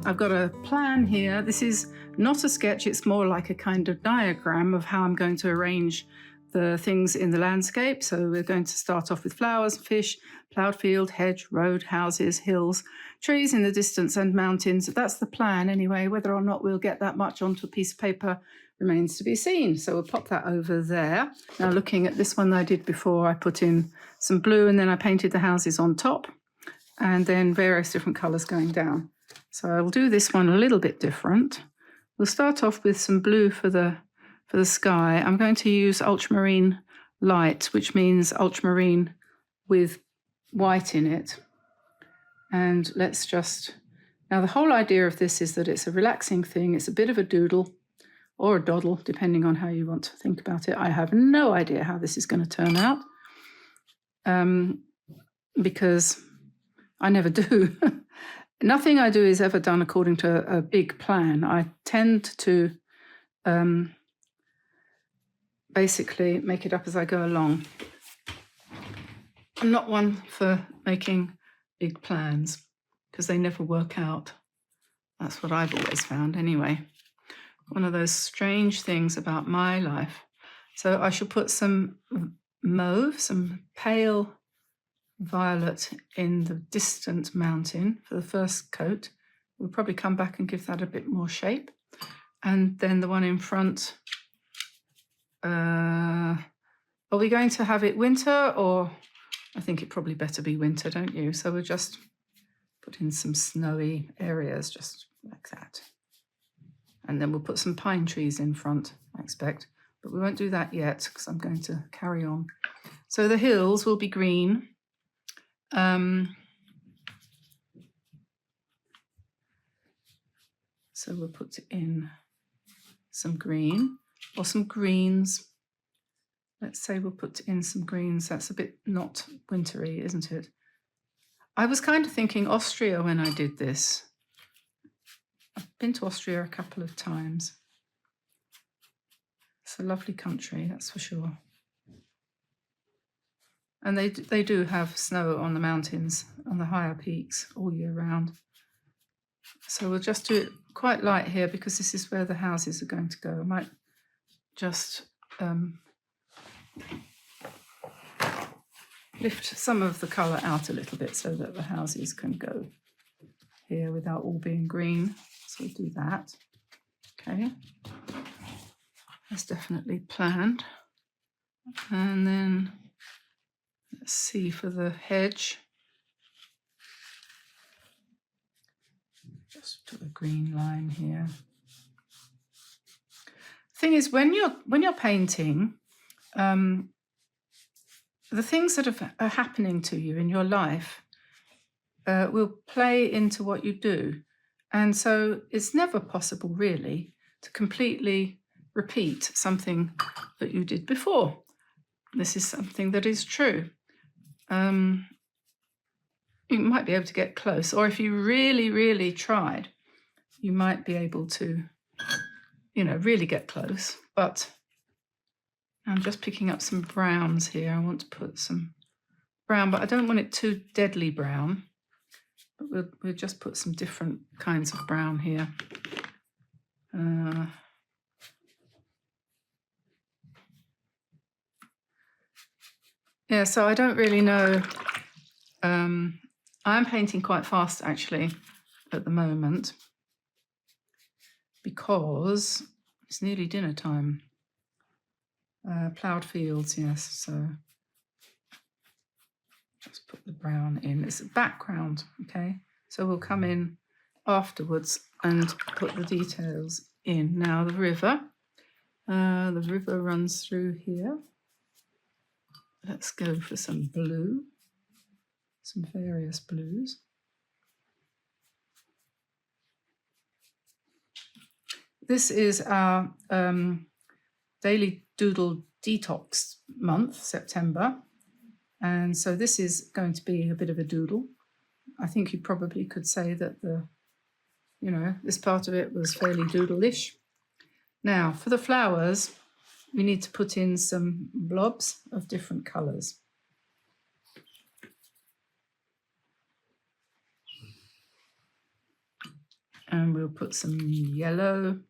I've got a plan here. This is not a sketch, it's more like a kind of diagram of how I'm going to arrange the things in the landscape. So we're going to start off with flowers, fish, ploughed field, hedge, road, houses, hills, trees in the distance and mountains. That's the plan anyway. Whether or not we'll get that much onto a piece of paper remains to be seen. So we'll pop that over there. Now looking at this one that I did before, I put in some blue and then I painted the houses on top and then various different colours going down. So I'll do this one a little bit different. We'll start off with some blue for the sky. I'm going to use ultramarine light, which means ultramarine with white in it. And let's just, now the whole idea of this is that it's a relaxing thing. It's a bit of a doodle or a doddle, depending on how you want to think about it. I have no idea how this is going to turn out because I never do. Nothing I do is ever done according to a big plan. I tend to basically make it up as I go along. I'm not one for making big plans because they never work out. That's what I've always found anyway. One of those strange things about my life. So I shall put some mauve, some pale violet in the distant mountain for the first coat. We'll probably come back and give that a bit more shape. And then the one in front, are we going to have it winter, or I think it probably better be winter, don't you? So we'll just put in some snowy areas just like that. And then we'll put some pine trees in front, I expect, but we won't do that yet because I'm going to carry on. So the hills will be green. So we'll put in some green or some greens. Let's say we'll put in some greens. That's a bit not wintry, isn't it? I was kind of thinking Austria when I did this. I've been to Austria a couple of times. It's a lovely country, that's for sure. And they do have snow on the mountains, on the higher peaks all year round. So we'll just do it quite light here because this is where the houses are going to go. I might just lift some of the colour out a little bit so that the houses can go here without all being green. So we'll do that. Okay. That's definitely planned. And then let's see for the hedge. Just put a green line here. The thing is, when you're painting, the things that are happening to you in your life will play into what you do. And so it's never possible, really, to completely repeat something that you did before. This is something that is true. You might be able to get close, or if you really, really tried, you might be able to, really get close. But I'm just picking up some browns here. I want to put some brown, but I don't want it too deadly brown. But we'll just put some different kinds of brown here. Yeah, so I don't really know. I'm painting quite fast, actually, at the moment, because it's nearly dinner time. Ploughed fields, yes, so just put the brown in. It's a background, okay? So we'll come in afterwards and put the details in. Now the river runs through here. Let's go for some blue, some various blues. This is our daily doodle detox month, September. And so this is going to be a bit of a doodle. I think you probably could say that this part of it was fairly doodle-ish. Now, for the flowers, we need to put in some blobs of different colours. And we'll put some yellow.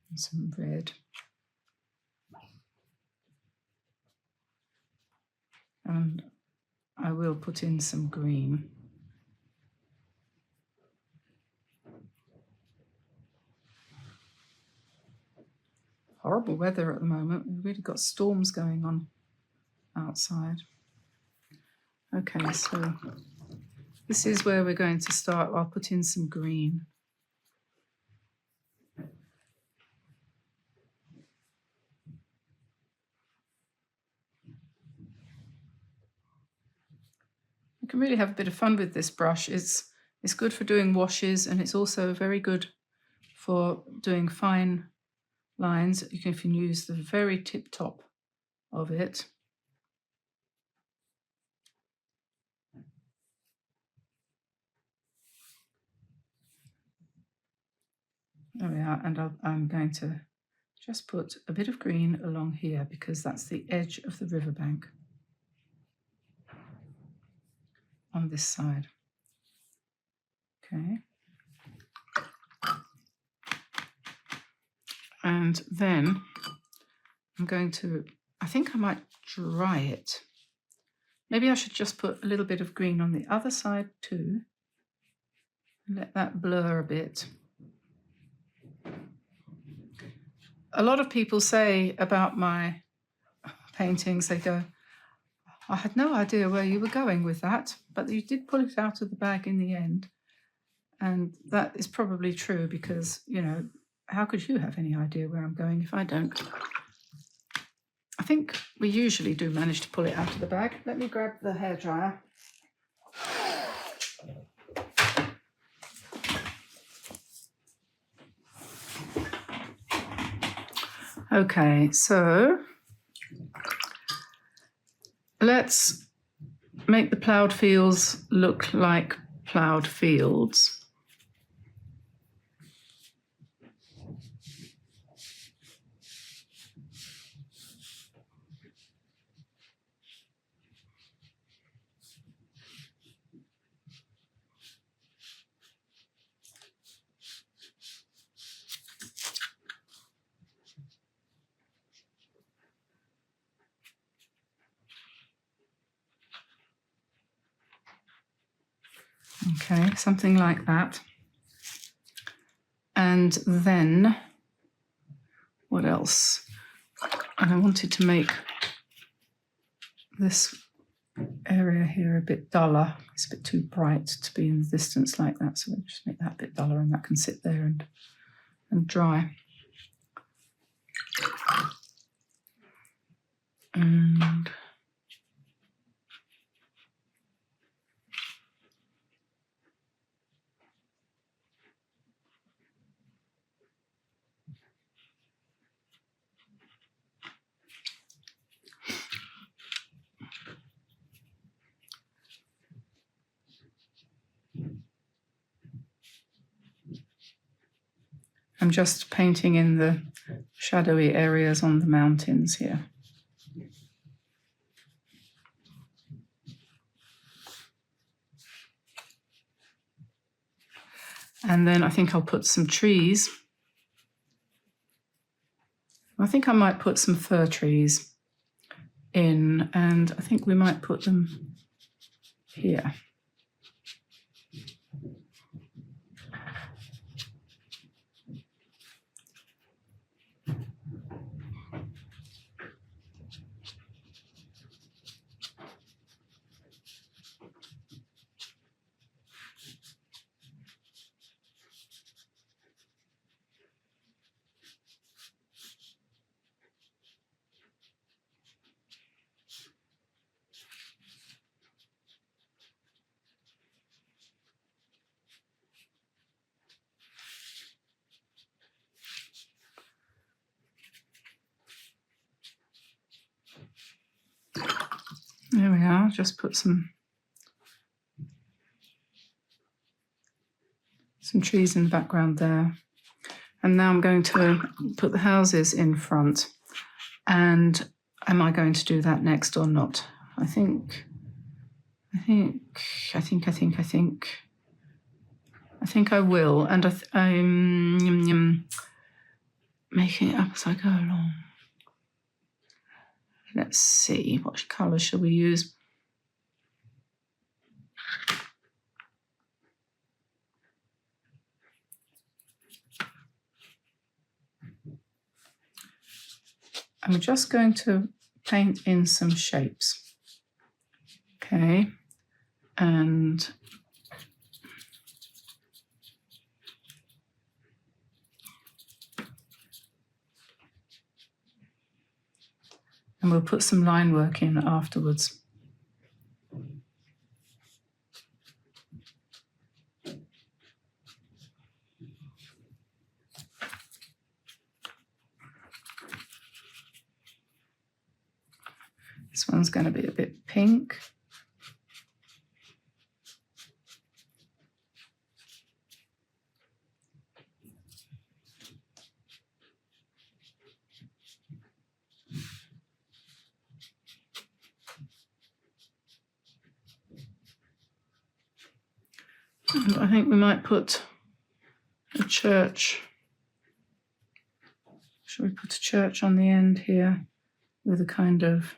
And some red. And I will put in some green. Horrible weather at the moment. We've really got storms going on outside. Okay, so this is where we're going to start. I'll put in some green. You can really have a bit of fun with this brush. It's good for doing washes, and it's also very good for doing fine lines. You can use the very tip top of it. There we are, and I'm going to just put a bit of green along here because that's the edge of the riverbank on this side. Okay. And then I'm going to, I think I might dry it. Maybe I should just put a little bit of green on the other side too. And let that blur a bit. A lot of people say about my paintings, they go, I had no idea where you were going with that, but you did pull it out of the bag in the end. And that is probably true because, you know, how could you have any idea where I'm going if I don't? I think we usually do manage to pull it out of the bag. Let me grab the hairdryer. Okay, so let's make the ploughed fields look like ploughed fields. Okay, something like that. And then, what else? And I wanted to make this area here a bit duller. It's a bit too bright to be in the distance like that, so we'll just make that a bit duller and that can sit there and dry. And I'm just painting in the shadowy areas on the mountains here. And then I think I'll put some trees. I think I might put some fir trees in, and I think we might put them here. There we are, just put some trees in the background there. And now I'm going to put the houses in front. And am I going to do that next or not? I think I will, and I'm making it up as I go along. Let's see, what colour shall we use? I'm just going to paint in some shapes. Okay, and we'll put some line work in afterwards. This one's going to be a bit pink. And I think we might put a church. Shall we put a church on the end here with a kind of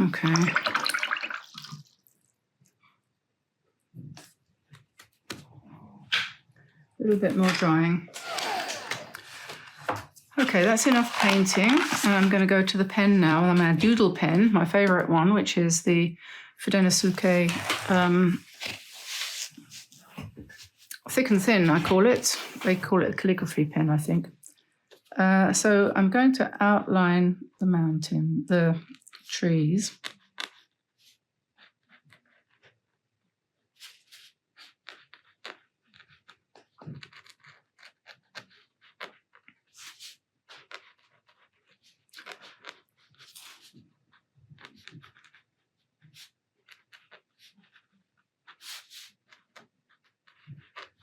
okay. A little bit more drying. Okay, that's enough painting. And I'm going to go to the pen now. I'm a doodle pen, my favourite one, which is the Fudenosuke Thick and Thin, I call it. They call it a calligraphy pen, I think. So I'm going to outline the mountain, the trees.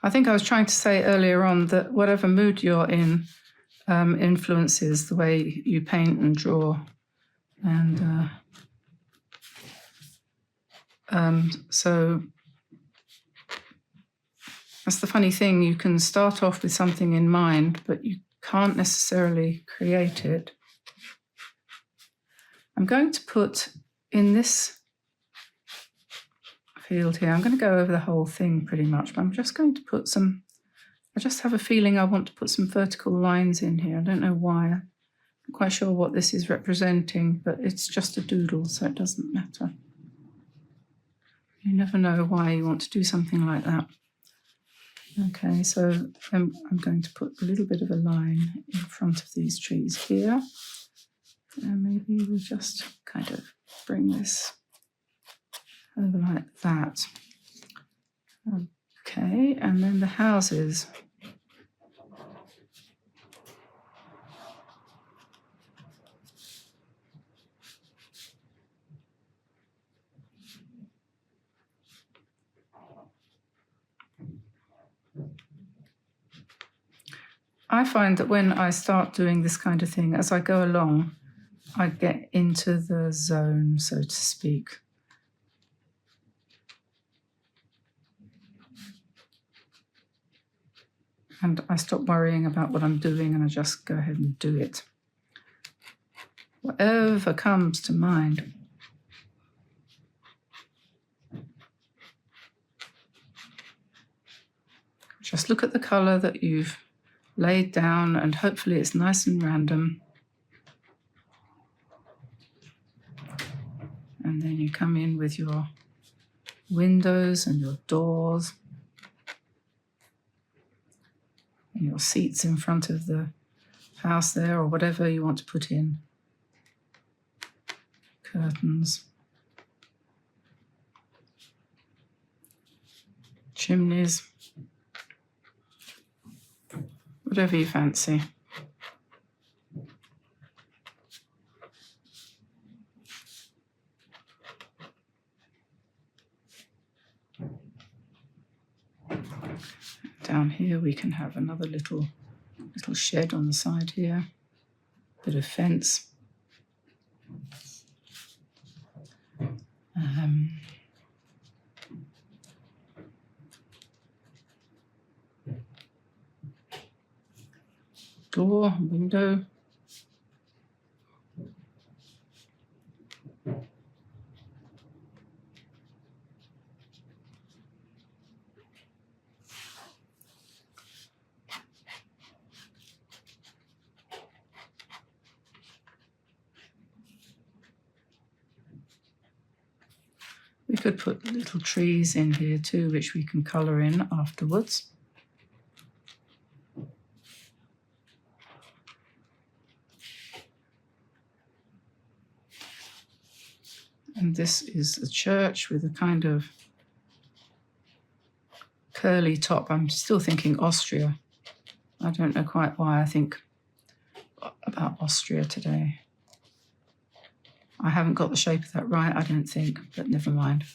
I think I was trying to say earlier on that whatever mood you're in influences the way you paint and draw. And so that's the funny thing. You can start off with something in mind, but you can't necessarily create it. I'm going to put in this field here, I'm going to go over the whole thing pretty much, but I'm just going to put some, I just have a feeling I want to put some vertical lines in here. I don't know why. I'm not quite sure what this is representing, but it's just a doodle, so it doesn't matter. You never know why you want to do something like that. Okay, so I'm going to put a little bit of a line in front of these trees here. And maybe we'll just kind of bring this over like that. Okay, and then the houses. I find that when I start doing this kind of thing, as I go along, I get into the zone, so to speak. And I stop worrying about what I'm doing and I just go ahead and do it. Whatever comes to mind. Just look at the colour that you've laid down and hopefully it's nice and random. And then you come in with your windows and your doors. And your seats in front of the house there, or whatever you want to put in. Curtains. Chimneys. Whatever you fancy. down here we can have another little shed on the side here, bit of fence. Door, window. We could put little trees in here too, which we can colour in afterwards. And this is a church with a kind of curly top. I'm still thinking Austria. I don't know quite why I think about Austria today. I haven't got the shape of that right, I don't think, but never mind.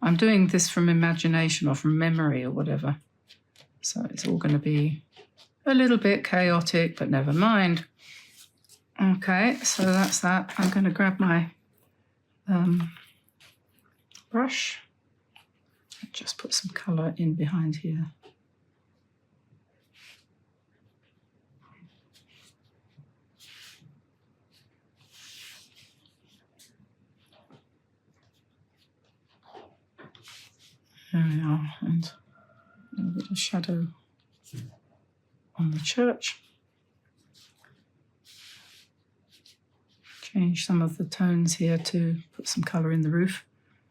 I'm doing this from imagination or from memory or whatever. So it's all going to be a little bit chaotic, but never mind. Okay, so that's that. I'm going to grab my brush and just put some colour in behind here. There we are, and a little bit of shadow on the church. Change some of the tones here to put some colour in the roof.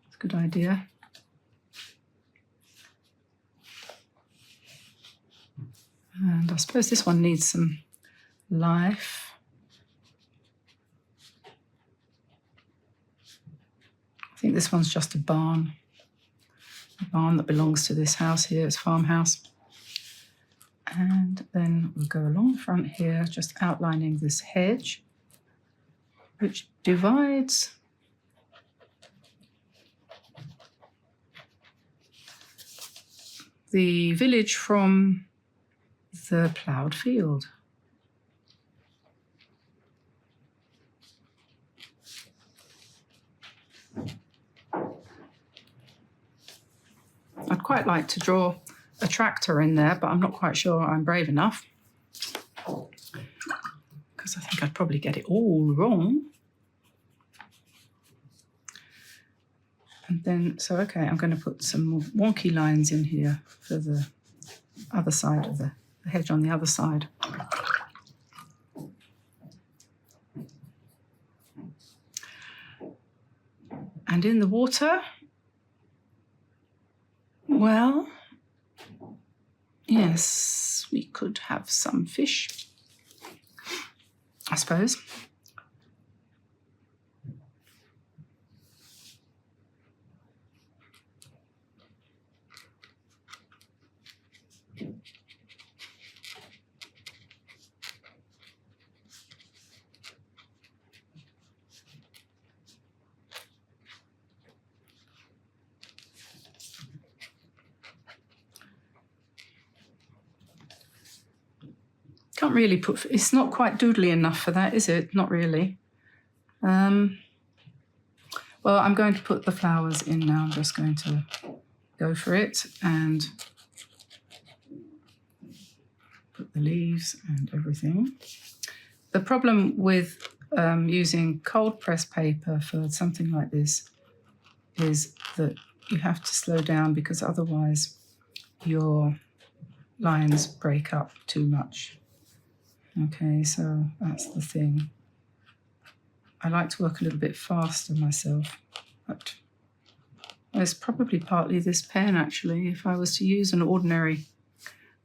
It's a good idea. And I suppose this one needs some life. I think this one's just a barn that belongs to this house here, it's farmhouse. And then we'll go along the front here, just outlining this hedge, which divides the village from the ploughed field. I'd quite like to draw a tractor in there, but I'm not quite sure I'm brave enough, because I think I'd probably get it all wrong. And then, so okay, I'm going to put some more wonky lines in here for the other side of the hedge on the other side. And in the water, well, yes, we could have some fish, I suppose. Can't really put, it's not quite doodly enough for that, is it? Not really. Well, I'm going to put the flowers in now. I'm just going to go for it and put the leaves and everything. The problem with using cold press paper for something like this is that you have to slow down, because otherwise your lines break up too much. Okay, so that's the thing. I like to work a little bit faster myself, but it's probably partly this pen, actually. If I was to use an ordinary,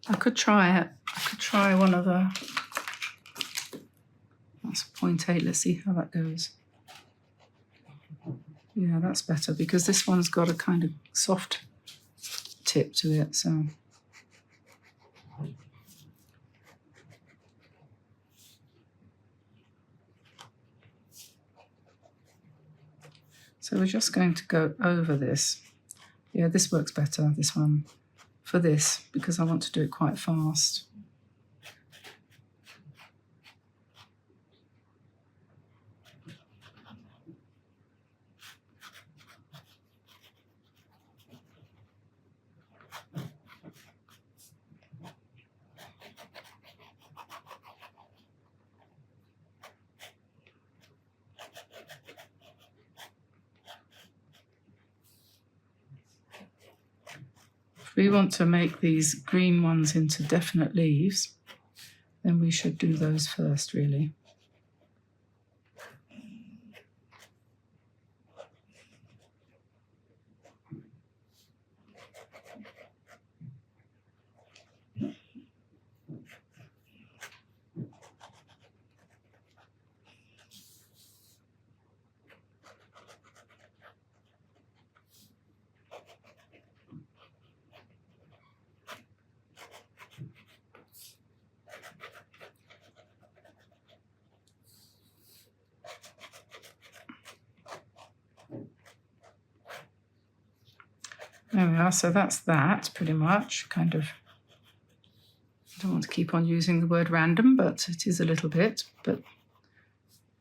I could try it. I could try one of the, that's 0.8, let's see how that goes. Yeah, that's better, because this one's got a kind of soft tip to it, so. So we're just going to go over this. Yeah, this works better, this one, for this because I want to do it quite fast. If we want to make these green ones into definite leaves, then we should do those first, really. There we are, so that's that pretty much, kind of. I don't want to keep on using the word random, but it is a little bit, but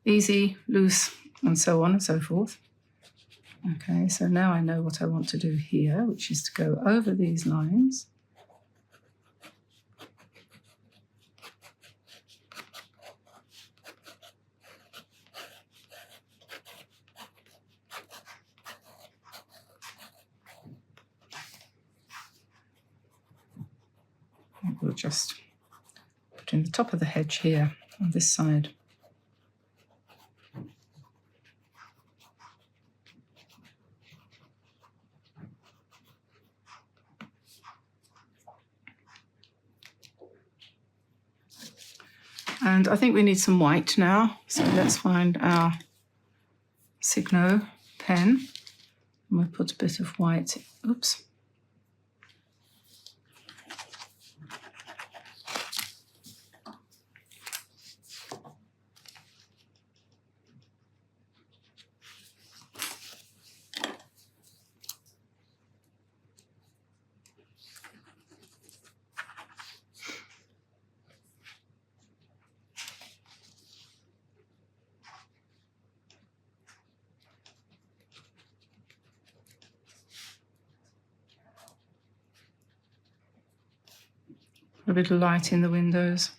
easy, loose, and so on and so forth. Okay, so now I know what I want to do here, which is to go over these lines. We'll just put in the top of the hedge here on this side. And I think we need some white now, so let's find our Signo pen. And we'll put a bit of white, oops. A little light in the windows.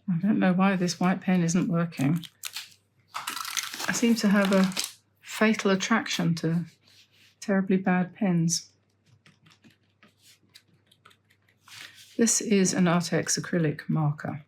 I don't know why this white pen isn't working. I seem to have a fatal attraction to terribly bad pens. This is an Artex acrylic marker.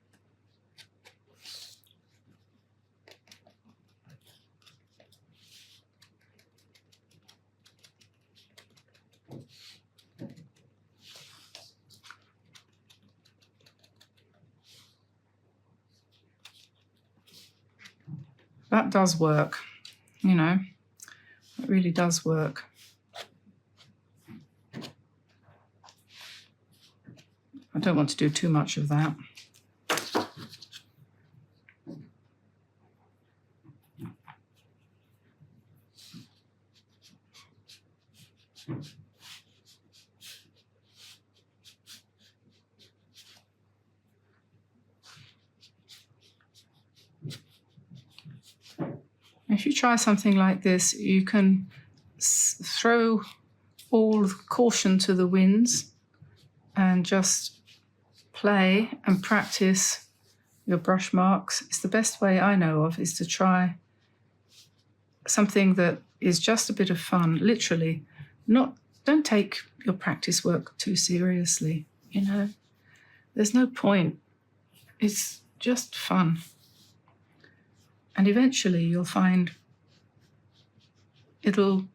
That does work, you know, it really does work. I don't want to do too much of that. If you try something like this, you can throw all caution to the winds and just play and practice your brush marks. It's the best way I know of is to try something that is just a bit of fun, literally. Don't take your practice work too seriously, you know. There's no point. It's just fun. And eventually you'll find it'll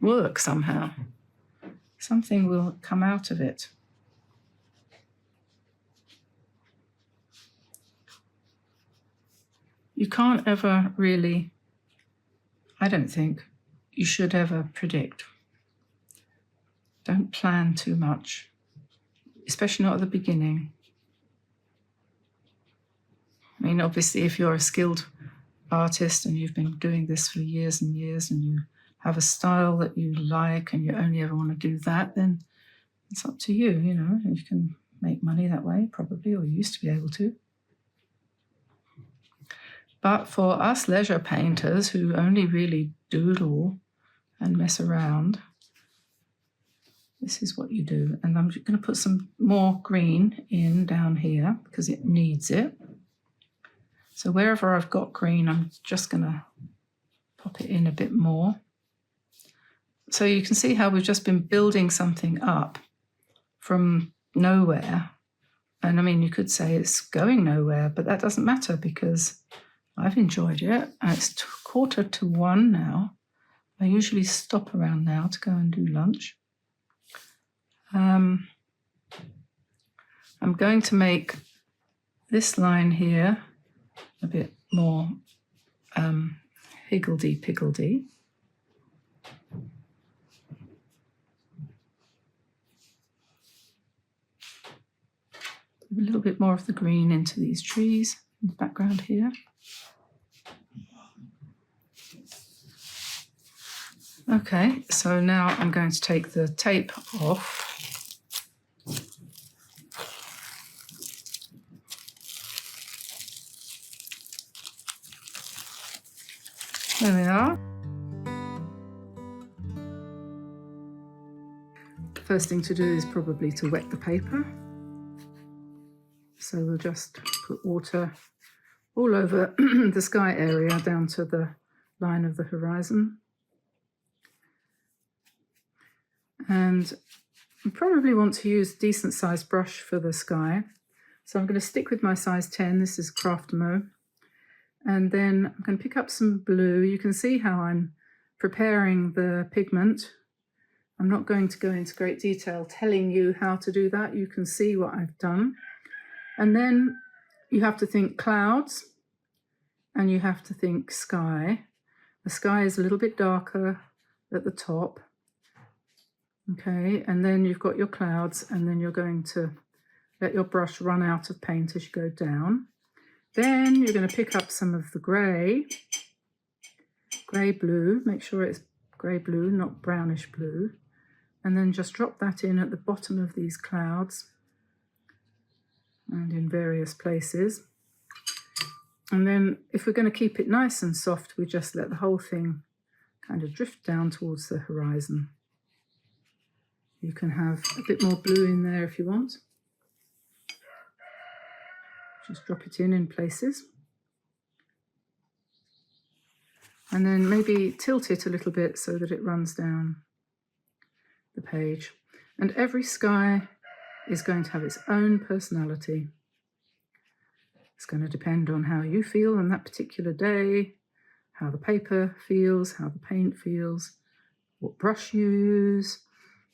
work somehow. Something will come out of it. you can't ever really, I don't think you should ever predict. Don't plan too much, especially not at the beginning. I mean, obviously, if you're a skilled artist and you've been doing this for years and years and you have a style that you like and you only ever want to do that, then it's up to you, you know. You can make money that way, probably, or you used to be able to. But for us leisure painters who only really doodle and mess around, this is what you do. And I'm just going to put some more green in down here because it needs it. So wherever I've got green, I'm just going to pop it in a bit more. So you can see how we've just been building something up from nowhere. And I mean, you could say it's going nowhere, but that doesn't matter because I've enjoyed it. And it's 1:45 now. I usually stop around now to go and do lunch. I'm going to make this line here a bit more higgledy-piggledy. A little bit more of the green into these trees in the background here. Okay, so now I'm going to take the tape off. There we are. The first thing to do is probably to wet the paper. So we'll just put water all over the sky area down to the line of the horizon. And you probably want to use a decent sized brush for the sky. So I'm going to stick with my size 10. This is Craftamo. And then I'm going to pick up some blue. You can see how I'm preparing the pigment. I'm not going to go into great detail telling you how to do that. You can see what I've done. And then you have to think clouds and you have to think sky. The sky is a little bit darker at the top. Okay, and then you've got your clouds, and then you're going to let your brush run out of paint as you go down. Then you're going to pick up some of the grey blue, make sure it's grey blue, not brownish blue, and then just drop that in at the bottom of these clouds and in various places. And then if we're going to keep it nice and soft, we just let the whole thing kind of drift down towards the horizon. You can have a bit more blue in there if you want. Just drop it in places. And then maybe tilt it a little bit so that it runs down the page. And every sky is going to have its own personality. It's going to depend on how you feel on that particular day, how the paper feels, how the paint feels, what brush you use,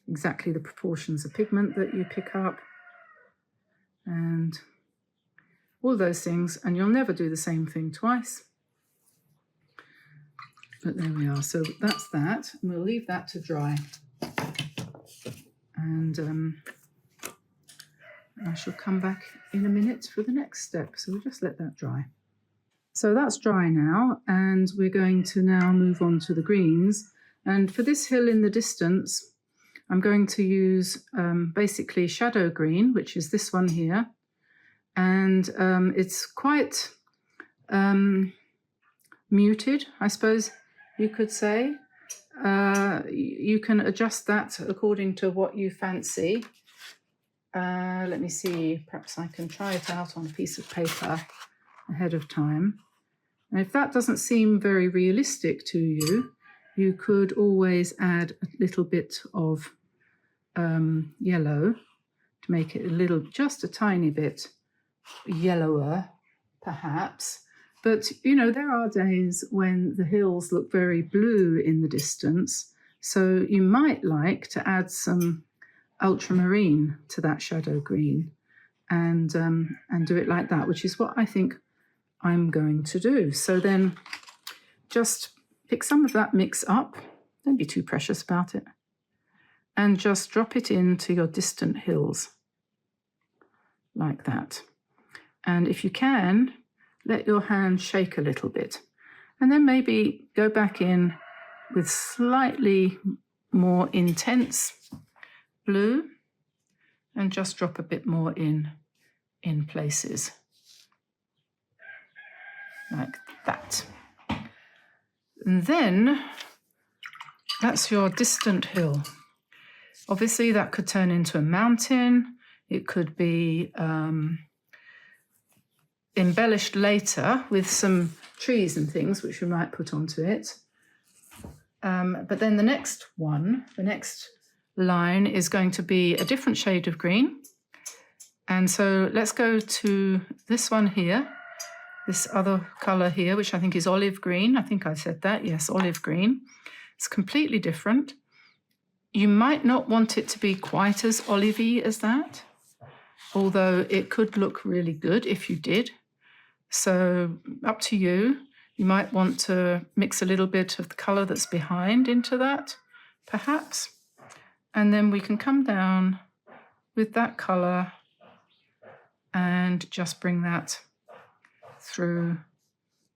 exactly the proportions of pigment that you pick up, and all those things. And you'll never do the same thing twice. But there we are. So that's that. And we'll leave that to dry. And I shall come back in a minute for the next step. So we'll just let that dry. So that's dry now. And we're going to now move on to the greens. And for this hill in the distance, I'm going to use basically shadow green, which is this one here. And it's quite muted, I suppose you could say. You can adjust that according to what you fancy. Let me see, perhaps I can try it out on a piece of paper ahead of time. And if that doesn't seem very realistic to you, you could always add a little bit of yellow to make it a little, just a tiny bit yellower, perhaps. But, you know, there are days when the hills look very blue in the distance. So you might like to add some ultramarine to that shadow green and do it like that, which is what I think I'm going to do. So then just pick some of that mix up, don't be too precious about it, and just drop it into your distant hills like that. And if you can, let your hand shake a little bit, and then maybe go back in with slightly more intense blue and just drop a bit more in places like that. And then that's your distant hill. Obviously that could turn into a mountain. It could be embellished later with some trees and things which we might put onto it. But then the next line is going to be a different shade of green. And so let's go to this one here, this other color here, which I think is olive green. I think I said that, yes, olive green. It's completely different. You might not want it to be quite as olivey as that, although it could look really good if you did. So up to you. You might want to mix a little bit of the color that's behind into that, perhaps. And then we can come down with that color and just bring that through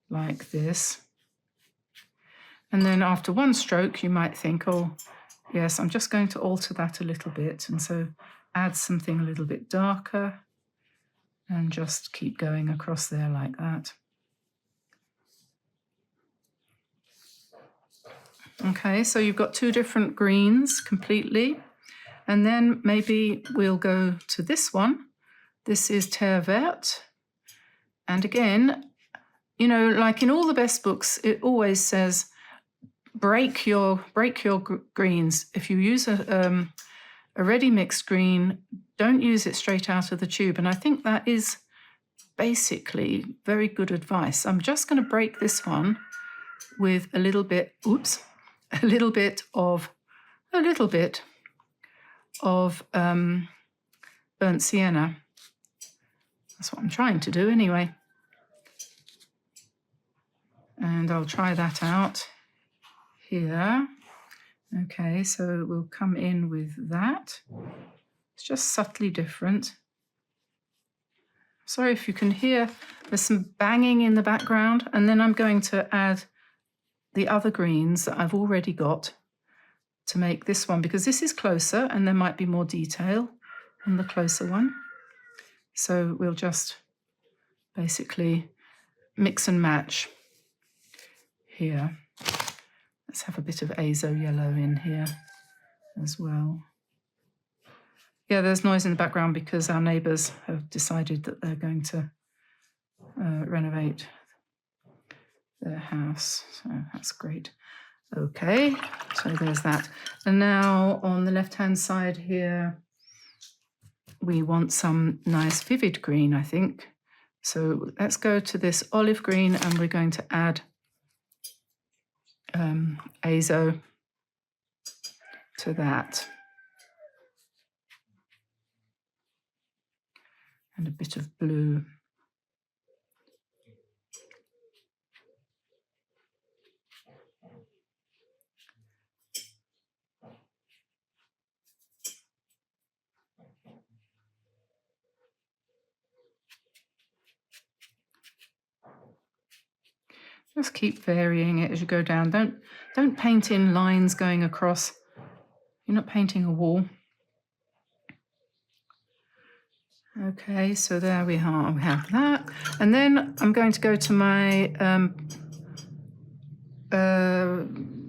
like this. And then after one stroke, you might think, oh, yes, I'm just going to alter that a little bit. And so add something a little bit darker and just keep going across there like that. Okay, so you've got two different greens completely. And then maybe we'll go to this one. This is Terre Verte. And again, you know, like in all the best books, it always says, break your greens. If you use a ready mixed green, don't use it straight out of the tube. And I think that is basically very good advice. I'm just going to break this one with a little bit of burnt sienna. That's what I'm trying to do anyway. And I'll try that out here. Okay, so we'll come in with that. It's just subtly different. Sorry if you can hear, there's some banging in the background. And then I'm going to add the other greens that I've already got to make this one, because this is closer and there might be more detail on the closer one. So we'll just basically mix and match here. Let's have a bit of azo yellow in here as well. Yeah, there's noise in the background because our neighbours have decided that they're going to renovate their house. So that's great. Okay, so there's that. And now on the left-hand side here, we want some nice vivid green, I think. So let's go to this olive green and we're going to add azo to that. And a bit of blue. Just keep varying it as you go down. Don't paint in lines going across. You're not painting a wall. Okay, so there we are. We have that. And then I'm going to go to my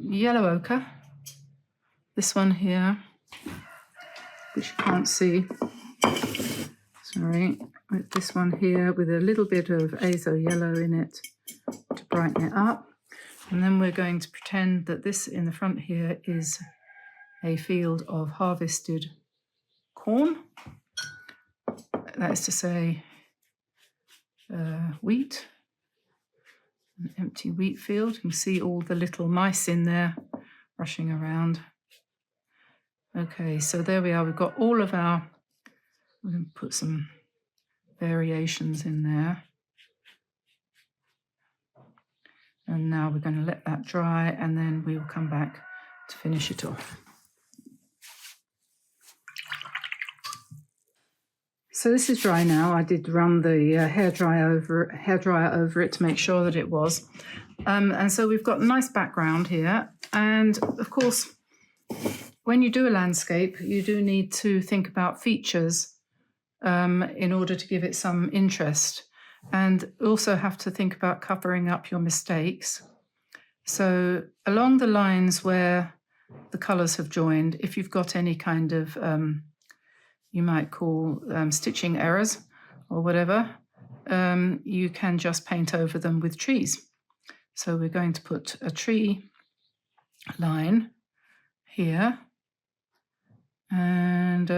yellow ochre. This one here, which you can't see. Sorry. With this one here with a little bit of azo yellow in it to brighten it up. And then we're going to pretend that this in the front here is a field of harvested corn. That is to say wheat, an empty wheat field. You can see all the little mice in there rushing around. Okay, so there we are. We've got all of our, we're going to put some variations in there. And now we're going to let that dry, and then we will come back to finish it off. So this is dry now. I did run the hairdryer over it to make sure that it was. And so we've got a nice background here. And of course, when you do a landscape, you do need to think about features in order to give it some interest. And also have to think about covering up your mistakes. So along the lines where the colours have joined, if you've got any kind of, you might call stitching errors or whatever, you can just paint over them with trees. So we're going to put a tree line here. And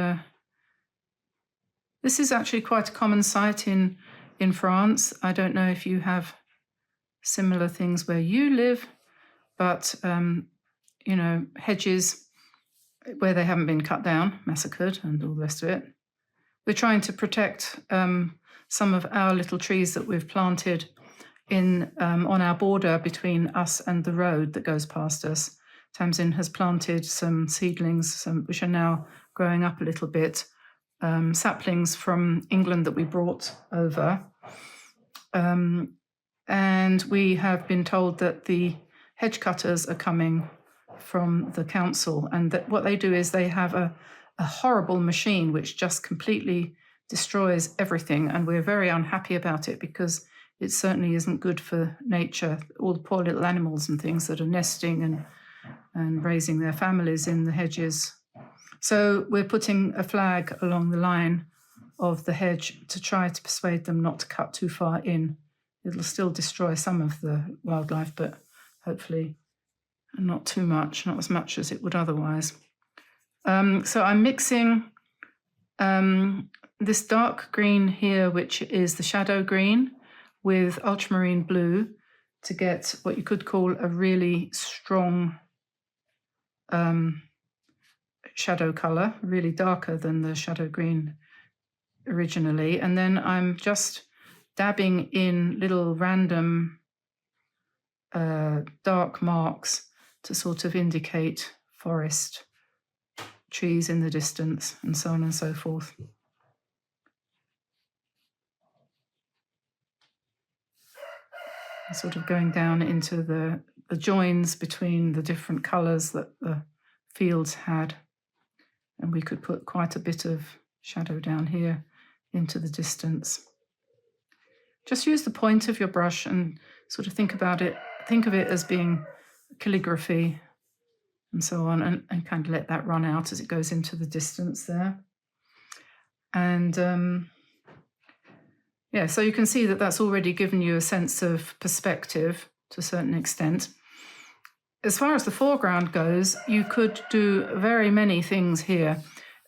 this is actually quite a common sight in France. I don't know if you have similar things where you live, but, you know, hedges where they haven't been cut down, massacred and all the rest of it. We're trying to protect some of our little trees that we've planted on our border between us and the road that goes past us. Tamsin has planted some seedlings, which are now growing up a little bit, saplings from England that we brought over. And we have been told that the hedge cutters are coming from the council, and that what they do is they have a horrible machine which just completely destroys everything, and we're very unhappy about it because it certainly isn't good for nature, all the poor little animals and things that are nesting and raising their families in the hedges. So we're putting a flag along the line of the hedge to try to persuade them not to cut too far in. It'll still destroy some of the wildlife, but hopefully not too much, not as much as it would otherwise. So I'm mixing this dark green here, which is the shadow green, with ultramarine blue to get what you could call a really strong shadow colour, really darker than the shadow green originally. And then I'm just dabbing in little random dark marks to sort of indicate forest, trees in the distance, and so on and so forth. Sort of going down into the joins between the different colours that the fields had. And we could put quite a bit of shadow down here into the distance. Just use the point of your brush and sort of think about it, think of it as being calligraphy and so on, and kind of let that run out as it goes into the distance there. And yeah, so you can see that that's already given you a sense of perspective to a certain extent. As far as the foreground goes, you could do very many things here.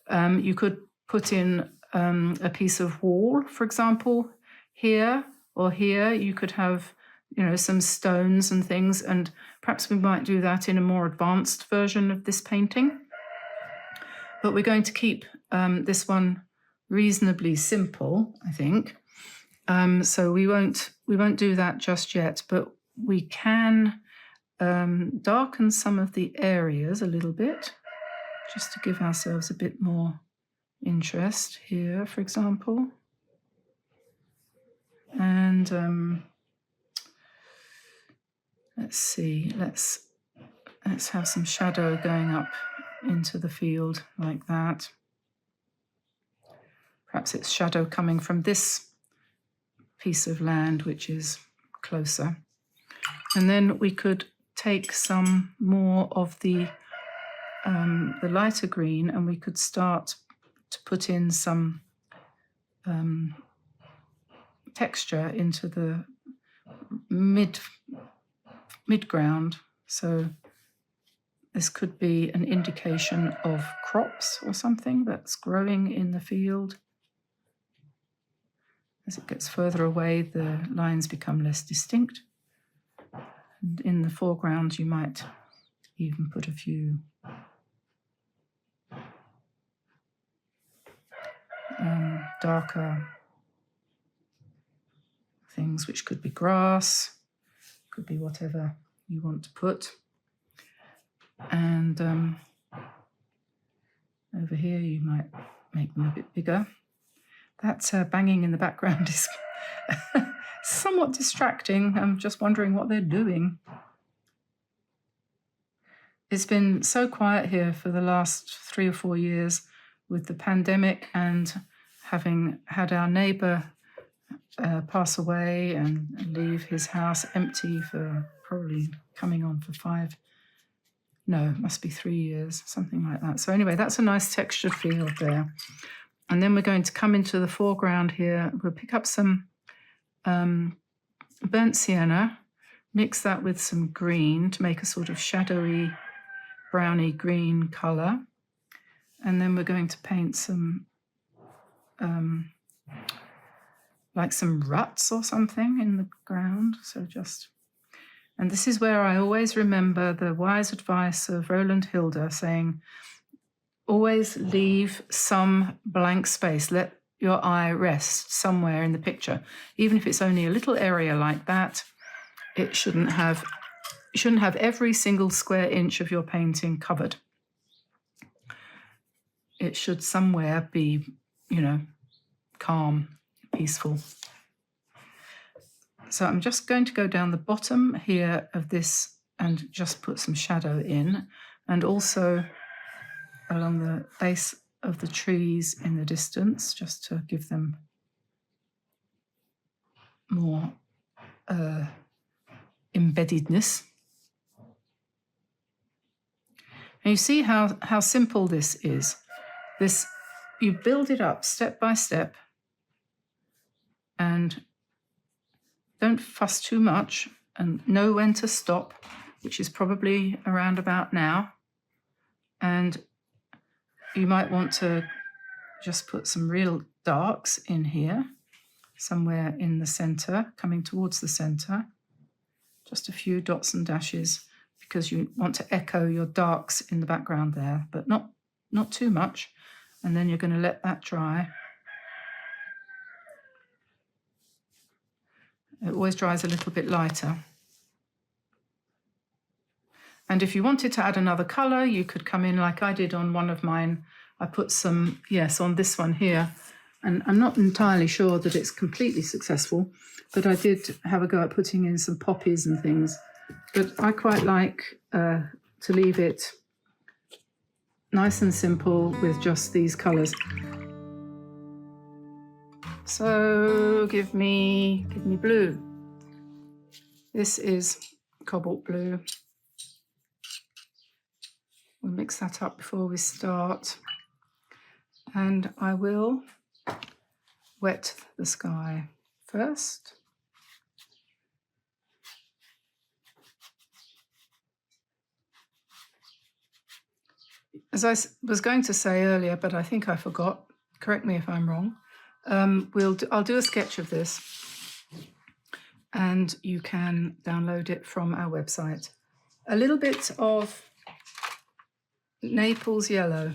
You could put in a piece of wall, for example, here or here. You could have, you know, some stones and things, and perhaps we might do that in a more advanced version of this painting. But we're going to keep this one reasonably simple, I think. So we won't do that just yet, but we can darken some of the areas a little bit, just to give ourselves a bit more interest here, for example. And let's see, let's have some shadow going up into the field like that. Perhaps it's shadow coming from this piece of land, which is closer. And then we could take some more of the lighter green, and we could start to put in some texture into the mid-ground. So this could be an indication of crops or something that's growing in the field. As it gets further away, the lines become less distinct. And in the foreground, you might even put a few darker things, which could be grass, Could be whatever you want to put. And over here you might make them a bit bigger. That banging in the background is somewhat distracting. I'm just wondering what they're doing. It's been so quiet here for the last 3 or 4 years with the pandemic and having had our neighbour pass away and leave his house empty for probably coming on for 5, no, it must be 3 years, something like that. So anyway, that's a nice textured field there. And then we're going to come into the foreground here. We'll pick up some burnt sienna, mix that with some green to make a sort of shadowy, browny green colour. And then we're going to paint some, like some ruts or something in the ground. So just, and this is where I always remember the wise advice of Roland Hilder saying, always leave some blank space. Let your eye rest somewhere in the picture. Even if it's only a little area like that, it shouldn't have every single square inch of your painting covered. It should somewhere be, calm, peaceful. So I'm just going to go down the bottom here of this and just put some shadow in, and also along the base of the trees in the distance, just to give them more embeddedness. And you see how simple this is. This, you build it up step by step and don't fuss too much and know when to stop, which is probably around about now. And you might want to just put some real darks in here, somewhere in the center, coming towards the center. Just a few dots and dashes, because you want to echo your darks in the background there, but not too much. And then you're going to let that dry. It always dries a little bit lighter. And if you wanted to add another colour, you could come in like I did on one of mine. I put some, on this one here. And I'm not entirely sure that it's completely successful, but I did have a go at putting in some poppies and things. But I quite like to leave it nice and simple with just these colours. So give me blue. This is cobalt blue. We'll mix that up before we start. And I will wet the sky first. As I was going to say earlier, but I think I forgot, correct me if I'm wrong, I'll do a sketch of this and you can download it from our website. A little bit of Naples yellow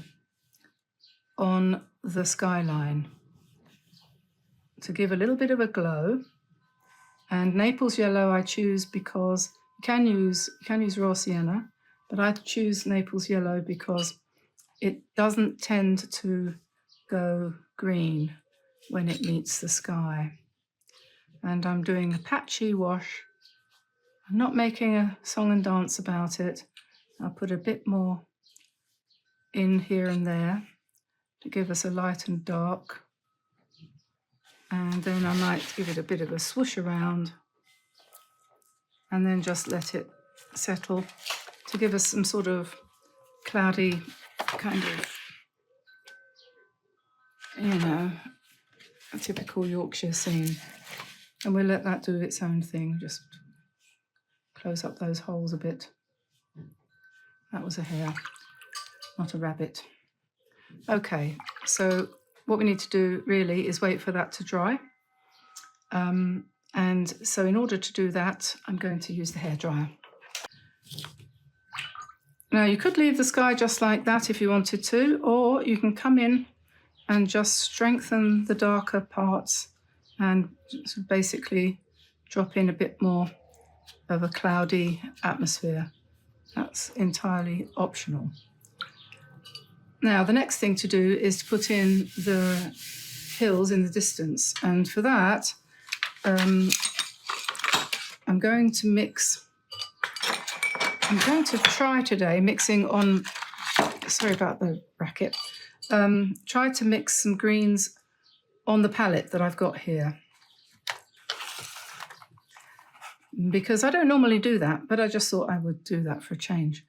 on the skyline to give a little bit of a glow. And Naples yellow I choose because you can use raw sienna, but I choose Naples yellow because it doesn't tend to go green when it meets the sky. And I'm doing a patchy wash. I'm not making a song and dance about it. I'll put a bit more in here and there to give us a light and dark. And then I might give it a bit of a swoosh around and then just let it settle to give us some sort of cloudy kind of, a typical Yorkshire scene. And we'll let that do its own thing, just close up those holes a bit. That was a hare, not a rabbit. Okay, so what we need to do really is wait for that to dry. And so in order to do that, I'm going to use the hairdryer. Now you could leave the sky just like that if you wanted to, or you can come in and just strengthen the darker parts and basically drop in a bit more of a cloudy atmosphere. That's entirely optional. Now, the next thing to do is to put in the hills in the distance. And for that, I'm going to try today mixing on, sorry about the racket, try to mix some greens on the palette that I've got here. Because I don't normally do that, but I just thought I would do that for a change.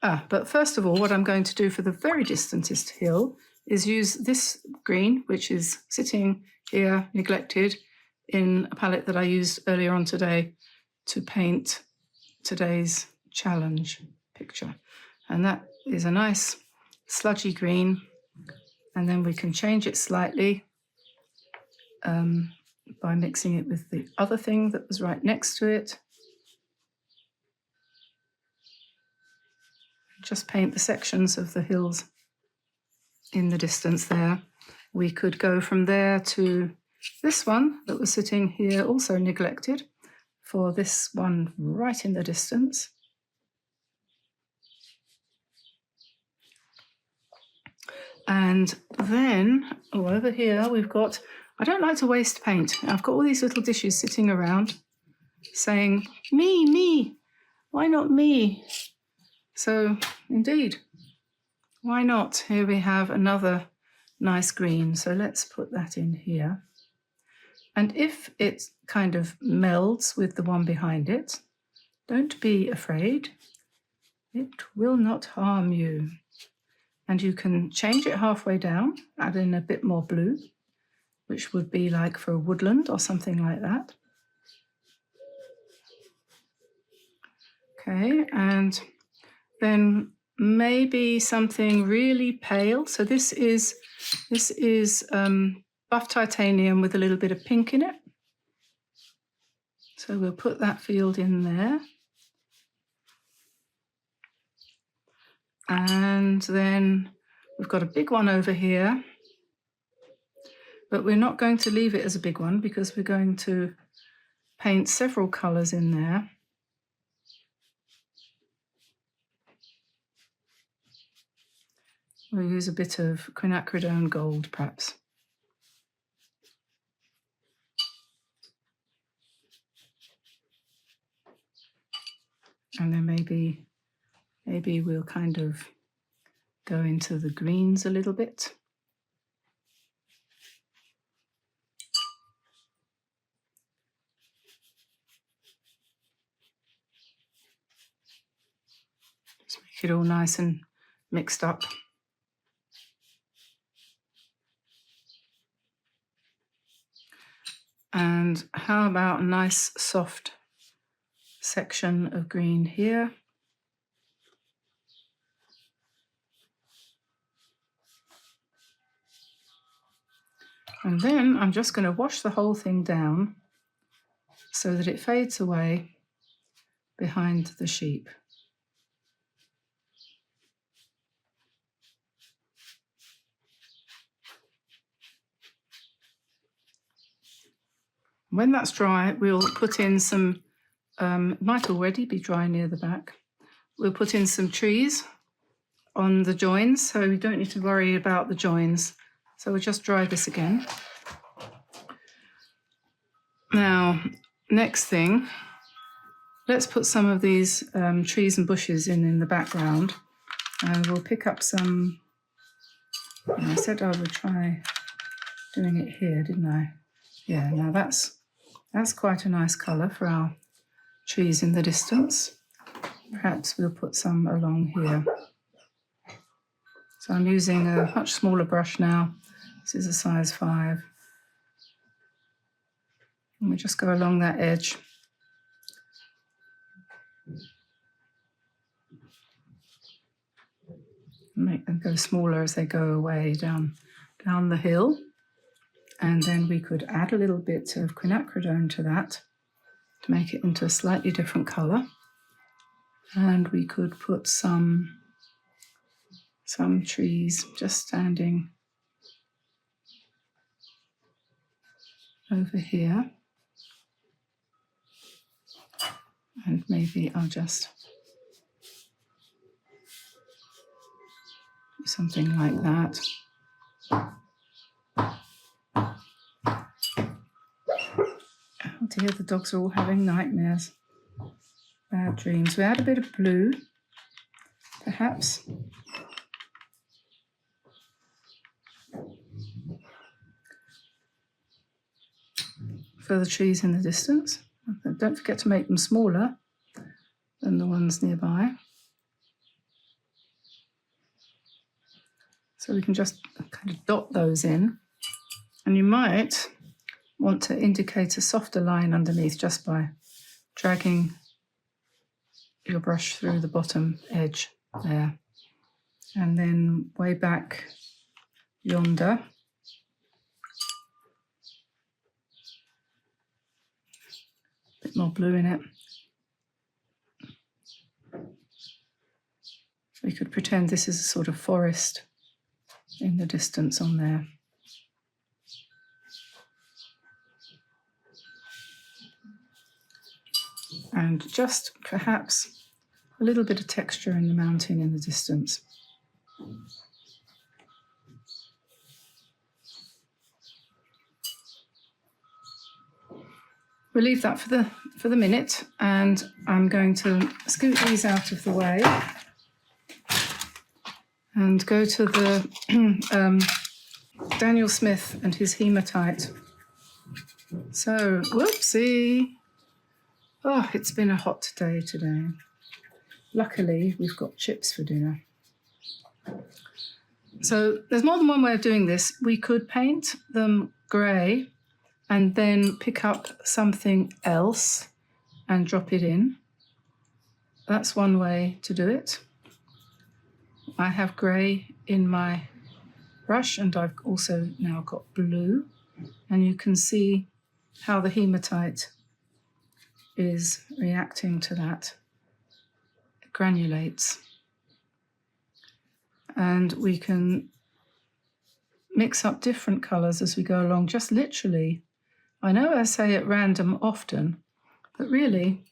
But first of all, what I'm going to do for the very distantest hill is use this green, which is sitting here neglected in a palette that I used earlier on today to paint today's challenge picture. And that is a nice sludgy green. And then we can change it slightly by mixing it with the other thing that was right next to it. Just paint the sections of the hills in the distance there. We could go from there to this one that was sitting here, also neglected, for this one right in the distance. And then over here we've got, I don't like to waste paint. I've got all these little dishes sitting around saying, me, why not me? So indeed, why not? Here we have another nice green. So let's put that in here. And if it kind of melds with the one behind it, don't be afraid. It will not harm you. And you can change it halfway down, add in a bit more blue, which would be like for a woodland or something like that. Okay, and then maybe something really pale. So this is buff titanium with a little bit of pink in it. So we'll put that field in there. And then we've got a big one over here, but we're not going to leave it as a big one because we're going to paint several colours in there. We'll use a bit of quinacridone gold, perhaps. And then maybe we'll kind of go into the greens a little bit. Just make it all nice and mixed up. And how about a nice soft section of green here? And then I'm just going to wash the whole thing down so that it fades away behind the sheep. When that's dry, we'll put in some, it might already be dry near the back. We'll put in some trees on the joins, so we don't need to worry about the joins. So we'll just dry this again. Now, next thing, let's put some of these trees and bushes in the background. And we'll pick up some, I said I would try doing it here, didn't I? Yeah, now that's quite a nice colour for our trees in the distance. Perhaps we'll put some along here. So I'm using a much smaller brush now. This is a size 5. And we just go along that edge. Make them go smaller as they go away down the hill. And then we could add a little bit of quinacridone to that to make it into a slightly different colour. And we could put some trees just standing over here. And maybe I'll just do something like that. Oh dear, the dogs are all having nightmares. Bad dreams. We add a bit of blue, perhaps. For the trees in the distance. Don't forget to make them smaller than the ones nearby. So we can just kind of dot those in. And you might want to indicate a softer line underneath just by dragging your brush through the bottom edge there. And then way back yonder, a bit more blue in it. We could pretend this is a sort of forest in the distance on there. And just perhaps a little bit of texture in the mountain in the distance. We'll leave that for the minute, and I'm going to scoot these out of the way and go to the Daniel Smith and his hematite. So, whoopsie. Oh, it's been a hot day today. Luckily, we've got chips for dinner. So there's more than one way of doing this. We could paint them grey and then pick up something else and drop it in. That's one way to do it. I have grey in my brush, and I've also now got blue, and you can see how the hematite is reacting to that. It granulates. And we can mix up different colours as we go along, just literally. I know I say at random often, but really,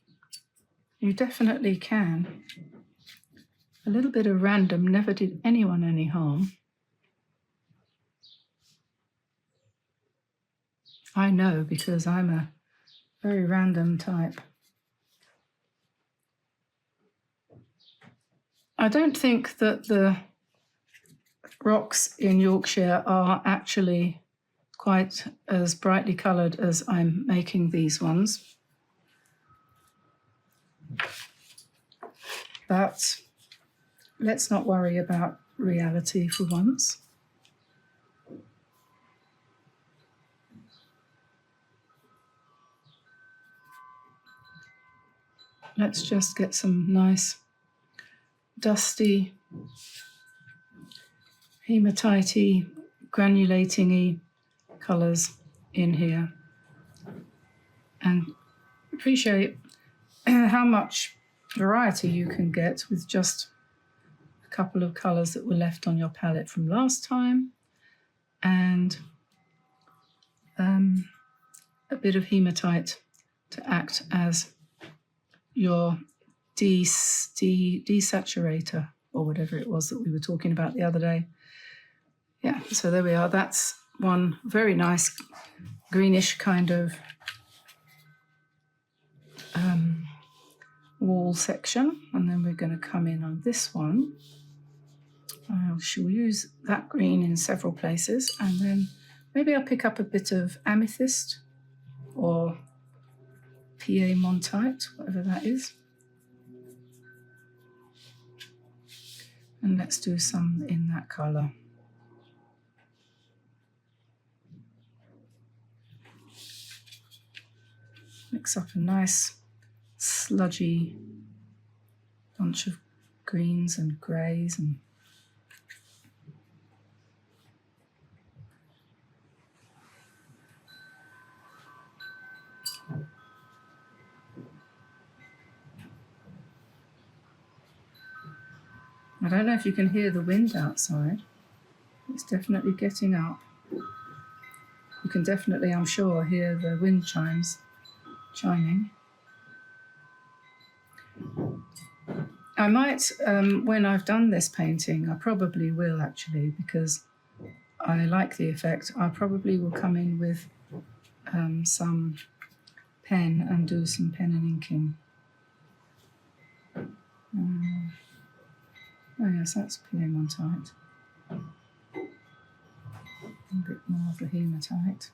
you definitely can. A little bit of random never did anyone any harm. I know, because I'm a very random type. I don't think that the rocks in Yorkshire are actually quite as brightly coloured as I'm making these ones. But let's not worry about reality for once. Let's just get some nice dusty, hematite-y, granulating-y colours in here. And appreciate how much variety you can get with just a couple of colours that were left on your palette from last time, and a bit of hematite to act as your desaturator, or whatever it was that we were talking about the other day. Yeah, so there we are. That's one very nice greenish kind of wall section, and then we're going to come in on this one. I shall use that green in several places, and then maybe I'll pick up a bit of amethyst or piemontite, whatever that is. And let's do some in that colour. Mix up a nice sludgy bunch of greens and greys and I don't know if you can hear the wind outside. It's definitely getting up. You can definitely, I'm sure, hear the wind chimes chiming. I might, when I've done this painting, I probably will actually, because I like the effect, I probably will come in with some pen and do some pen and inking. Oh yes, that's peeling on tight. A bit more of the hematite.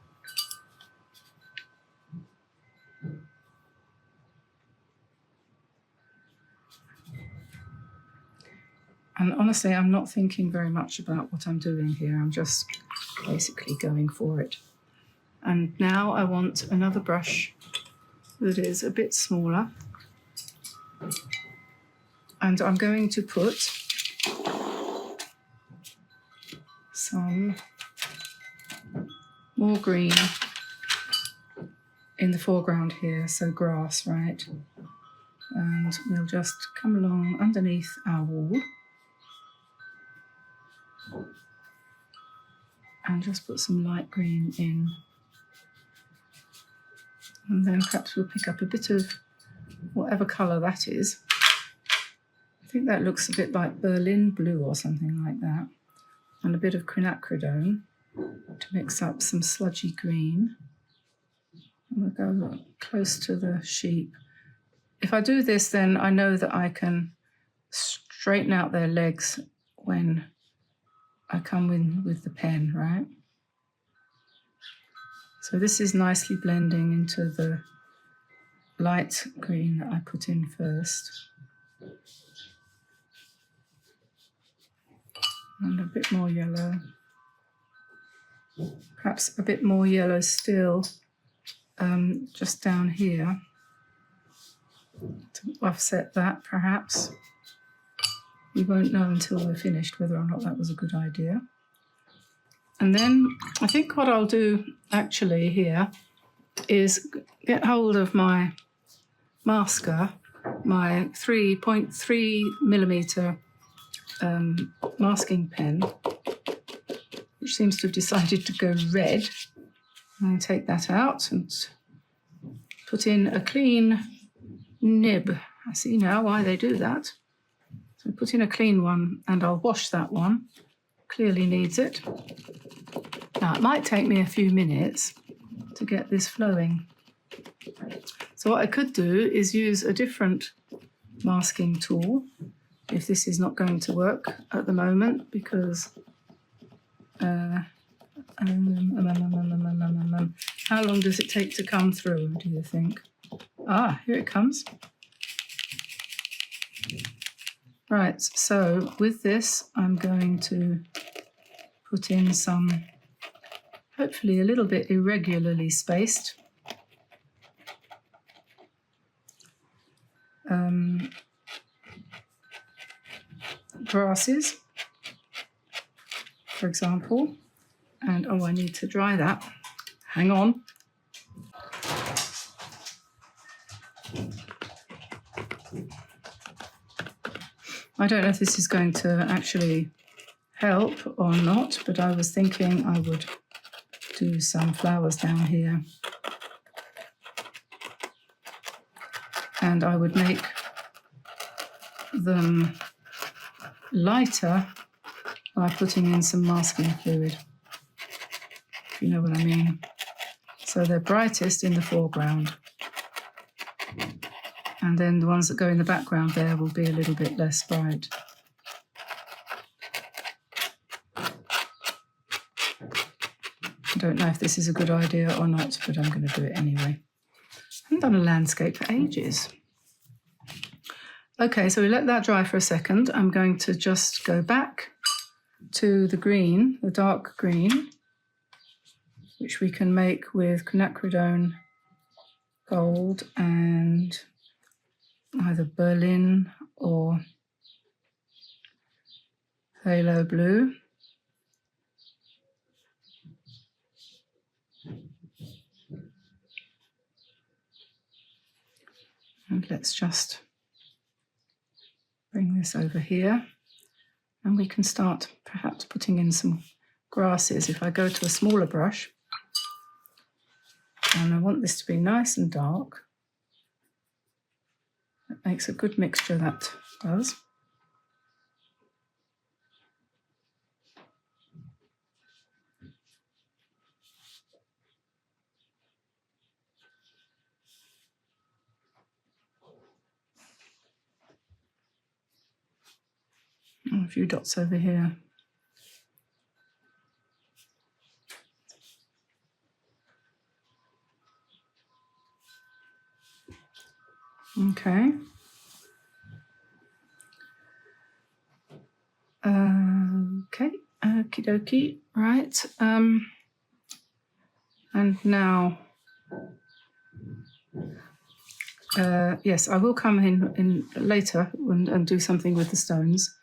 And honestly, I'm not thinking very much about what I'm doing here. I'm just basically going for it. And now I want another brush that is a bit smaller. And I'm going to put some more green in the foreground here, so grass, right? And we'll just come along underneath our wall and just put some light green in. And then perhaps we'll pick up a bit of whatever colour that is. I think that looks a bit like Berlin blue or something like that. And a bit of quinacridone to mix up some sludgy green. And we'll go close to the sheep. If I do this, then I know that I can straighten out their legs when I come in with the pen, right? So this is nicely blending into the light green that I put in first. And a bit more yellow. Perhaps a bit more yellow still, just down here, to offset that perhaps. We won't know until we're finished whether or not that was a good idea. And then I think what I'll do actually here is get hold of my masker, my 3.3mm masking pen, which seems to have decided to go red. And I'll take that out and put in a clean nib. I see now why they do that. So put in a clean one and I'll wash that one. Clearly needs it. Now it might take me a few minutes to get this flowing. So what I could do is use a different masking tool if this is not going to work at the moment, because how long does it take to come through, do you think? Ah, here it comes. Right, so with this, I'm going to put in some, hopefully a little bit irregularly spaced grasses, for example. And oh, I need to dry that. Hang on. I don't know if this is going to actually help or not, but I was thinking I would do some flowers down here. And I would make them lighter by putting in some masking fluid, if you know what I mean. So they're brightest in the foreground. And then the ones that go in the background there will be a little bit less bright. I don't know if this is a good idea or not, but I'm going to do it anyway. I haven't done a landscape for ages. Okay, so we let that dry for a second. I'm going to just go back to the green, the dark green, which we can make with quinacridone gold and either Berlin or phthalo blue. And let's just bring this over here, and we can start perhaps putting in some grasses. If I go to a smaller brush, and I want this to be nice and dark, It makes a good mixture, that does. A few dots over here. Okay. Okay, okie dokie, right. And now, yes, I will come in later and do something with the stones.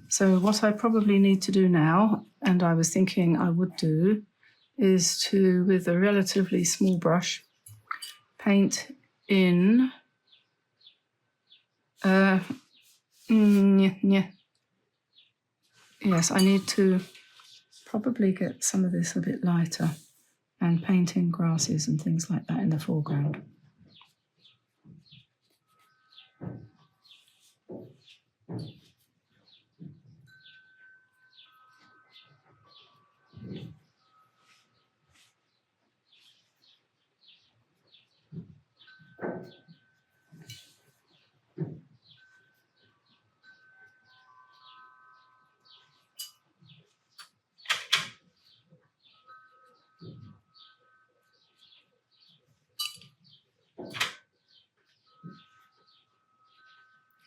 So what I probably need to do now, and I was thinking I would do, is to, with a relatively small brush, paint in yes, I need to probably get some of this a bit lighter and paint in grasses and things like that in the foreground.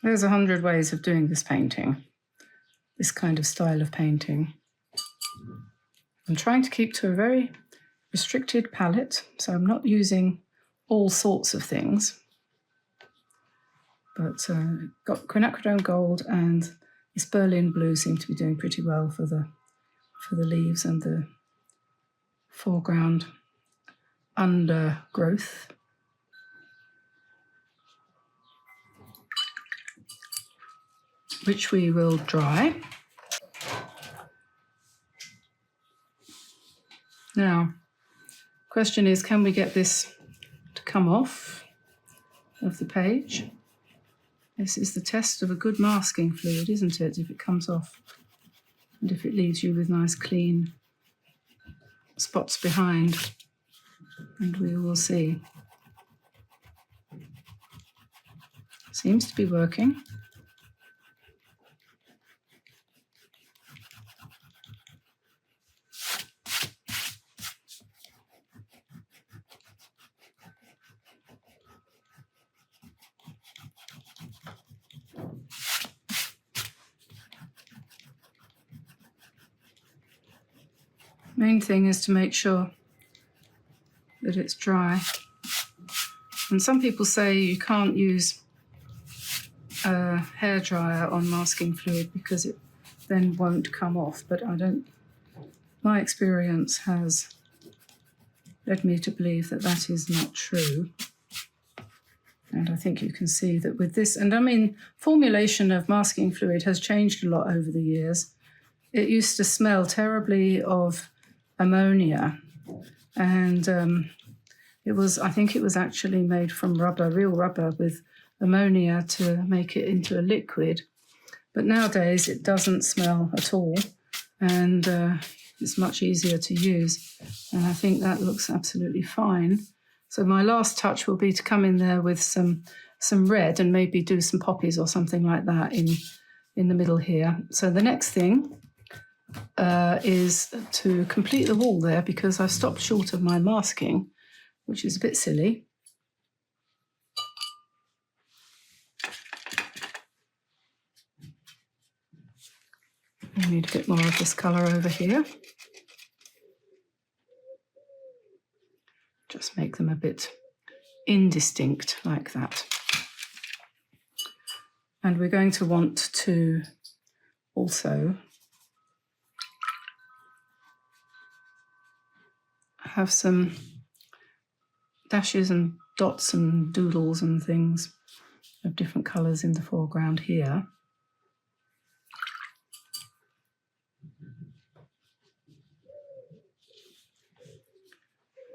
There's 100 ways of doing this painting, this kind of style of painting. I'm trying to keep to a very restricted palette, so I'm not using all sorts of things. But got quinacridone gold and this Berlin blue seem to be doing pretty well for the leaves and the foreground undergrowth. Which we will dry. Now, question is, can we get this to come off of the page? This is the test of a good masking fluid, isn't it? If it comes off and if it leaves you with nice clean spots behind. And we will see. Seems to be working. Main thing is to make sure that it's dry. And some people say you can't use a hairdryer on masking fluid because it then won't come off, but I don't. My experience has led me to believe that that is not true. And I think you can see that with this, and I mean, formulation of masking fluid has changed a lot over the years. It used to smell terribly of ammonia, and I think it was actually made from rubber, real rubber, with ammonia to make it into a liquid. But nowadays it doesn't smell at all, and it's much easier to use. And I think that looks absolutely fine. So my last touch will be to come in there with some red and maybe do some poppies or something like that in the middle here. So the next thing is to complete the wall there, because I've stopped short of my masking, which is a bit silly. I need a bit more of this colour over here. Just make them a bit indistinct like that. And we're going to want to also have some dashes and dots and doodles and things of different colours in the foreground here.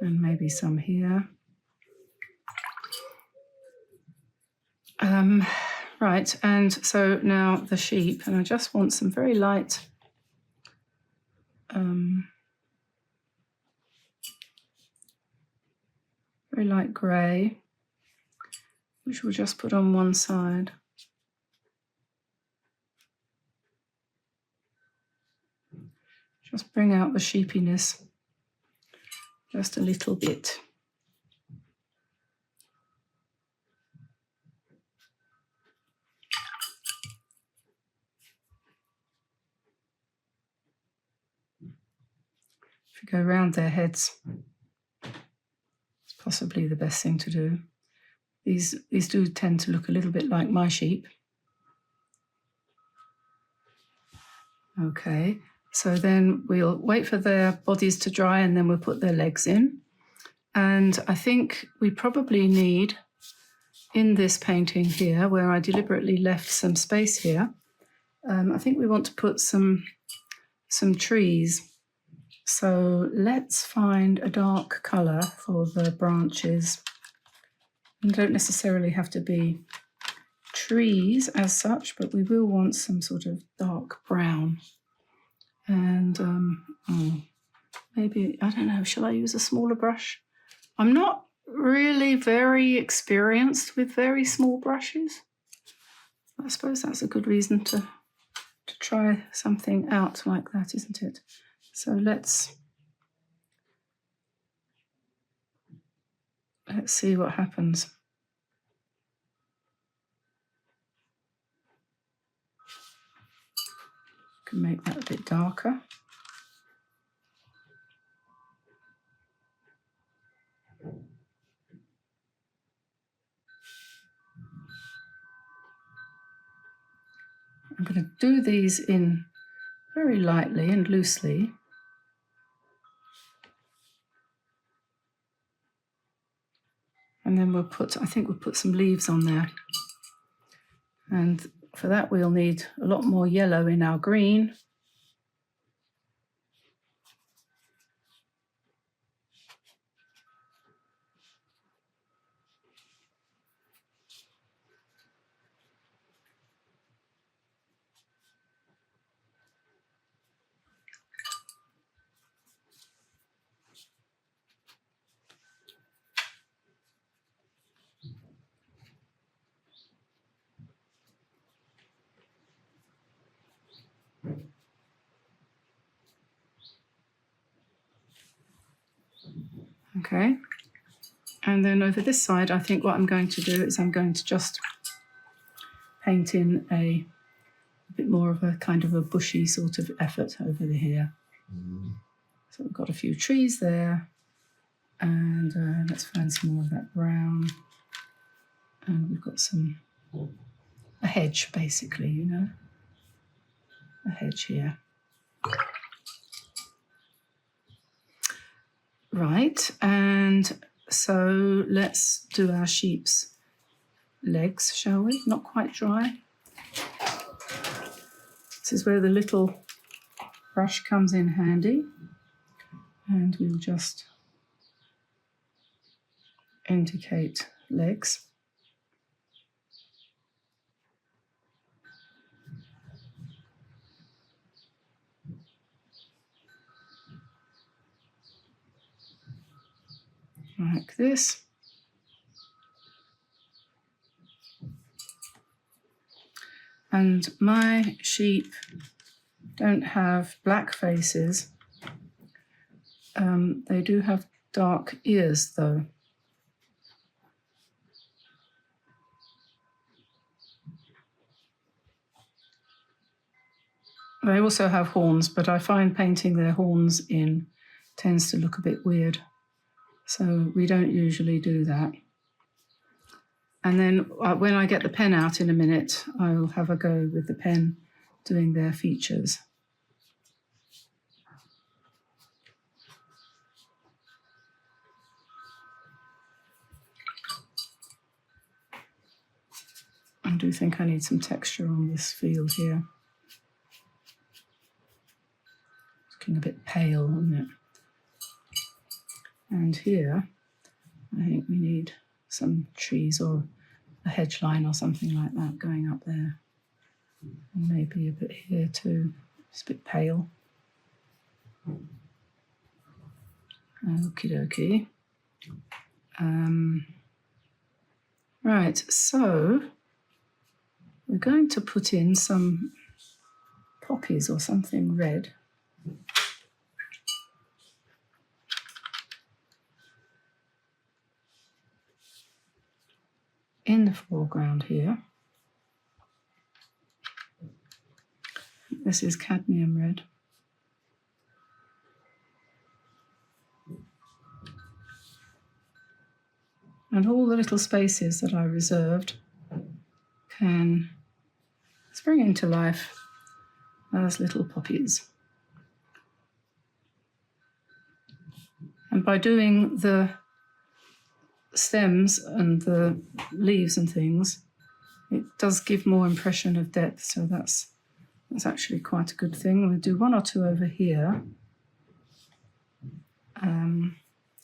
And maybe some here. Right, and so now the sheep, and I just want some very light grey, which we'll just put on one side. Just bring out the sheepiness just a little bit. If you go around their heads, it's possibly the best thing to do. These do tend to look a little bit like my sheep. Okay, so then we'll wait for their bodies to dry and then we'll put their legs in. And I think we probably need, in this painting here, where I deliberately left some space here, I think we want to put some trees. So let's find a dark colour for the branches. They don't necessarily have to be trees as such, but we will want some sort of dark brown. And maybe, I don't know, shall I use a smaller brush? I'm not really very experienced with very small brushes. I suppose that's a good reason to try something out like that, isn't it? So let's see what happens. Can make that a bit darker. I'm going to do these in very lightly and loosely. And then I think we'll put some leaves on there. And for that we'll need a lot more yellow in our green. Okay, and then over this side, I think what I'm going to do is I'm going to just paint in a bit more of a kind of a bushy sort of effort over here. So we've got a few trees there, and let's find some more of that brown. And we've got a hedge, basically, you know, a hedge here. Right, and so let's do our sheep's legs, shall we? Not quite dry. This is where the little brush comes in handy, and we'll just indicate legs. Like this. And my sheep don't have black faces. They do have dark ears, though. They also have horns, but I find painting their horns in tends to look a bit weird. So we don't usually do that. And then when I get the pen out in a minute, I'll have a go with the pen doing their features. I do think I need some texture on this field here. It's looking a bit pale, isn't it? And here, I think we need some trees or a hedge line or something like that going up there. And maybe a bit here too. It's a bit pale. Okie dokie. Right, so we're going to put in some poppies or something red. In the foreground here. This is cadmium red. And all the little spaces that I reserved can spring into life as little poppies. And by doing the stems and the leaves and things, it does give more impression of depth, so that's actually quite a good thing. We'll do one or two over here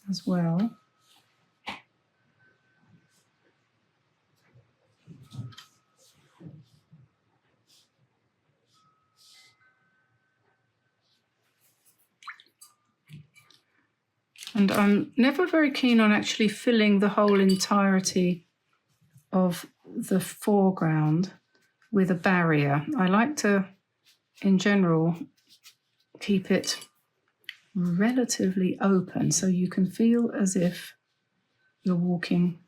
as well. And I'm never very keen on actually filling the whole entirety of the foreground with a barrier. I like to, in general, keep it relatively open so you can feel as if you're walking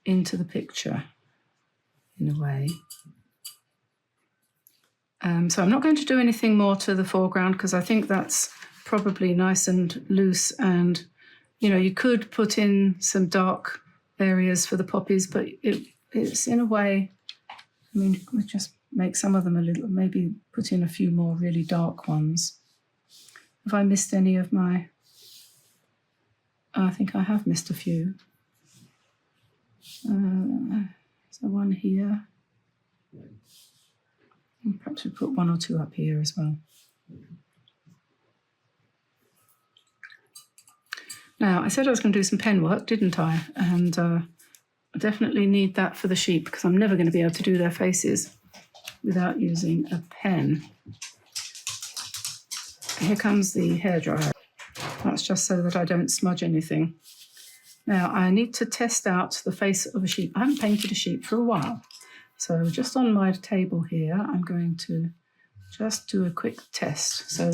into the picture in a way. So I'm not going to do anything more to the foreground because I think that's probably nice and loose, and you know, you could put in some dark areas for the poppies, but it's in a way, I mean, we just make some of them a little, maybe put in a few more really dark ones. Have I missed any of my, I think I have missed a few. So one here. And perhaps we put one or two up here as well. Now, I said I was going to do some pen work, didn't I? And I definitely need that for the sheep because I'm never going to be able to do their faces without using a pen. Here comes the hairdryer. That's just so that I don't smudge anything. Now, I need to test out the face of a sheep. I haven't painted a sheep for a while. So just on my table here, I'm going to just do a quick test. So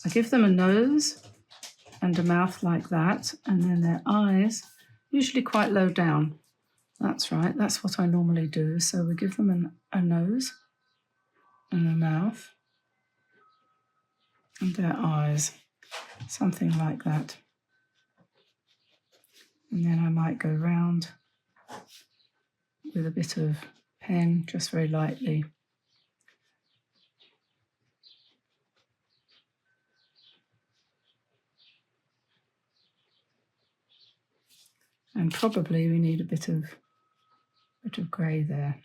I give them a nose and a mouth like that, and then their eyes, usually quite low down. That's right, that's what I normally do. So we give them a nose and a mouth and their eyes, something like that. And then I might go round with a bit of pen, just very lightly. And probably we need a bit of grey there.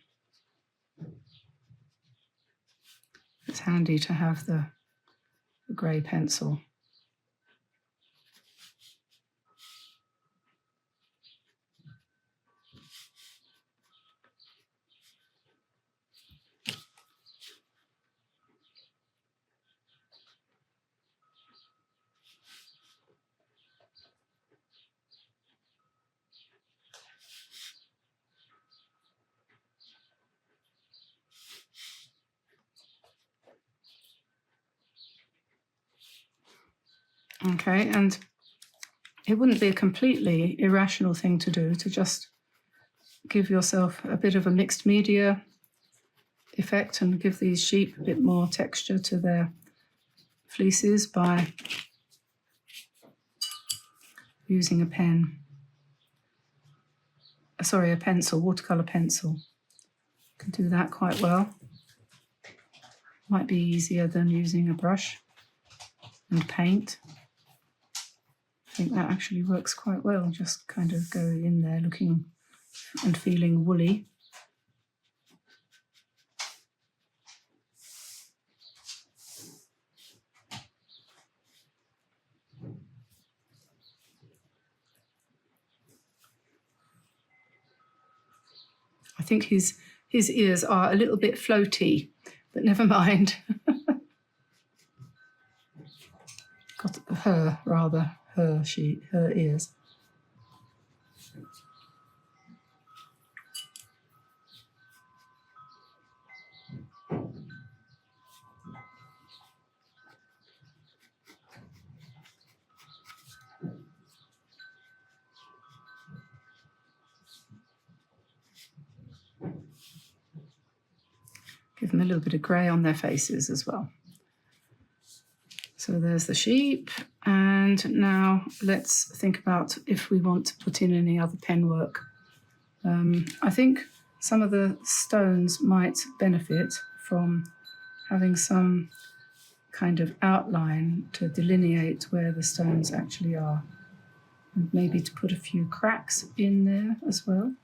It's handy to have the grey pencil. Okay, and it wouldn't be a completely irrational thing to do to just give yourself a bit of a mixed media effect and give these sheep a bit more texture to their fleeces by using a pen. Sorry, a pencil, watercolor pencil. You can do that quite well. Might be easier than using a brush and paint. I think that actually works quite well, just kind of go in there looking and feeling woolly. I think his ears are a little bit floaty, but never mind. Got her ears. Give them a little bit of grey on their faces as well. So there's the sheep, and now let's think about if we want to put in any other pen work. I think some of the stones might benefit from having some kind of outline to delineate where the stones actually are, and maybe to put a few cracks in there as well,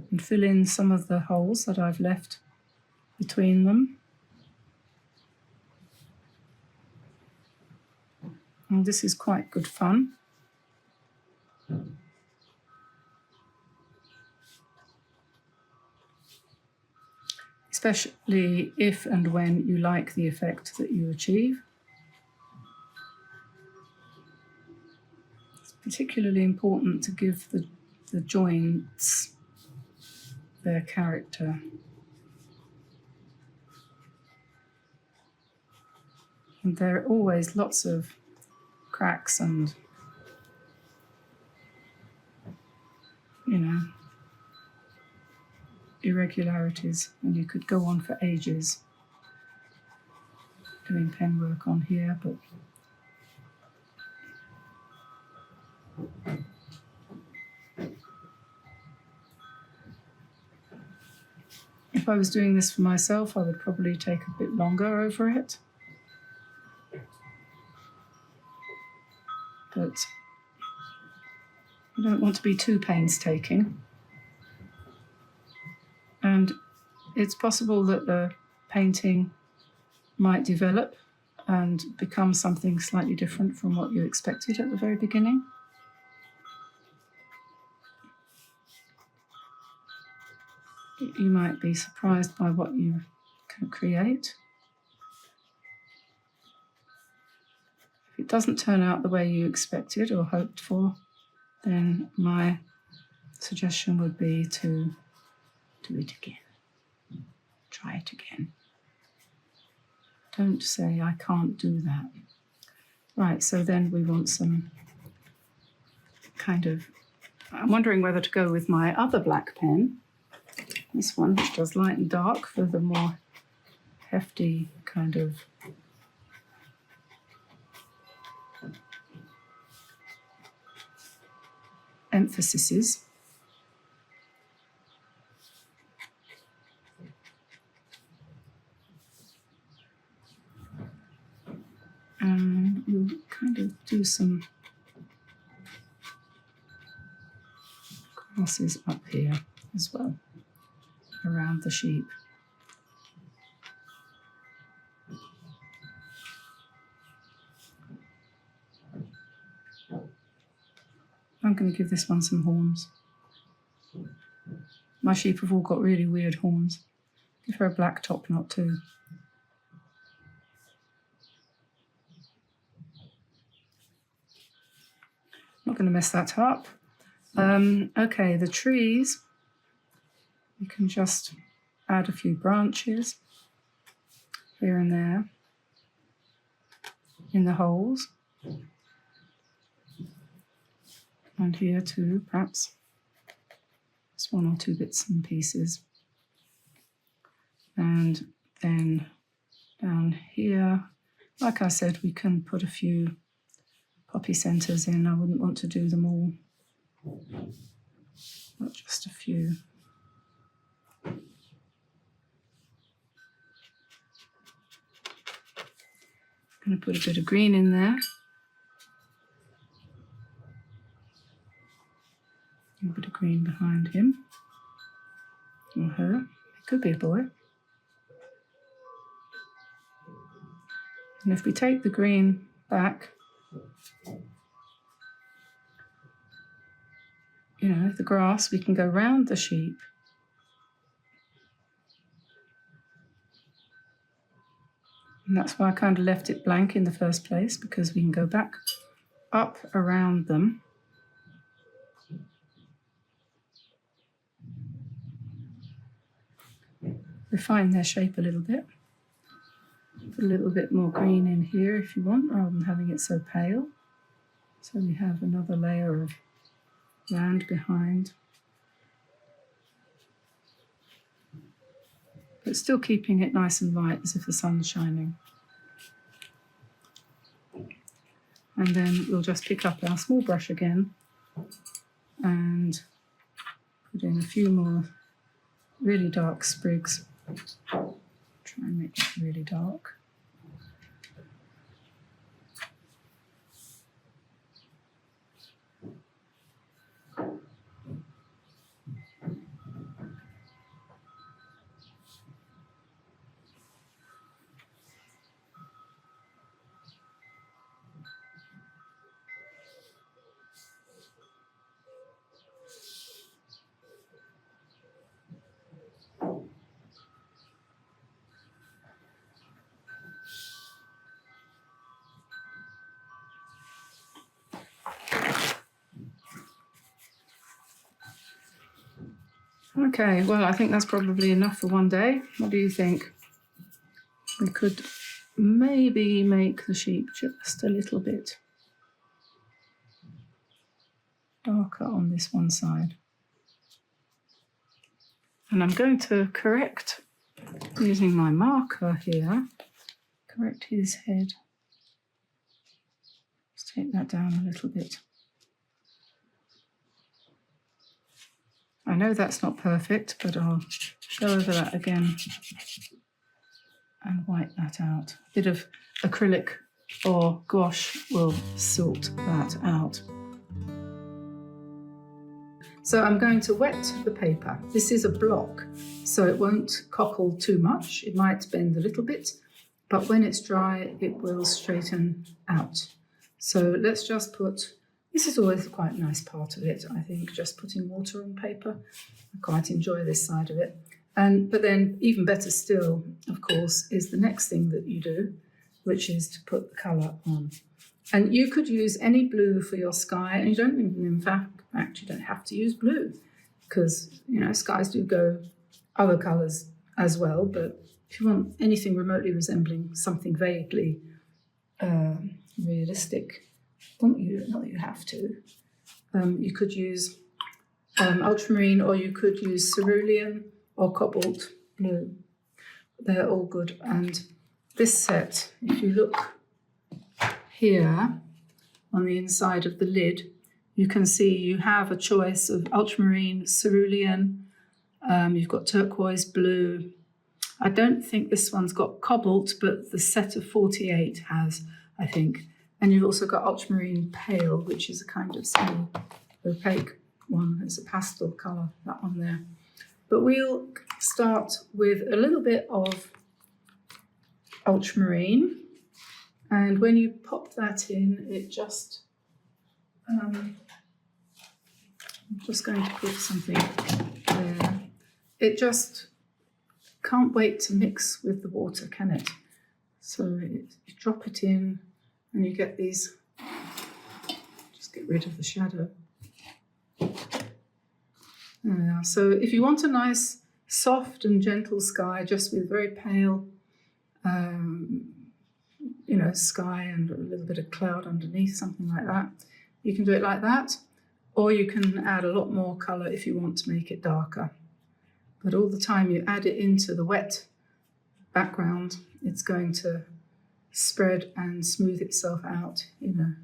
and fill in some of the holes that I've left between them. And this is quite good fun. Especially if and when you like the effect that you achieve. It's particularly important to give the joints their character. And there are always lots of cracks and, irregularities, and you could go on for ages doing pen work on here, but if I was doing this for myself, I would probably take a bit longer over it. But I don't want to be too painstaking. And it's possible that the painting might develop and become something slightly different from what you expected at the very beginning. You might be surprised by what you can create. If it doesn't turn out the way you expected or hoped for, then my suggestion would be to do it again. Try it again. Don't say, I can't do that. Right, so then we want some kind of... I'm wondering whether to go with my other black pen. This one, which does light and dark for the more hefty kind of emphases. And we'll kind of do some crosses up here as well, around the sheep. I'm going to give this one some horns. My sheep have all got really weird horns. Give her a black top knot too. Not going to mess that up. Okay, the trees, you can just add a few branches here and there in the holes. And here too, perhaps. Just one or two bits and pieces. And then down here, like I said, we can put a few poppy centres in. I wouldn't want to do them all, but just a few. I'm going to put a bit of green in there. A bit of green behind him or her. It could be a boy. And if we take the green back, the grass, we can go round the sheep. And that's why I kind of left it blank in the first place, because we can go back up around them. Refine their shape a little bit. Put a little bit more green in here if you want, rather than having it so pale. So we have another layer of land behind. But still keeping it nice and light as if the sun's shining. And then we'll just pick up our small brush again and put in a few more really dark sprigs. Try and make it really dark. Okay, well, I think that's probably enough for one day. What do you think? We could maybe make the sheep just a little bit darker on this one side. And I'm going to correct, using my marker here, correct his head. Let's take that down a little bit. I know that's not perfect, but I'll go over that again and wipe that out. A bit of acrylic or gouache will sort that out. So I'm going to wet the paper. This is a block, so it won't cockle too much. It might bend a little bit, but when it's dry, it will straighten out. So let's just put, this is always quite a nice part of it, I think, just putting water on paper. I quite enjoy this side of it. But then even better still, of course, is the next thing that you do, which is to put the colour on. And you could use any blue for your sky, and you don't even, in fact, you don't have to use blue, because, skies do go other colours as well, but if you want anything remotely resembling something vaguely realistic, not that you have to, you could use ultramarine, or you could use cerulean or cobalt blue. They're all good. And this set, if you look here on the inside of the lid, you can see you have a choice of ultramarine, cerulean, you've got turquoise blue. I don't think this one's got cobalt, but the set of 48 has, I think. And you've also got ultramarine pale, which is a kind of semi-opaque one. It's a pastel colour, that one there. But we'll start with a little bit of ultramarine. And when you pop that in, it just... I'm just going to put something there. It just can't wait to mix with the water, can it? So you drop it in and you get these, just get rid of the shadow. There we are. So if you want a nice, soft and gentle sky, just with very pale, sky and a little bit of cloud underneath, something like that, you can do it like that, or you can add a lot more colour if you want to make it darker. But all the time you add it into the wet background, it's going to spread and smooth itself out in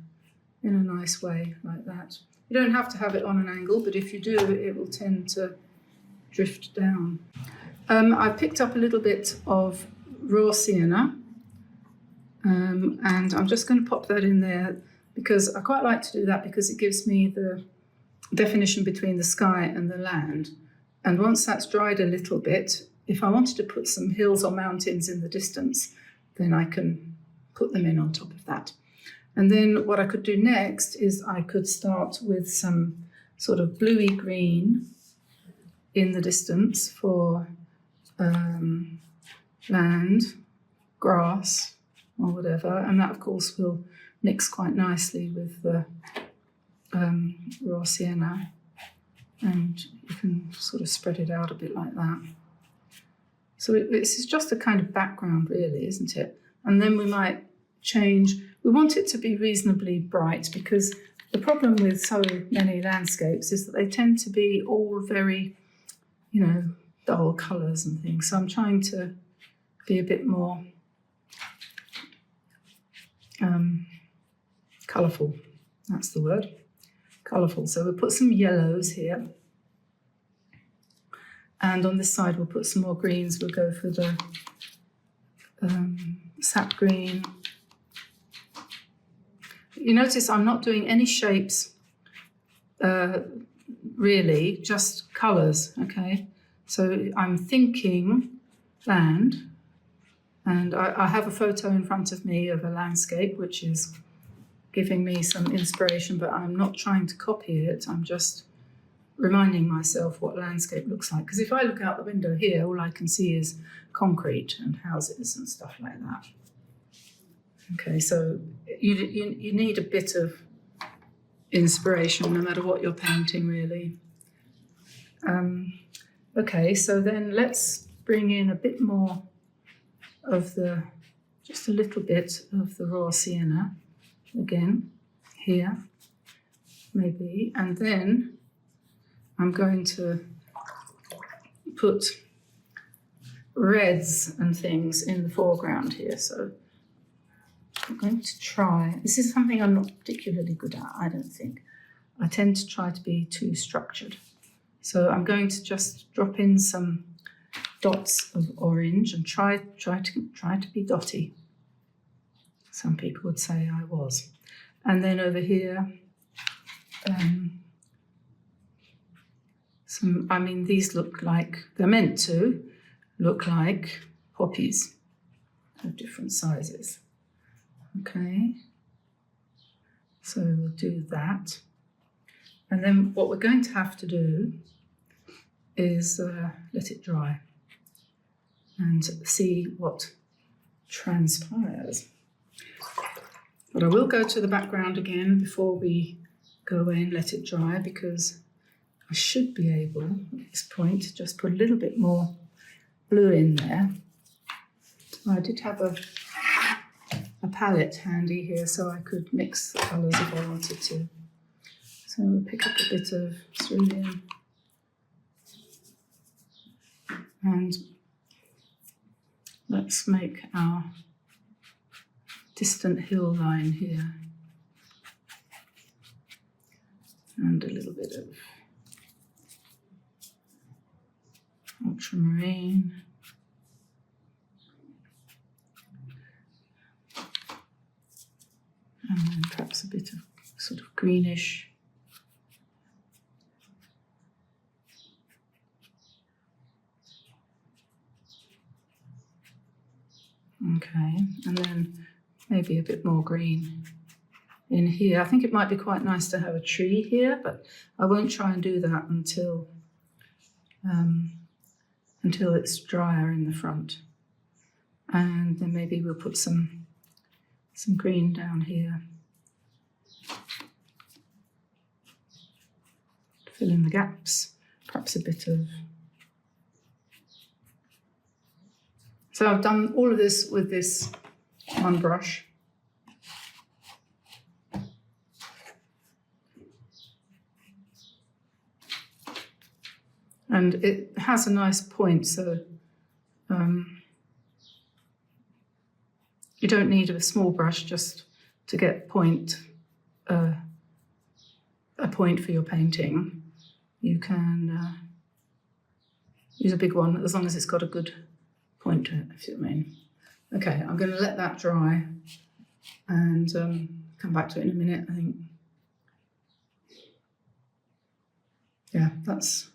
a nice way like that. You don't have to have it on an angle, but if you do, it will tend to drift down. I picked up a little bit of raw sienna, and I'm just going to pop that in there, because I quite like to do that because it gives me the definition between the sky and the land. And once that's dried a little bit, if I wanted to put some hills or mountains in the distance, then I can put them in on top of that. And then what I could do next is I could start with some sort of bluey green in the distance for land, grass, or whatever, and that of course will mix quite nicely with the raw sienna, and you can sort of spread it out a bit like that. So this is just a kind of background really, isn't it? And then we might change, we want it to be reasonably bright, because the problem with so many landscapes is that they tend to be all very, you know, dull colours and things. So I'm trying to be a bit more colourful, that's the word, colourful. So we'll put some yellows here. And on this side we'll put some more greens. We'll go for the sap green. You notice I'm not doing any shapes really, just colours, okay? So I'm thinking land, and I have a photo in front of me of a landscape which is giving me some inspiration, but I'm not trying to copy it. I'm just reminding myself what landscape looks like. Because if I look out the window here, all I can see is concrete and houses and stuff like that. Okay, so you need a bit of inspiration no matter what you're painting, really. Okay, so then let's bring in a bit more of the, just a little bit of the raw sienna again here, maybe, and then I'm going to put reds and things in the foreground here. So I'm going to try, this is something I'm not particularly good at, I don't think. I tend to try to be too structured. So I'm going to just drop in some dots of orange and try to be dotty. Some people would say I was. And then over here, these look like, they're meant to look like poppies of different sizes. Okay, so we'll do that. And then what we're going to have to do is let it dry and see what transpires. But I will go to the background again before we go away and let it dry, because I should be able, at this point, to just put a little bit more blue in there. I did have a palette handy here, so I could mix the colours if I wanted to. So we'll pick up a bit of cerulean and let's make our distant hill line here, and a little bit of ultramarine. And then perhaps a bit of sort of greenish. Okay, and then maybe a bit more green in here. I think it might be quite nice to have a tree here, but I won't try and do that until it's drier in the front. And then maybe we'll put some green down here to fill in the gaps, perhaps a bit of. So I've done all of this with this one brush. And it has a nice point, so you don't need a small brush just to get a point for your painting. You can use a big one as long as it's got a good point to it, if you know what I mean. Okay, I'm going to let that dry and come back to it in a minute, I think. Yeah, that's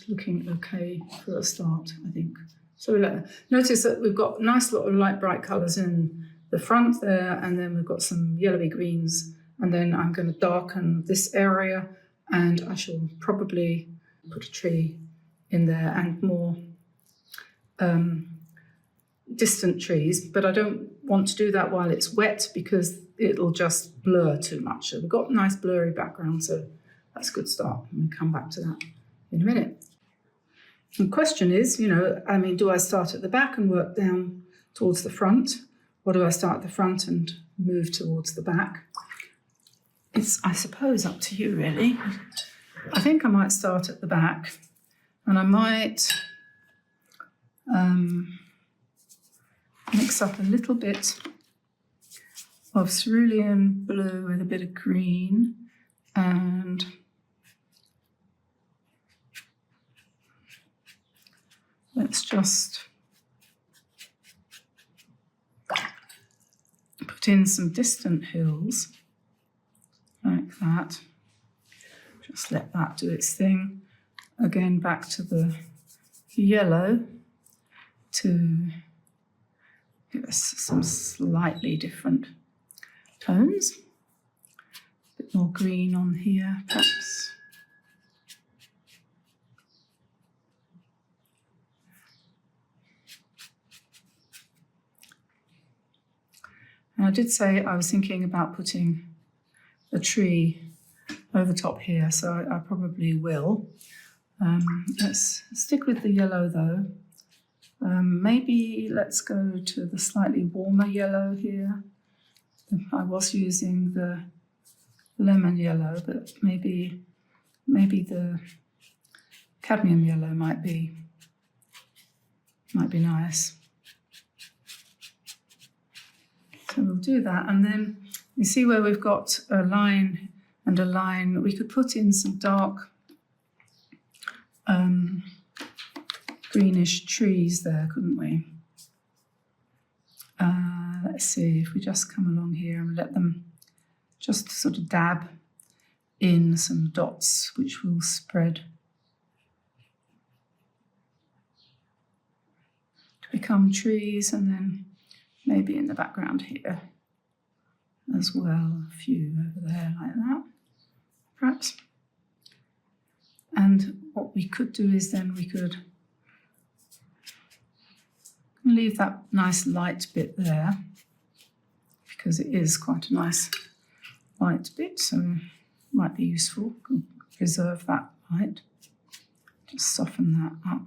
looking okay for a start, I think. So notice that we've got nice lot of light bright colours in the front there, and then we've got some yellowy greens, and then I'm going to darken this area and I shall probably put a tree in there and more distant trees, but I don't want to do that while it's wet because it'll just blur too much. So we've got a nice blurry background, so that's a good start. We'll come back to that in a minute. The question is, do I start at the back and work down towards the front, or do I start at the front and move towards the back? It's, I suppose, up to you, really. I think I might start at the back, and I might mix up a little bit of cerulean blue with a bit of green, and let's just put in some distant hills like that. Just let that do its thing. Again, back to the yellow to give us some slightly different tones. A bit more green on here, perhaps. And I did say I was thinking about putting a tree over top here, so I probably will. Let's stick with the yellow though. Maybe let's go to the slightly warmer yellow here. I was using the lemon yellow, but maybe the cadmium yellow might be nice. So we'll do that, and then you see where we've got a line and a line. We could put in some dark greenish trees there, couldn't we? Let's see if we just come along here and let them just sort of dab in some dots, which will spread to become trees, and then maybe in the background here as well, a few over there like that, perhaps. And what we could do is then we could leave that nice light bit there, because it is quite a nice light bit, so it might be useful. Preserve that light, just soften that up.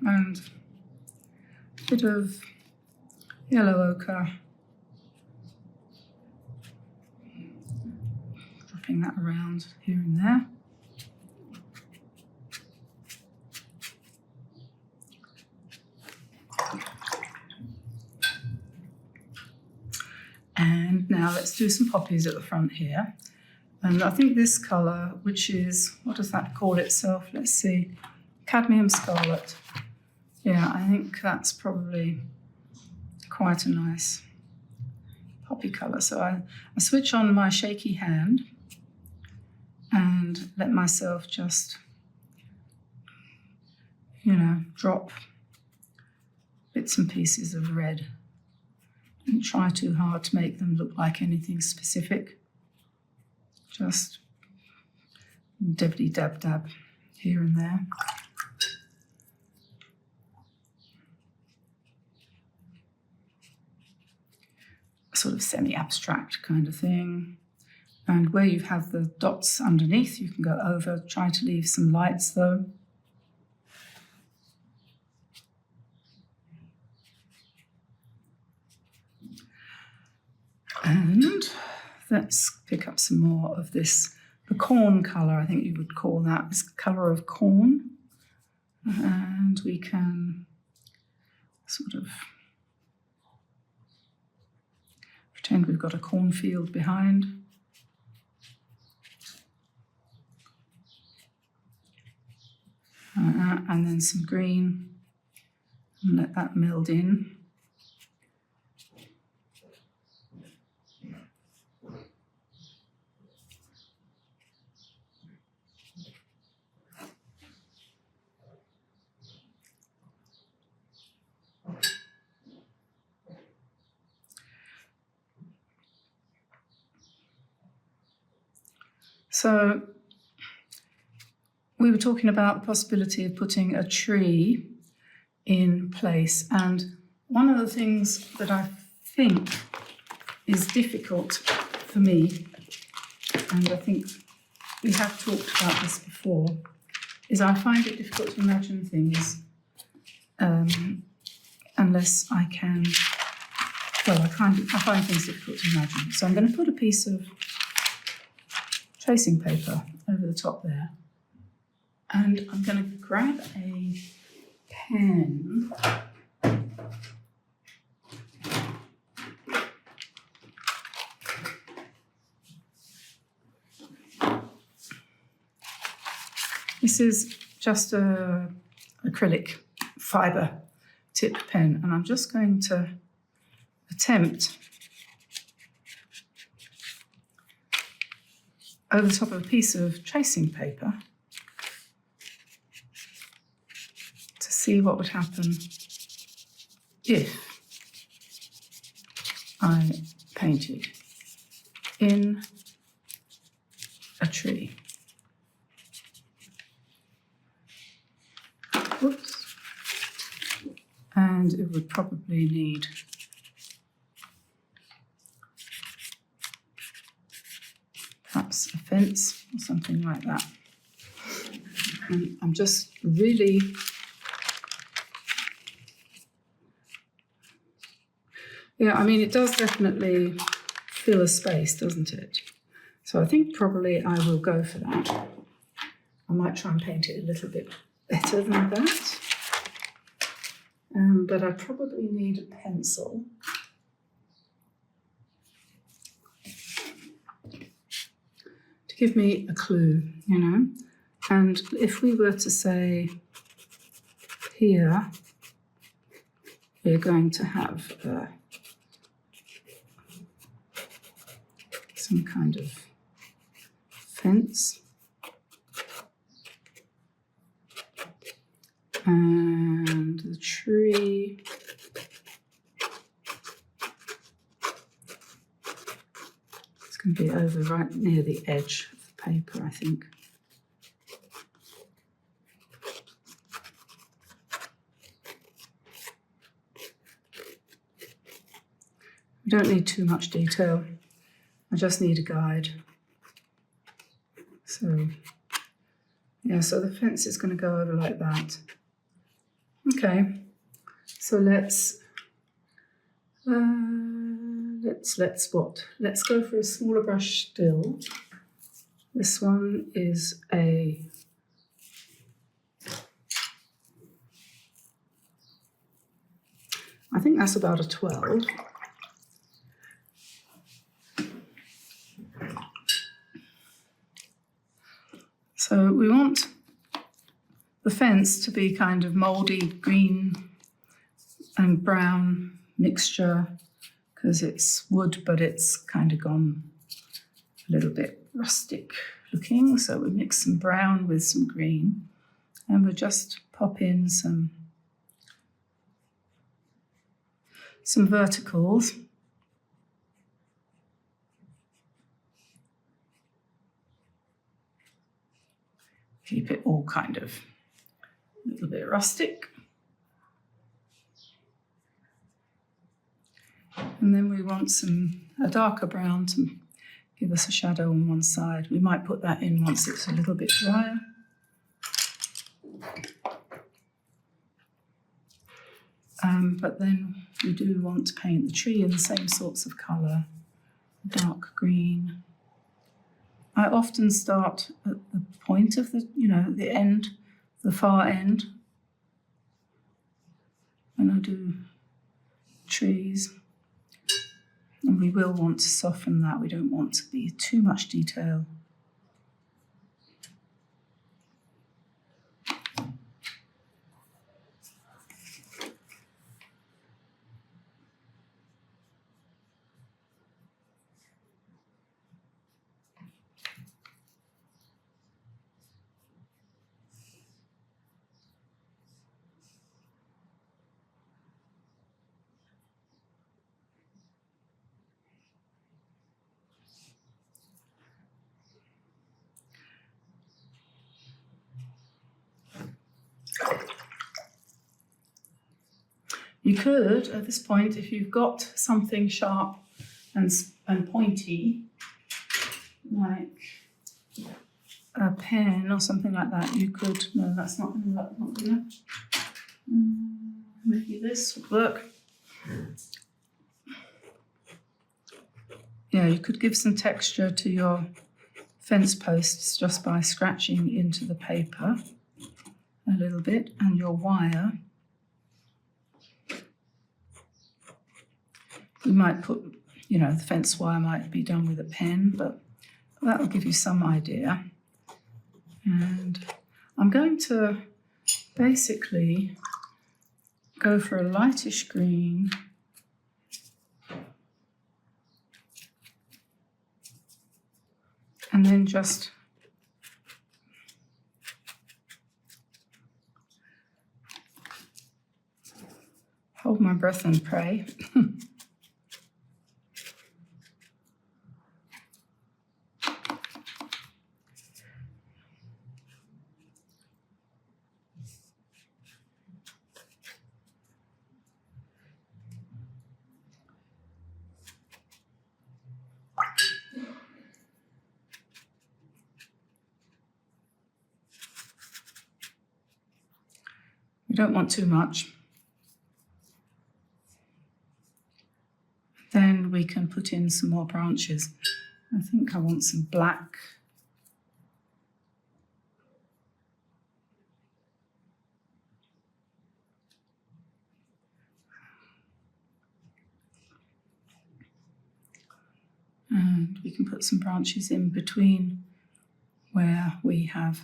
And a bit of yellow ochre, dropping that around here and there. And now let's do some poppies at the front here. And I think this colour, which is, what does that call itself? Let's see, cadmium scarlet. Yeah, I think that's probably quite a nice poppy colour. So I switch on my shaky hand and let myself just, drop bits and pieces of red. Don't try too hard to make them look like anything specific. Just dabbity-dab-dab here and there. Sort of semi-abstract kind of thing. And where you have the dots underneath, you can go over, try to leave some lights though. And let's pick up some more of this, the corn colour, I think you would call that, this colour of corn. And we can sort of pretend we've got a cornfield behind. And then some green, and let that meld in. So we were talking about the possibility of putting a tree in place, and one of the things that I think is difficult for me, and I think we have talked about this before, is I find it difficult to imagine things unless I can, well, I find things difficult to imagine. So I'm going to put a piece of tracing paper over the top there, and I'm going to grab a pen. This is just an acrylic fibre tip pen, and I'm just going to attempt over the top of a piece of tracing paper to see what would happen if I painted in a tree. Whoops. And it would probably need perhaps a fence or something like that. And I'm just really I mean, it does definitely fill a space, doesn't it? So I think probably I will go for that. I might try and paint it a little bit better than that. But I probably need a pencil. To give me a clue, you know. And if we were to say here, we're going to have some kind of fence. And the tree it's going to be over right near the edge of the paper, I think. We don't need too much detail. I just need a guide. So, yeah, so the fence is going to go over like that. Okay, so let's what? Let's go for a smaller brush still. This one is I think that's about a 12. So we want the fence to be kind of mouldy green and brown mixture because it's wood, but it's kind of gone a little bit rustic looking. So we mix some brown with some green, and we'll just pop in some verticals. Keep it all kind of a little bit rustic. And then we want a darker brown to give us a shadow on one side. We might put that in once it's a little bit drier. But then we do want to paint the tree in the same sorts of colour, dark green. I often start at the point of the end, the far end, when I do trees. And we will want to soften that. We don't want to be too much detail. You could, at this point, if you've got something sharp and pointy, like a pen or something like that, you could, no, that's not gonna, maybe this would work. Yeah, you could give some texture to your fence posts just by scratching into the paper a little bit, and your wire. You might put, you know, the fence wire might be done with a pen, but that will give you some idea. And I'm going to basically go for a lightish green. And then just hold my breath and pray. You don't want too much. Then we can put in some more branches. I think I want some black. And we can put some branches in between where we have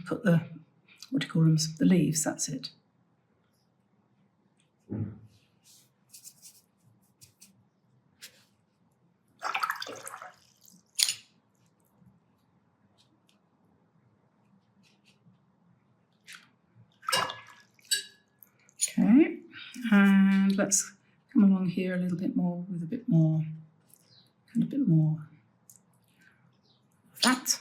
put the, what do you call them, the leaves, that's it. Okay, and let's come along here a little bit more with a bit more of that.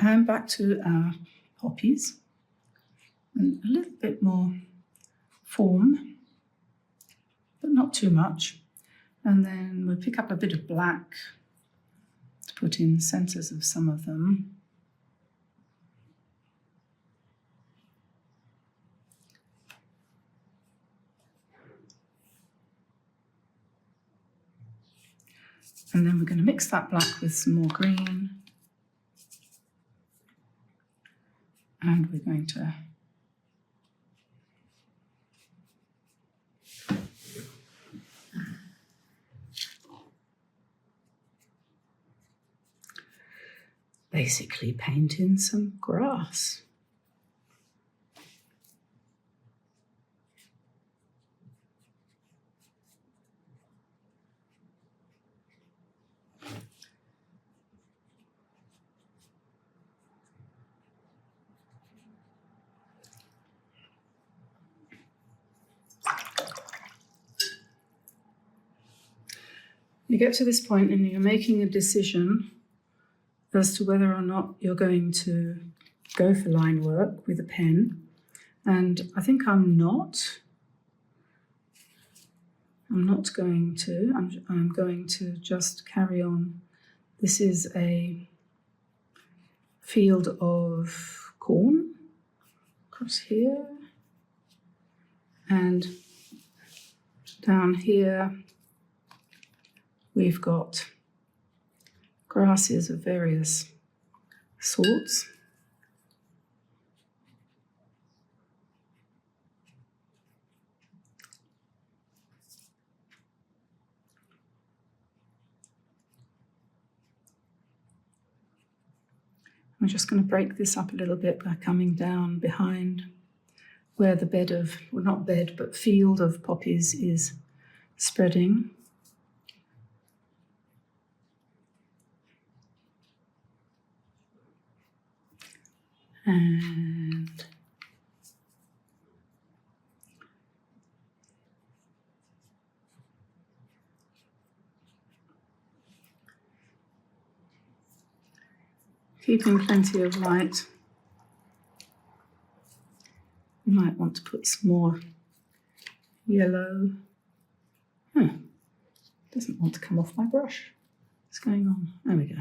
And back to our poppies, and a little bit more form, but not too much. And then we'll pick up a bit of black to put in the centers of some of them. And then we're going to mix that black with some more green. And we're going to basically paint in some grass. You get to this point and you're making a decision as to whether or not you're going to go for line work with a pen. And I think I'm not going to. I'm going to just carry on. This is a field of corn across here. And down here, we've got grasses of various sorts. I'm just going to break this up a little bit by coming down behind where the bed of, well, not bed, but field of poppies is spreading. And keeping plenty of light. You might want to put some more yellow. Doesn't want to come off my brush. What's going on? There we go.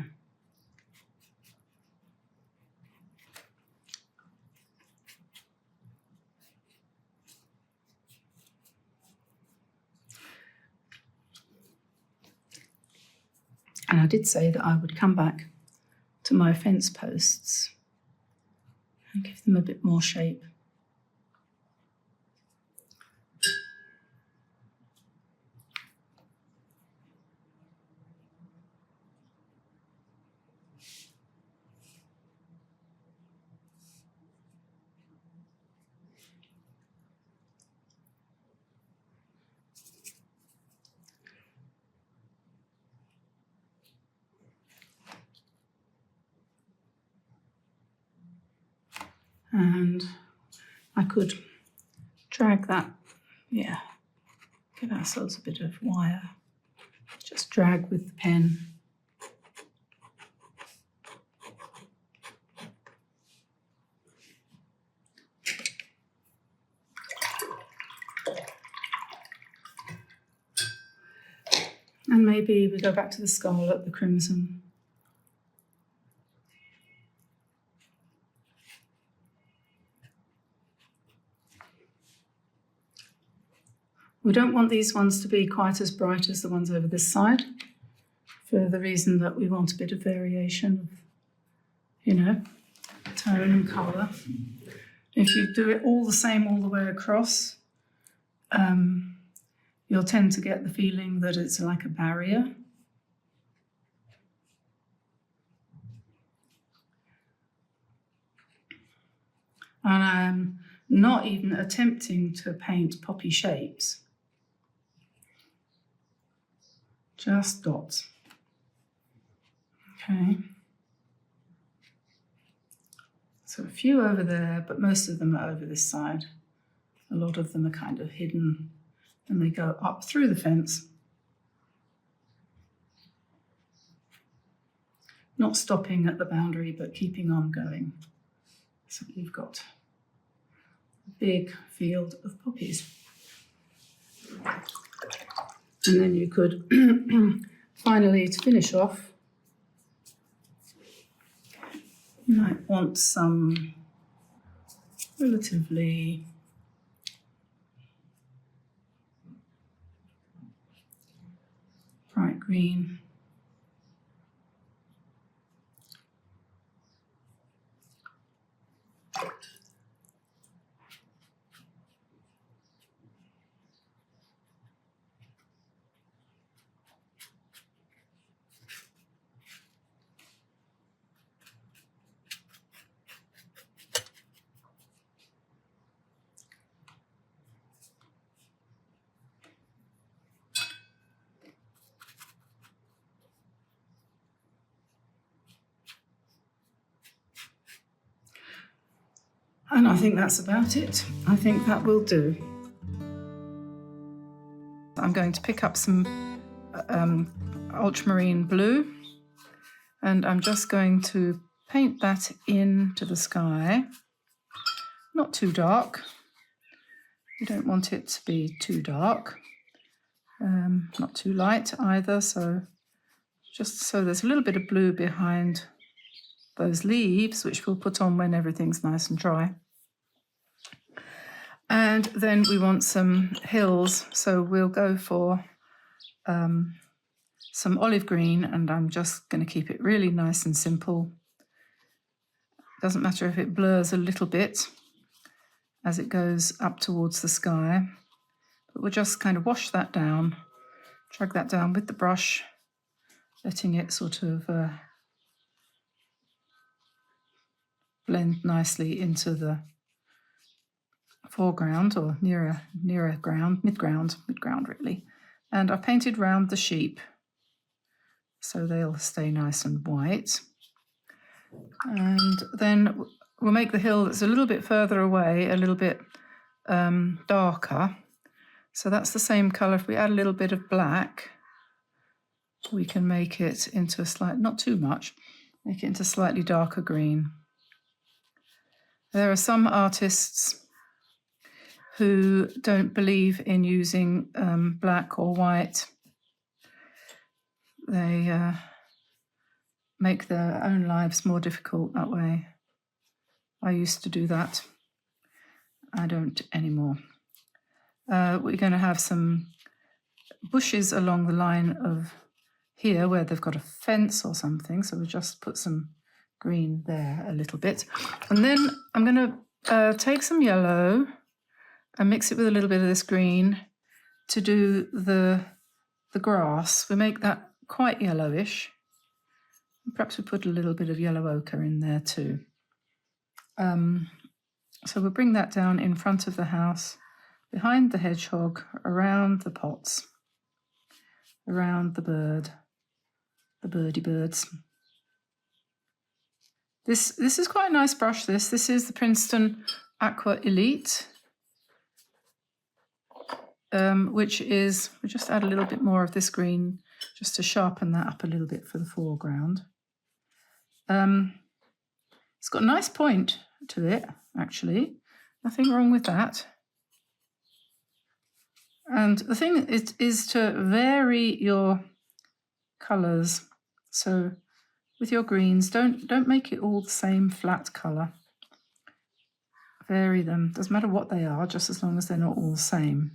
And I did say that I would come back to my fence posts and give them a bit more shape. And I could drag that, yeah, give ourselves a bit of wire. Just drag with the pen. And maybe we go back to the scarlet, the crimson. We don't want these ones to be quite as bright as the ones over this side, for the reason that we want a bit of variation of, you know, tone and colour. If you do it all the same all the way across, you'll tend to get the feeling that it's like a barrier. And I'm not even attempting to paint poppy shapes. Just dots. Okay. So a few over there, but most of them are over this side. A lot of them are kind of hidden and they go up through the fence. Not stopping at the boundary, but keeping on going. So you've got a big field of poppies. And then you could, finally, to finish off, you might want some relatively bright green. And I think that's about it. I think that will do. I'm going to pick up some ultramarine blue, and I'm just going to paint that into the sky. Not too dark. You don't want it to be too dark. Not too light either, so just so there's a little bit of blue behind those leaves, which we'll put on when everything's nice and dry. And then we want some hills, so we'll go for some olive green, and I'm just going to keep it really nice and simple. Doesn't matter if it blurs a little bit as it goes up towards the sky, but we'll just kind of wash that down, drag that down with the brush, letting it sort of blend nicely into the foreground, or nearer ground, midground really. And I've painted round the sheep so they'll stay nice and white. And then we'll make the hill that's a little bit further away a little bit darker. So that's the same colour. If we add a little bit of black, we can make it into a slight, not too much, make it into slightly darker green. There are some artists who don't believe in using black or white. They make their own lives more difficult that way. I used to do that. I don't anymore. We're going to have some bushes along the line of here where they've got a fence or something. So we'll just put some green there a little bit. And then I'm going to take some yellow and mix it with a little bit of this green to do the grass. We make that quite yellowish. Perhaps we put a little bit of yellow ochre in there too. So we'll bring that down in front of the house, behind the hedgehog, around the pots, around the birdie birds. This is quite a nice brush, this is the Princeton Aqua Elite, which is, we'll just add a little bit more of this green just to sharpen that up a little bit for the foreground. It's got a nice point to it, actually. Nothing wrong with that. And the thing is to vary your colours. So with your greens, don't make it all the same flat colour. Vary them. Doesn't matter what they are, just as long as they're not all the same.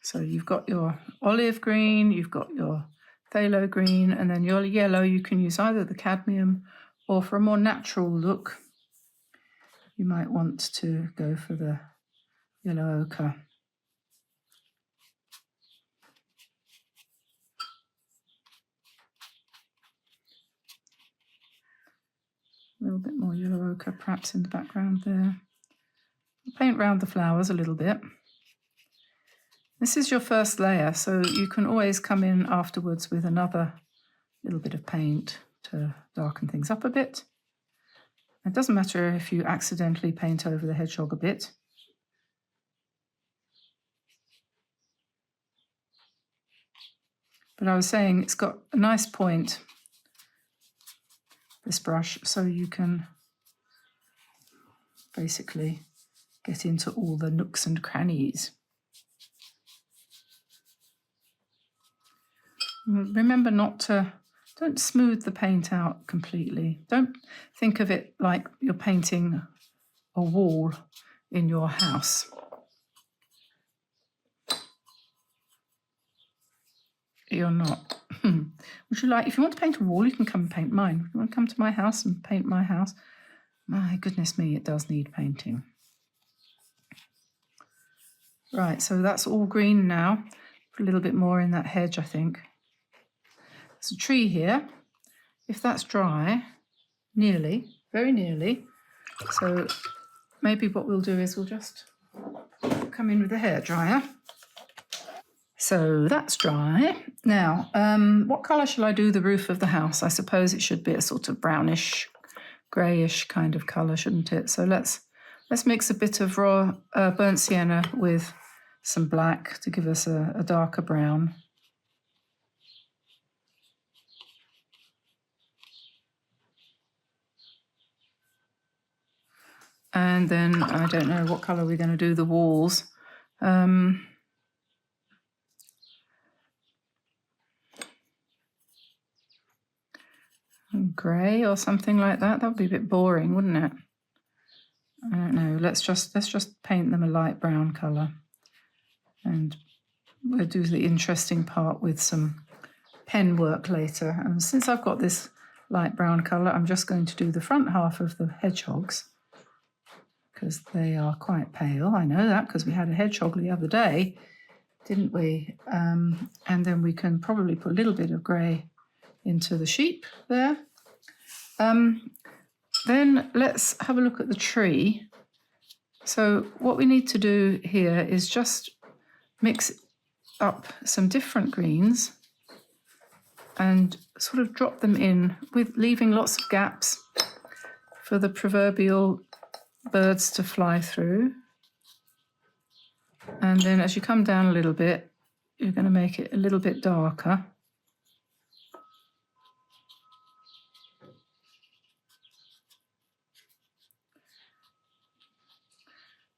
So you've got your olive green, you've got your phthalo green, and then your yellow. You can use either the cadmium, or for a more natural look, you might want to go for the yellow ochre. A little bit more yellow ochre perhaps in the background there. Paint around the flowers a little bit. This is your first layer, so you can always come in afterwards with another little bit of paint to darken things up a bit. It doesn't matter if you accidentally paint over the hedgehog a bit. But I was saying it's got a nice point, this brush, so you can basically get into all the nooks and crannies. Remember don't smooth the paint out completely. Don't think of it like you're painting a wall in your house. You're not. Would you like, if you want to paint a wall, you can come and paint mine. If you want to come to my house and paint my house, my goodness me, it does need painting. Right, so that's all green now. Put a little bit more in that hedge, I think. There's a tree here. If that's dry, nearly, very nearly, so maybe what we'll do is we'll just come in with a hairdryer. So that's dry. Now, what colour shall I do the roof of the house? I suppose it should be a sort of brownish, greyish kind of colour, shouldn't it? So let's mix a bit of raw burnt sienna with some black to give us a darker brown. And then I don't know what colour we're going to do the walls. Grey or something like that. That would be a bit boring, wouldn't it? I don't know. Let's just paint them a light brown colour, and we'll do the interesting part with some pen work later. And since I've got this light brown colour, I'm just going to do the front half of the hedgehogs, because they are quite pale. I know that because we had a hedgehog the other day, didn't we? And then we can probably put a little bit of grey into the sheep there. Then let's have a look at the tree. So what we need to do here is just mix up some different greens and sort of drop them in with leaving lots of gaps for the proverbial birds to fly through. And then as you come down a little bit, you're going to make it a little bit darker.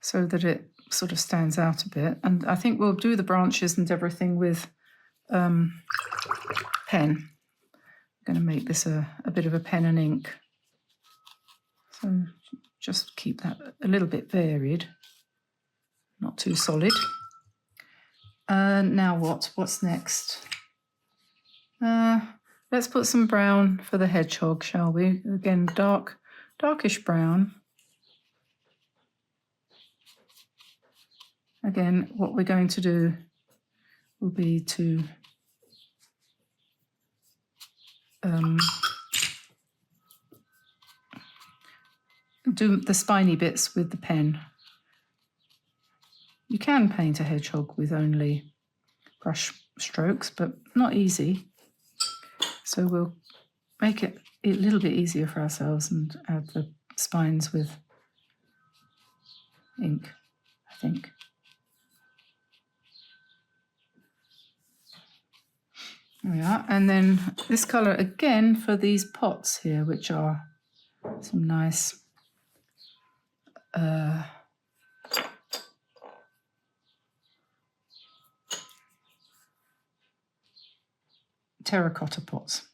So that it sort of stands out a bit. And I think we'll do the branches and everything with pen. I'm going to make this a bit of a pen and ink. So just keep that a little bit varied, not too solid. Now what's next? Let's put some brown for the hedgehog, shall we? Again, darkish brown. Again, what we're going to do will be to do the spiny bits with the pen. You can paint a hedgehog with only brush strokes, but not easy. So we'll make it a little bit easier for ourselves and add the spines with ink, I think. There we are. And then this colour again for these pots here, which are some nice terracotta pots.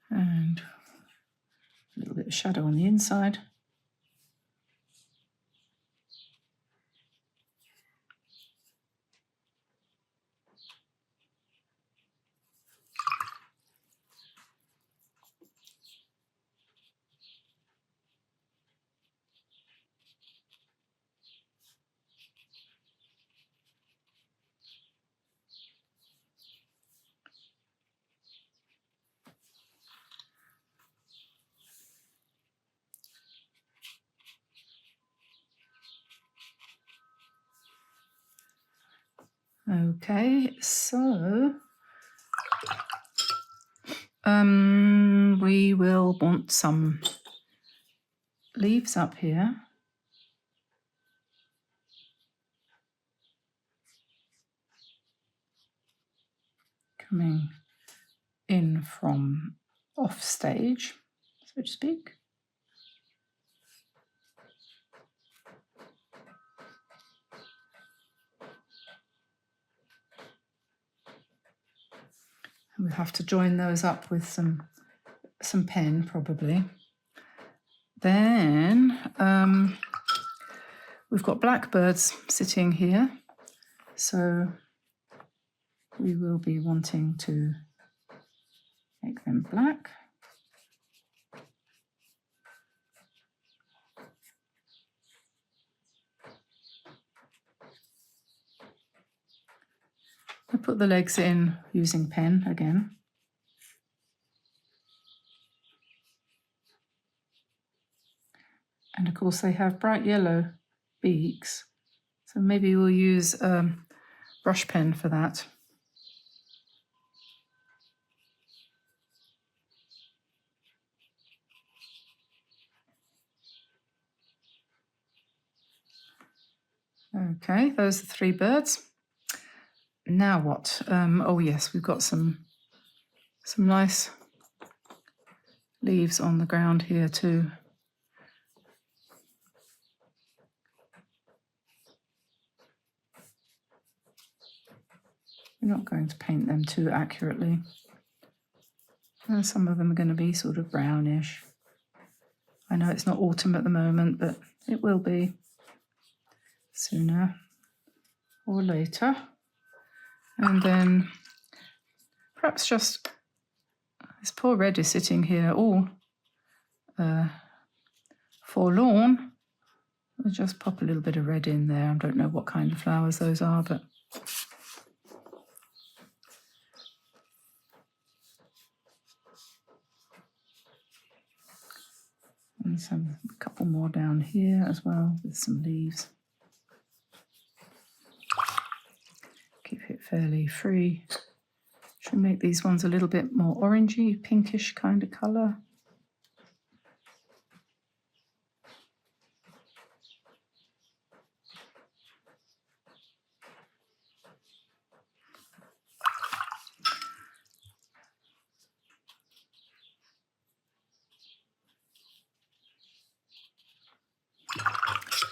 And a little bit of shadow on the inside. Okay, so we will want some leaves up here. Coming in from off stage, so to speak. We'll have to join those up with some pen probably. Then we've got blackbirds sitting here, so we will be wanting to make them black. I put the legs in using pen again. And of course they have bright yellow beaks, so maybe we'll use brush pen for that. Okay, those are 3 birds. Now what? Oh yes, we've got some nice leaves on the ground here too. We're not going to paint them too accurately. And some of them are going to be sort of brownish. I know it's not autumn at the moment, but it will be sooner or later. And then perhaps just this poor red is sitting here all forlorn. We'll just pop a little bit of red in there. I don't know what kind of flowers those are, but Let's have a couple more down here as well with some leaves. Keep it fairly free. Should we make these ones a little bit more orangey, pinkish kind of colour?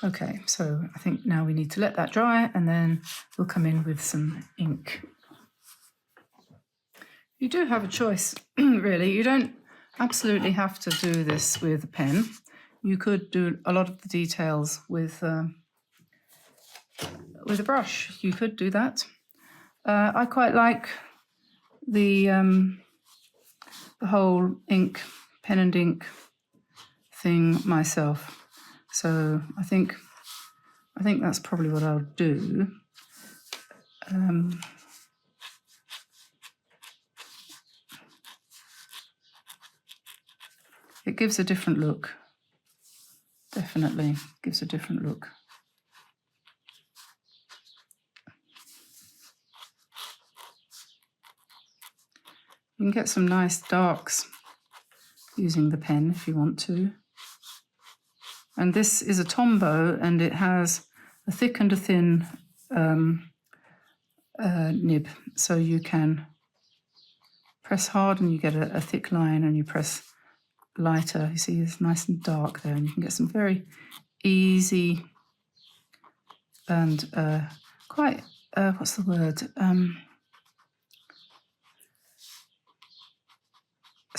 Okay, so I think now we need to let that dry and then we'll come in with some ink. You do have a choice, really. You don't absolutely have to do this with a pen. You could do a lot of the details with a brush. You could do that. I quite like the whole ink, pen and ink thing myself. So I think that's probably what I'll do. It gives a different look. Definitely gives a different look. You can get some nice darks using the pen if you want to. And this is a Tombow, and it has a thick and a thin nib. So you can press hard and you get a thick line, and you press lighter. You see it's nice and dark there, and you can get some very easy and quite, what's the word?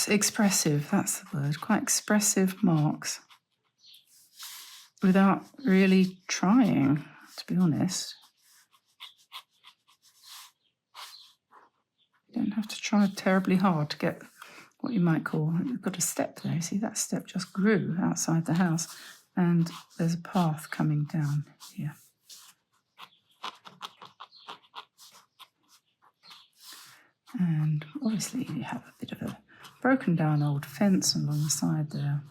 Expressive, that's the word. Quite expressive marks. Without really trying, to be honest. You don't have to try terribly hard to get what you might call, you've got a step there. You see that step just grew outside the house, and there's a path coming down here. And obviously you have a bit of a broken down old fence along the side there.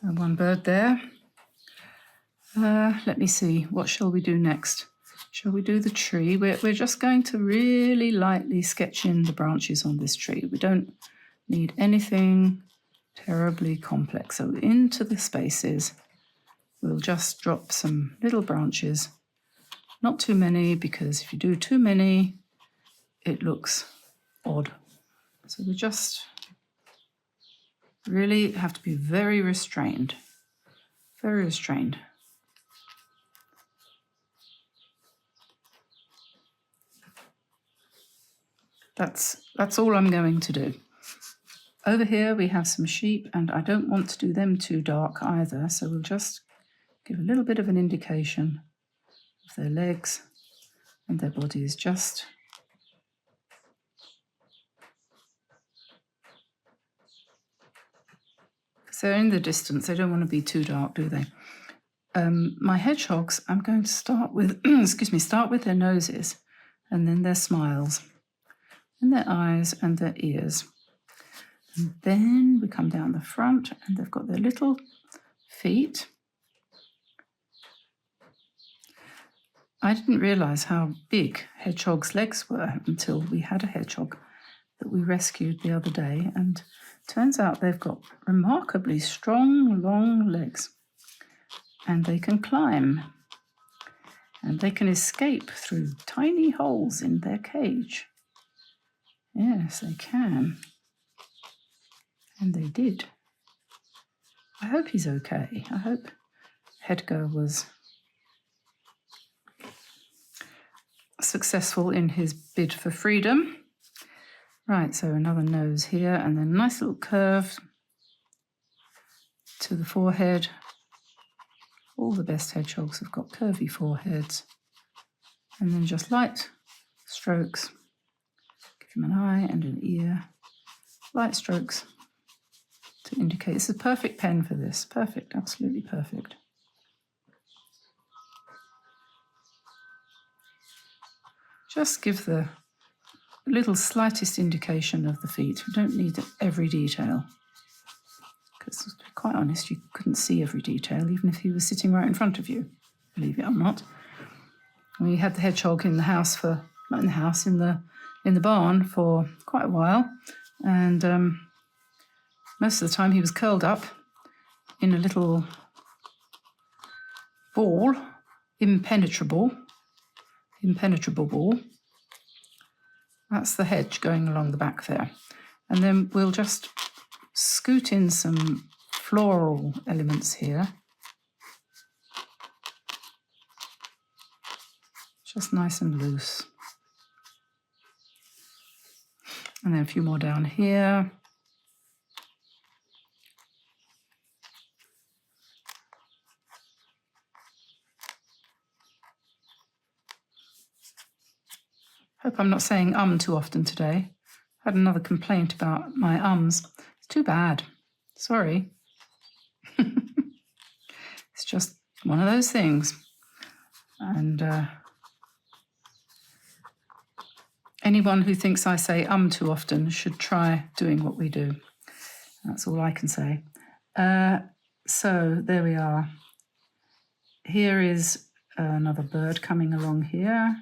And one bird there. Let me see, what shall we do next? Shall we do the tree? We're just going to really lightly sketch in the branches on this tree. We don't need anything terribly complex. So into the spaces, we'll just drop some little branches. Not too many, because if you do too many, it looks odd. So we just really have to be very restrained. Very restrained. That's all I'm going to do. Over here we have some sheep, and I don't want to do them too dark either, so we'll just give a little bit of an indication of their legs and their bodies, just because they're in the distance. They don't want to be too dark, do they? My hedgehogs, I'm going to start with, start with their noses, and then their smiles, and their eyes and their ears. And then we come down the front, and they've got their little feet. I didn't realise how big hedgehogs' legs were until we had a hedgehog that we rescued the other day, and turns out they've got remarkably strong, long legs, and they can climb, and they can escape through tiny holes in their cage. Yes, they can. And they did. I hope he's okay. I hope Hedgar was successful in his bid for freedom. Right, so another nose here, and then a nice little curve to the forehead. All the best hedgehogs have got curvy foreheads. And then just light strokes. Give him an eye and an ear. Light strokes. to indicate. It's a perfect pen for this. Perfect, absolutely perfect. Just give the little slightest indication of the feet. We don't need every detail, because to be quite honest, you couldn't see every detail even if he was sitting right in front of you, believe it or not. We had the hedgehog in the house for, not in the house, in the barn for quite a while, and most of the time he was curled up in a little ball, impenetrable ball. That's the hedge going along the back there. And then we'll just scoot in some floral elements here. Just nice and loose. And then a few more down here. Hope I'm not saying too often today. Had another complaint about my ums. It's too bad. Sorry. It's just one of those things. And anyone who thinks I say too often should try doing what we do. That's all I can say. So there we are. Here is another bird coming along here.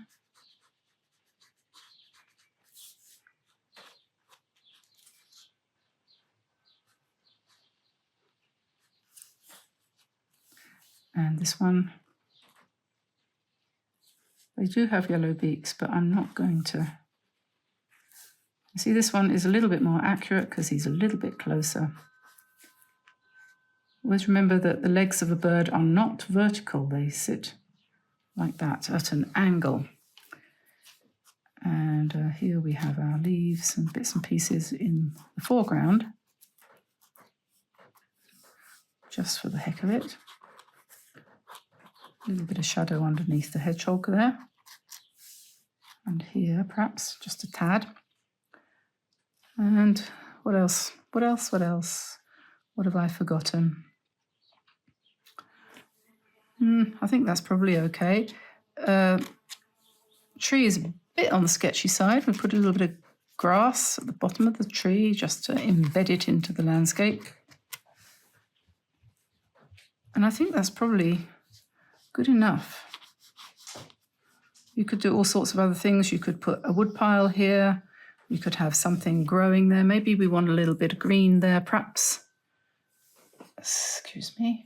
And this one, they do have yellow beaks, but I'm not going to. See, this one is a little bit more accurate because he's a little bit closer. Always remember that the legs of a bird are not vertical. They sit like that at an angle. And here we have our leaves and bits and pieces in the foreground, just for the heck of it. A little bit of shadow underneath the hedgehog there. And here, perhaps, just a tad. And what else? What else? What else? What have I forgotten? I think that's probably okay. Tree is a bit on the sketchy side. We put a little bit of grass at the bottom of the tree just to embed it into the landscape. And I think that's probably good enough. You could do all sorts of other things. You could put a wood pile here. You could have something growing there. Maybe we want a little bit of green there, perhaps. Excuse me.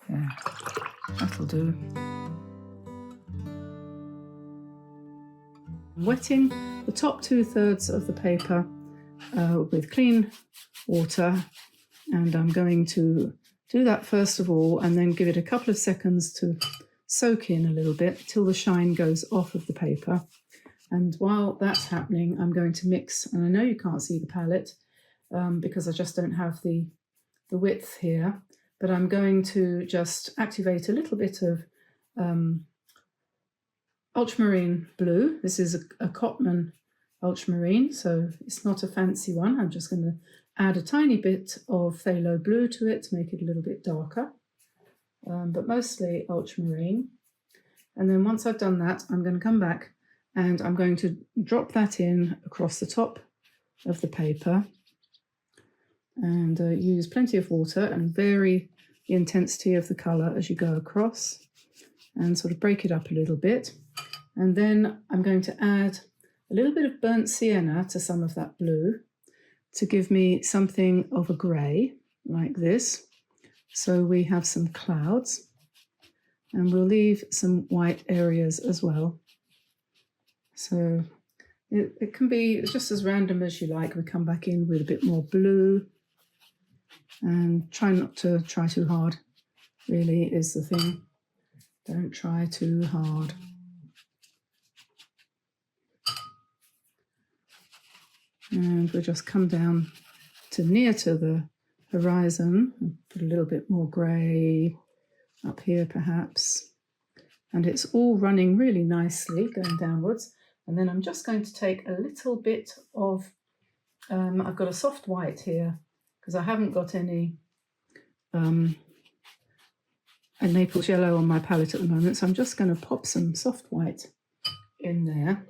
Yeah, that'll do. I'm wetting the top 2/3 of the paper with clean water, and I'm going to do that first of all and then give it a couple of seconds to soak in a little bit till the shine goes off of the paper. And while that's happening, I'm going to mix, and I know you can't see the palette because I just don't have the width here, but I'm going to just activate a little bit of ultramarine blue. This is a Cotman ultramarine, so it's not a fancy one. I'm just going to add a tiny bit of phthalo blue to it to make it a little bit darker, but mostly ultramarine. And then once I've done that, I'm going to come back and I'm going to drop that in across the top of the paper and use plenty of water and vary the intensity of the colour as you go across and sort of break it up a little bit. And then I'm going to add a little bit of burnt sienna to some of that blue to give me something of a grey like this. So we have some clouds, and we'll leave some white areas as well. So it can be just as random as you like. We come back in with a bit more blue and try not to try too hard, really is the thing. Don't try too hard. And we'll just come down to near to the horizon and put a little bit more grey up here perhaps. And it's all running really nicely going downwards. And then I'm just going to take a little bit of, I've got a soft white here because I haven't got any a Naples yellow on my palette at the moment. So I'm just going to pop some soft white in there.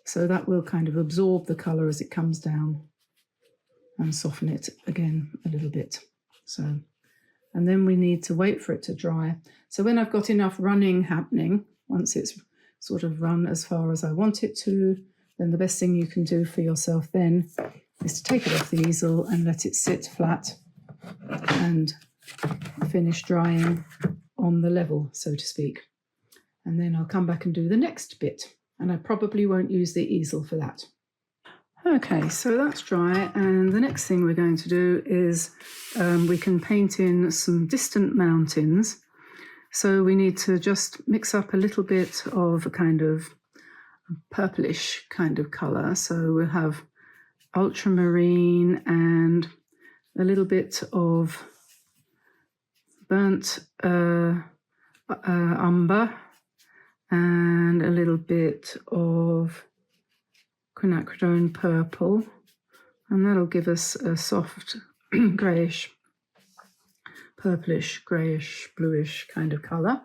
So that will kind of absorb the colour as it comes down and soften it again a little bit. So, and then we need to wait for it to dry. So when I've got enough running happening, once it's sort of run as far as I want it to, then the best thing you can do for yourself then is to take it off the easel and let it sit flat and finish drying on the level, so to speak. And then I'll come back and do the next bit. And I probably won't use the easel for that. Okay, so that's dry. And the next thing we're going to do is we can paint in some distant mountains. So we need to just mix up a little bit of a kind of purplish kind of colour. So we'll have ultramarine and a little bit of burnt umber and a little bit of quinacridone purple, and that'll give us a soft greyish, purplish, greyish, bluish kind of colour.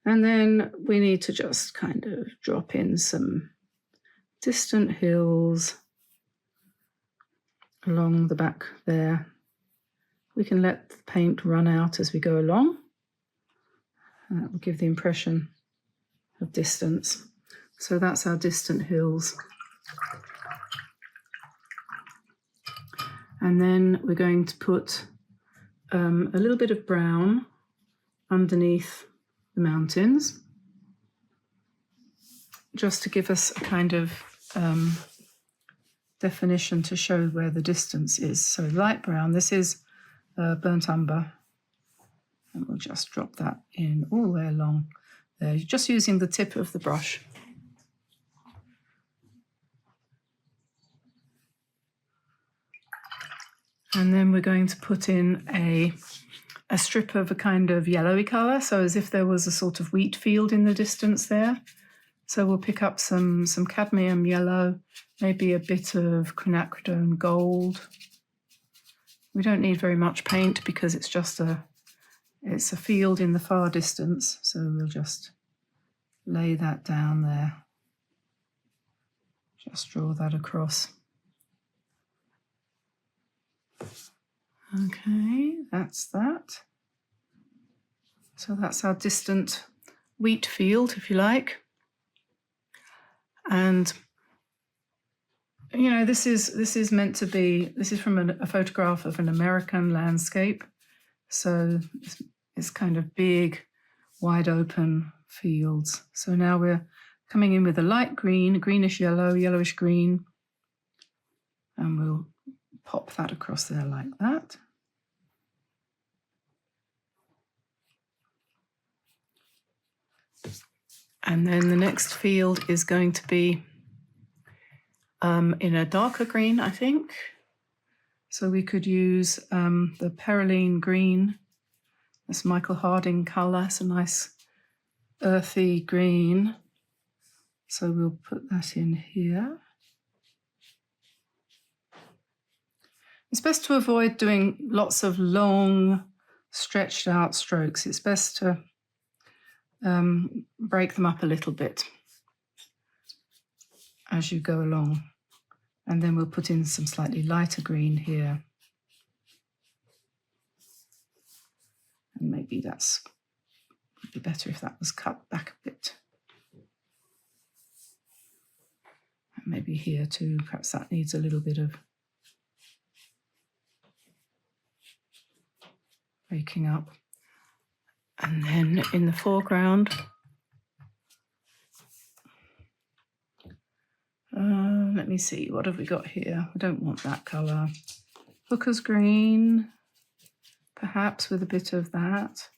And then we need to just kind of drop in some distant hills along the back there. We can let the paint run out as we go along, and that will give the impression of distance. So that's our distant hills. And then we're going to put a little bit of brown underneath the mountains, just to give us a kind of definition to show where the distance is. So light brown, this is burnt umber, and we'll just drop that in all the way along there, just using the tip of the brush. And then we're going to put in a strip of a kind of yellowy colour, so as if there was a sort of wheat field in the distance there. So we'll pick up some cadmium yellow, maybe a bit of quinacridone gold. We don't need very much paint because it's just it's a field in the far distance, so we'll just lay that down there. Just draw that across. Okay, that's that. So that's our distant wheat field, if you like. And you know, this is meant to be, this is from a photograph of an American landscape. So it's kind of big, wide open fields. So now we're coming in with a light green, greenish yellow, yellowish green, and we'll pop that across there like that. And then the next field is going to be in a darker green, I think. So we could use the Perylene green, this Michael Harding colour. It's a nice earthy green. So we'll put that in here. It's best to avoid doing lots of long, stretched out strokes. It's best to break them up a little bit as you go along. And then we'll put in some slightly lighter green here. And maybe that's would be better if that was cut back a bit. And maybe here too, perhaps that needs a little bit of breaking up. And then in the foreground, let me see, what have we got here? I don't want that colour. Hooker's green, perhaps with a bit of that.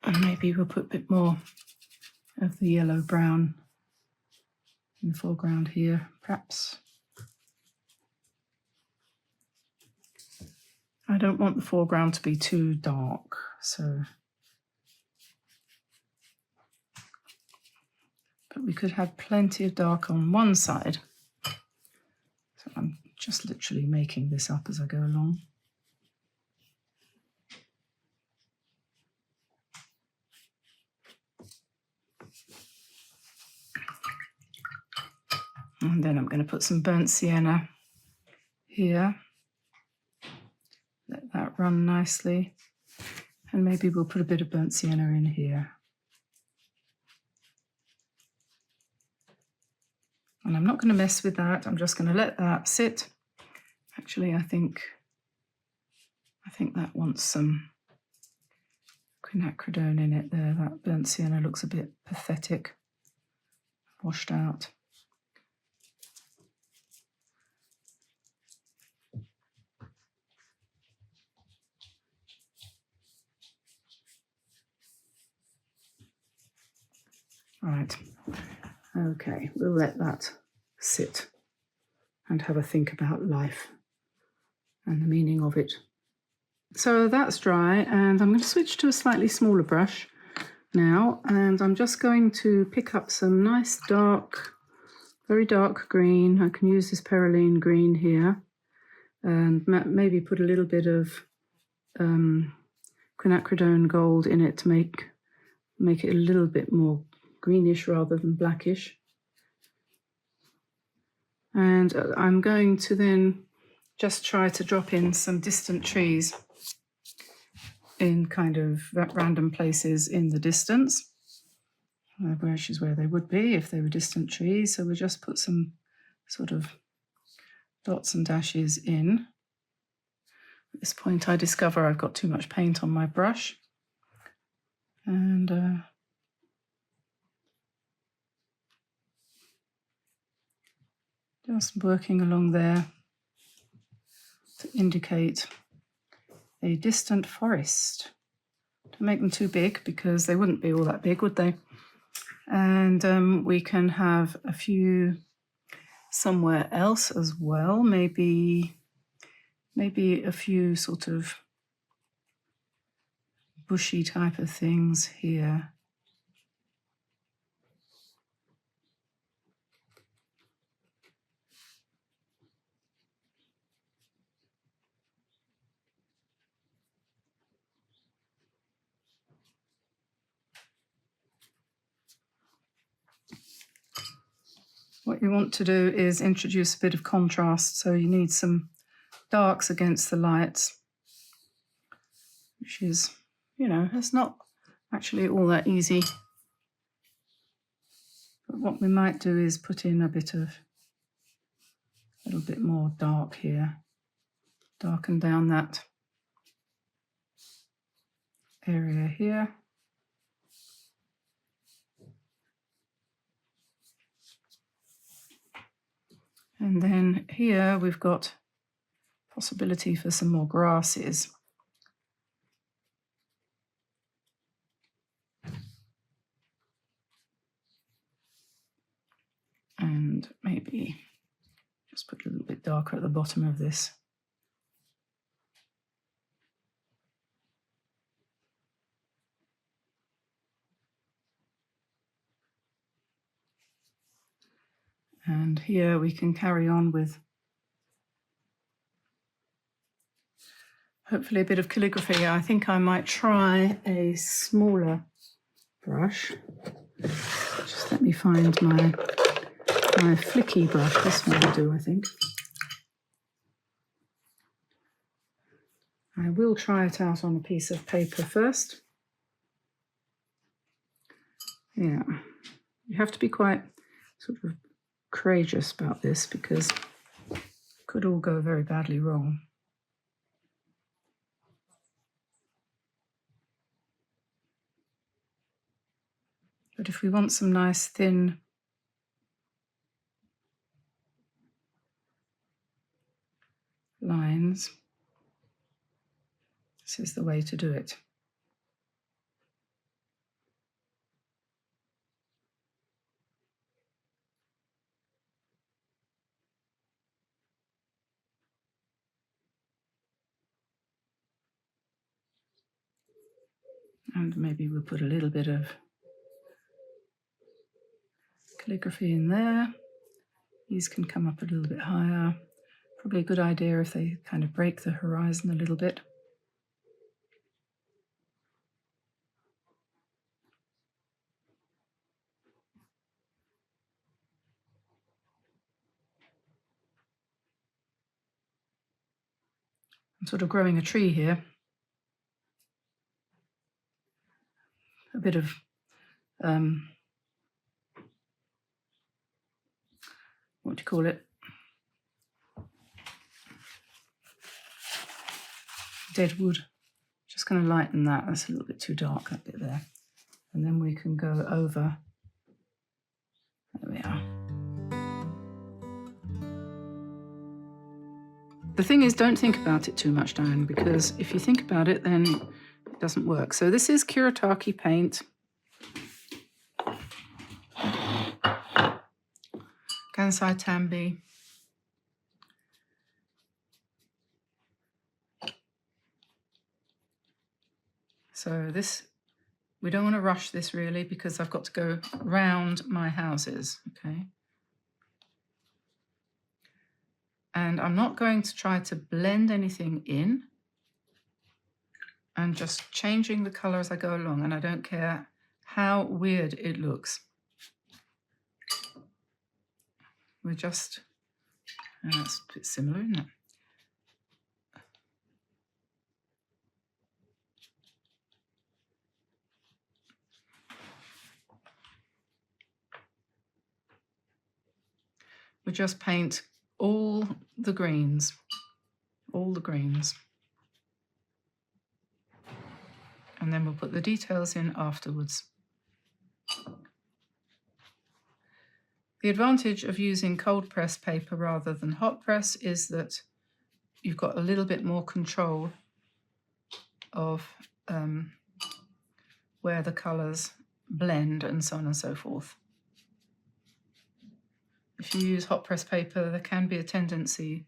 And maybe we'll put a bit more of the yellow-brown in the foreground here, perhaps. don't want the foreground to be too dark, so. But we could have plenty of dark on one side. So I'm just literally making this up as I go along. And then I'm going to put some burnt sienna here. Let that run nicely. And maybe we'll put a bit of burnt sienna in here. And I'm not going to mess with that. I'm just going to let that sit. Actually, I think that wants some quinacridone in it there. That burnt sienna looks a bit pathetic, washed out. Right, okay, we'll let that sit and have a think about life and the meaning of it. So that's dry, and I'm going to switch to a slightly smaller brush now, and I'm just going to pick up some nice dark, very dark green. I can use this Perylene green here, and maybe put a little bit of quinacridone gold in it to make it a little bit more greenish rather than blackish. And I'm going to then just try to drop in some distant trees in kind of random places in the distance, which is where they would be if they were distant trees. So we'll just put some sort of dots and dashes in. At this point I discover I've got too much paint on my brush, and just working along there to indicate a distant forest. Don't make them too big because they wouldn't be all that big, would they? And we can have a few somewhere else as well, maybe a few sort of bushy type of things here. What you want to do is introduce a bit of contrast, so you need some darks against the lights, which is, it's not actually all that easy. But what we might do is put in a little bit more dark here, darken down that area here. And then here we've got possibility for some more grasses. And maybe just put a little bit darker at the bottom of this. And here we can carry on with hopefully a bit of calligraphy. I think I might try a smaller brush. Just let me find my flicky brush. This one will do, I think. I will try it out on a piece of paper first. Yeah, you have to be quite sort of courageous about this because it could all go very badly wrong. But if we want some nice thin lines, this is the way to do it. And maybe we'll put a little bit of calligraphy in there. These can come up a little bit higher. Probably a good idea if they kind of break the horizon a little bit. I'm sort of growing a tree here. A bit of what do you call it? Dead wood. Just going to lighten that. That's a little bit too dark, that bit there. And then we can go over. There we are. The thing is, don't think about it too much, Diane, because if you think about it, then it doesn't work. So this is Kuretake paint. Kansai Tambi. So this, we don't want to rush this really, because I've got to go round my houses, okay? And I'm not going to try to blend anything in. I'm just changing the color as I go along, and I don't care how weird it looks. We're just, that's a bit similar, isn't it? We just paint all the greens, all the greens. And then we'll put the details in afterwards. The advantage of using cold press paper rather than hot press is that you've got a little bit more control of where the colours blend and so on and so forth. If you use hot press paper, there can be a tendency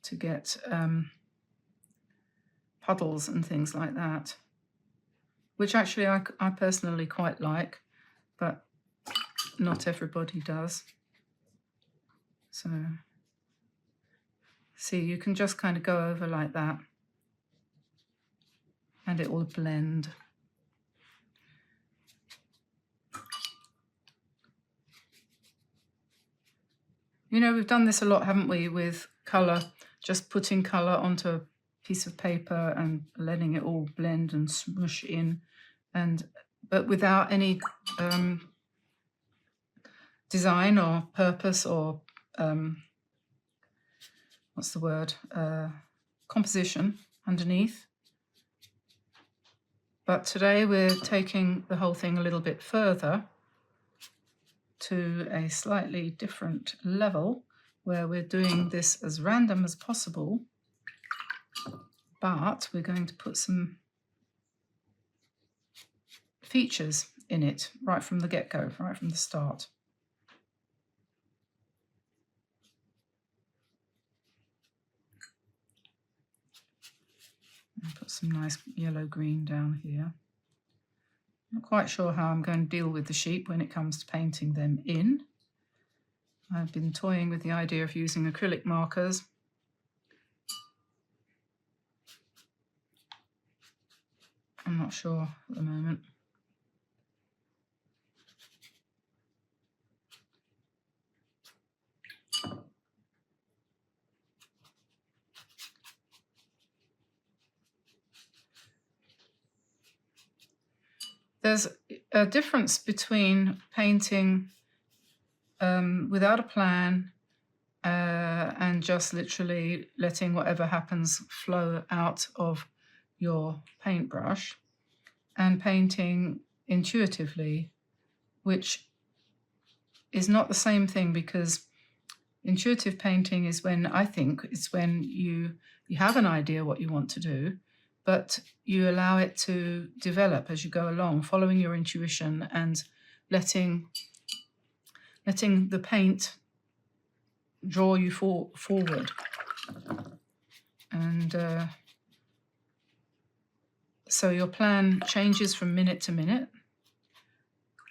to get puddles and things like that, which actually I personally quite like, but not everybody does. So, see, you can just kind of go over like that, and it will blend. You know, we've done this a lot, haven't we, with colour, just putting colour onto a piece of paper and letting it all blend and smush in, but without any design or purpose or what's the word, composition underneath. But today we're taking the whole thing a little bit further to a slightly different level, where we're doing this as random as possible, but we're going to put some features in it right from the get-go, right from the start. And put some nice yellow-green down here. Not quite sure how I'm going to deal with the sheep when it comes to painting them in. I've been toying with the idea of using acrylic markers. I'm not sure at the moment. There's a difference between painting without a plan and just literally letting whatever happens flow out of your paintbrush, and painting intuitively, which is not the same thing, because intuitive painting is when, I think, it's when you have an idea what you want to do, but you allow it to develop as you go along, following your intuition and letting the paint draw you forward. And So your plan changes from minute to minute,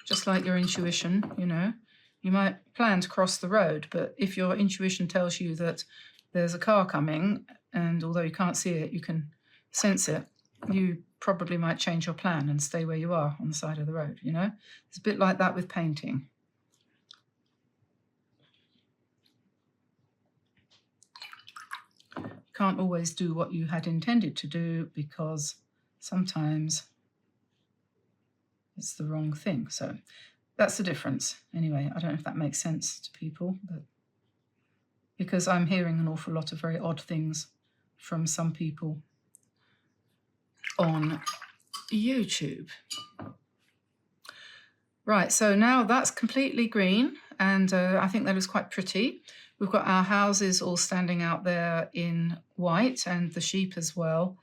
just like your intuition, you know. You might plan to cross the road, but if your intuition tells you that there's a car coming, and although you can't see it, you can sense it, you probably might change your plan and stay where you are on the side of the road, you know. It's a bit like that with painting. You can't always do what you had intended to do because sometimes it's the wrong thing. So that's the difference. Anyway, I don't know if that makes sense to people, but because I'm hearing an awful lot of very odd things from some people on YouTube. Right, so now that's completely green, and I think that is quite pretty. We've got our houses all standing out there in white, and the sheep as well.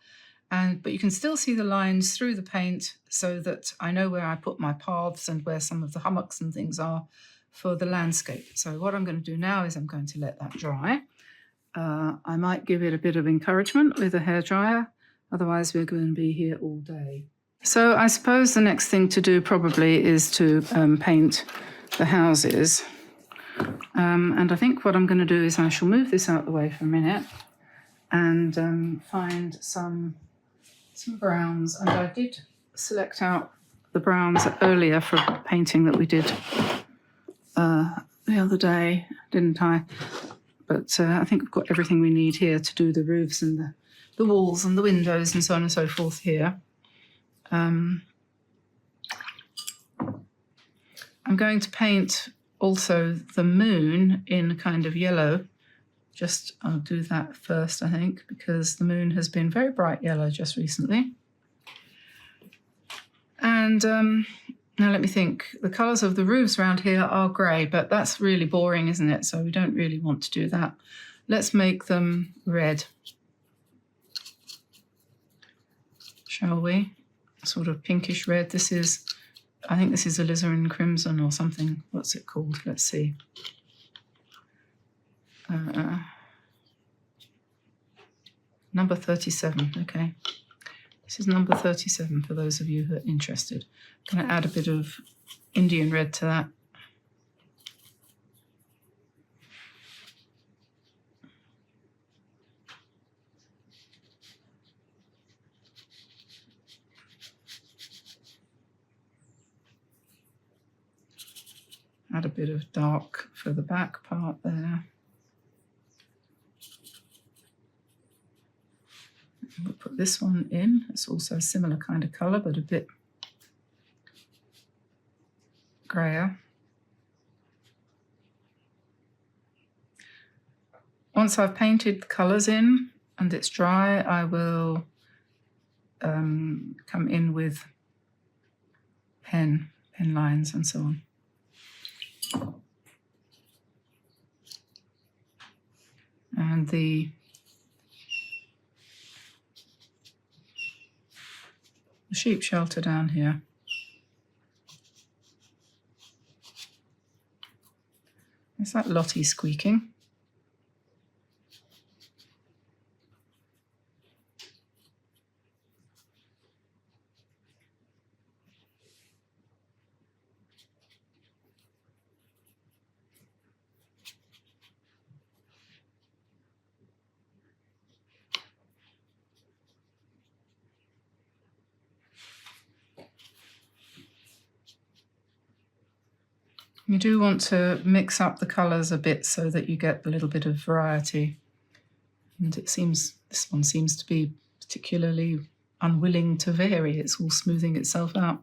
But you can still see the lines through the paint so that I know where I put my paths and where some of the hummocks and things are for the landscape. So what I'm going to do now is I'm going to let that dry. I might give it a bit of encouragement with a hairdryer, otherwise we're going to be here all day. So I suppose the next thing to do probably is to paint the houses. And I think what I'm going to do is I shall move this out of the way for a minute and find some browns. And I did select out the browns earlier for painting that we did the other day, didn't I? But I think we've got everything we need here to do the roofs and the walls and the windows and so on and so forth here. I'm going to paint also the moon in kind of yellow. I'll do that first, I think, because the moon has been very bright yellow just recently. And now let me think. The colours of the roofs around here are grey, but that's really boring, isn't it? So we don't really want to do that. Let's make them red, shall we? Sort of pinkish red. I think this is alizarin crimson or something. What's it called? Let's see. Number 37, okay. This is number 37 for those of you who are interested. I'm going to add a bit of Indian red to that. Add a bit of dark for the back part there. We'll put this one in. It's also a similar kind of colour, but a bit grayer. Once I've painted the colours in and it's dry, I will come in with pen lines and so on. And the sheep shelter down here. Is that Lottie squeaking? You do want to mix up the colours a bit so that you get a little bit of variety. And it seems, this one seems to be particularly unwilling to vary. It's all smoothing itself out.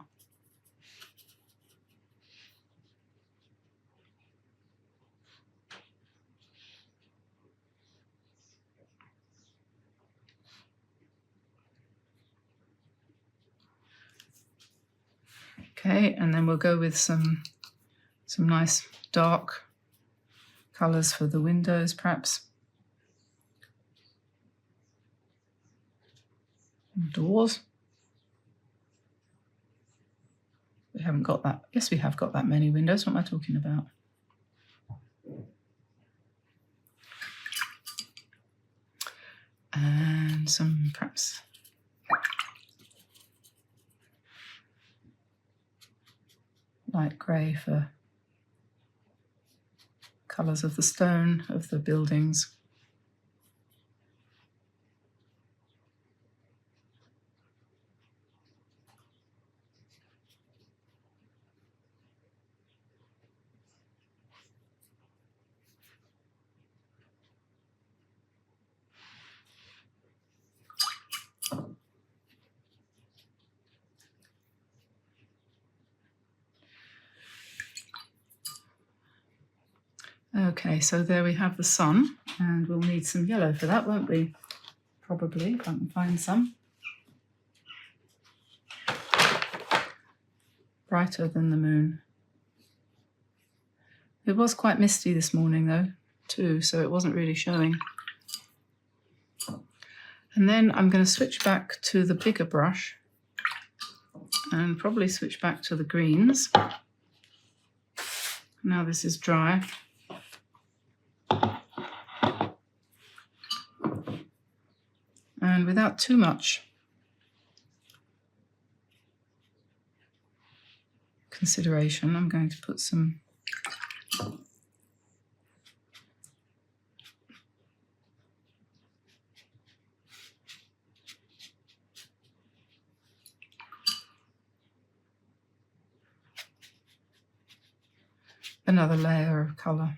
Okay, and then we'll go with some nice dark colours for the windows, perhaps. And doors. We haven't got that. Yes, we have got that many windows. What am I talking about? And some perhaps light grey for colours of the stone of the buildings. Okay, so there we have the sun, and we'll need some yellow for that, won't we? Probably, if I can find some. Brighter than the moon. It was quite misty this morning though, too, so it wasn't really showing. And then I'm going to switch back to the bigger brush and probably switch back to the greens. Now this is dry. And without too much consideration, I'm going to put some another layer of colour.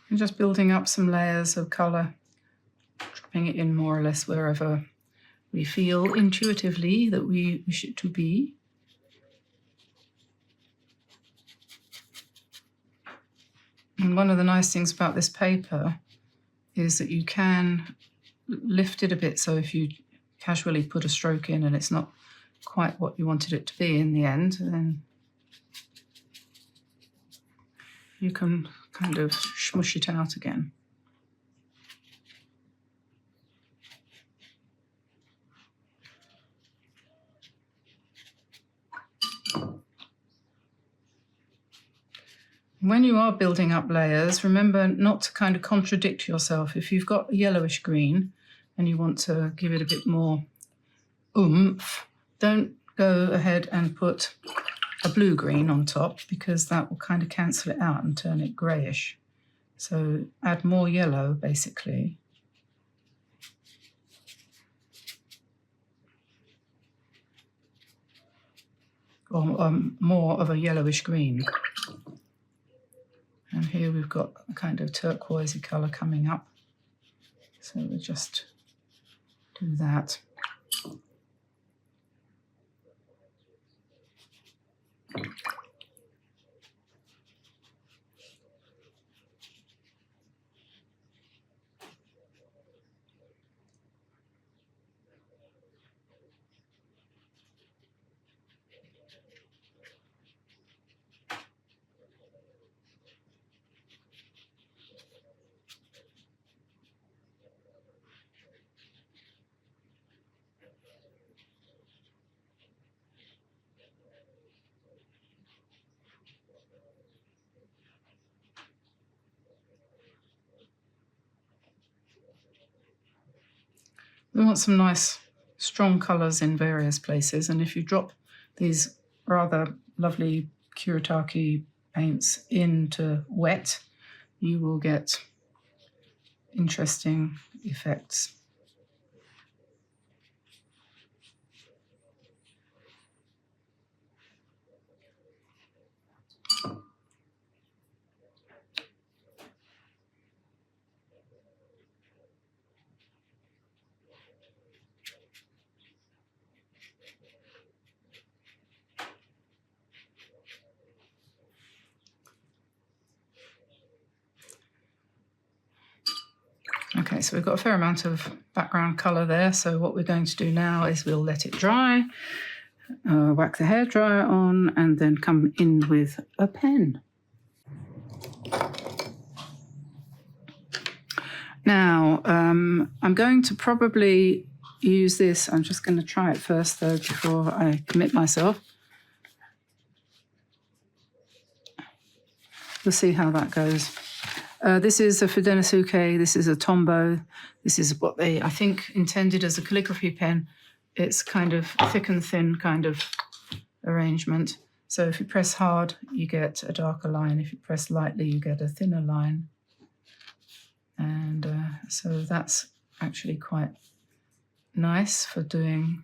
And just building up some layers of colour, dropping it in more or less wherever we feel intuitively that we wish it to be. And one of the nice things about this paper is that you can lift it a bit, so if you casually put a stroke in and it's not quite what you wanted it to be in the end, then you can kind of smush it out again. When you are building up layers, remember not to kind of contradict yourself. If you've got a yellowish green and you want to give it a bit more oomph, don't go ahead and put a blue-green on top, because that will kind of cancel it out and turn it greyish. So add more yellow, basically. Or more of a yellowish green. And here we've got a kind of turquoisey colour coming up. So we'll just do that. We want some nice strong colours in various places, and if you drop these rather lovely Kuretake paints into wet, you will get interesting effects. Okay, so we've got a fair amount of background colour there. So what we're going to do now is we'll let it dry, whack the hairdryer on, and then come in with a pen. Now, I'm going to probably use this. I'm just going to try it first, though, before I commit myself. We'll see how that goes. This is a Fudenosuke, this is a Tombow. This is what they, I think, intended as a calligraphy pen. It's kind of thick and thin kind of arrangement. So if you press hard, you get a darker line. If you press lightly, you get a thinner line. And so that's actually quite nice for doing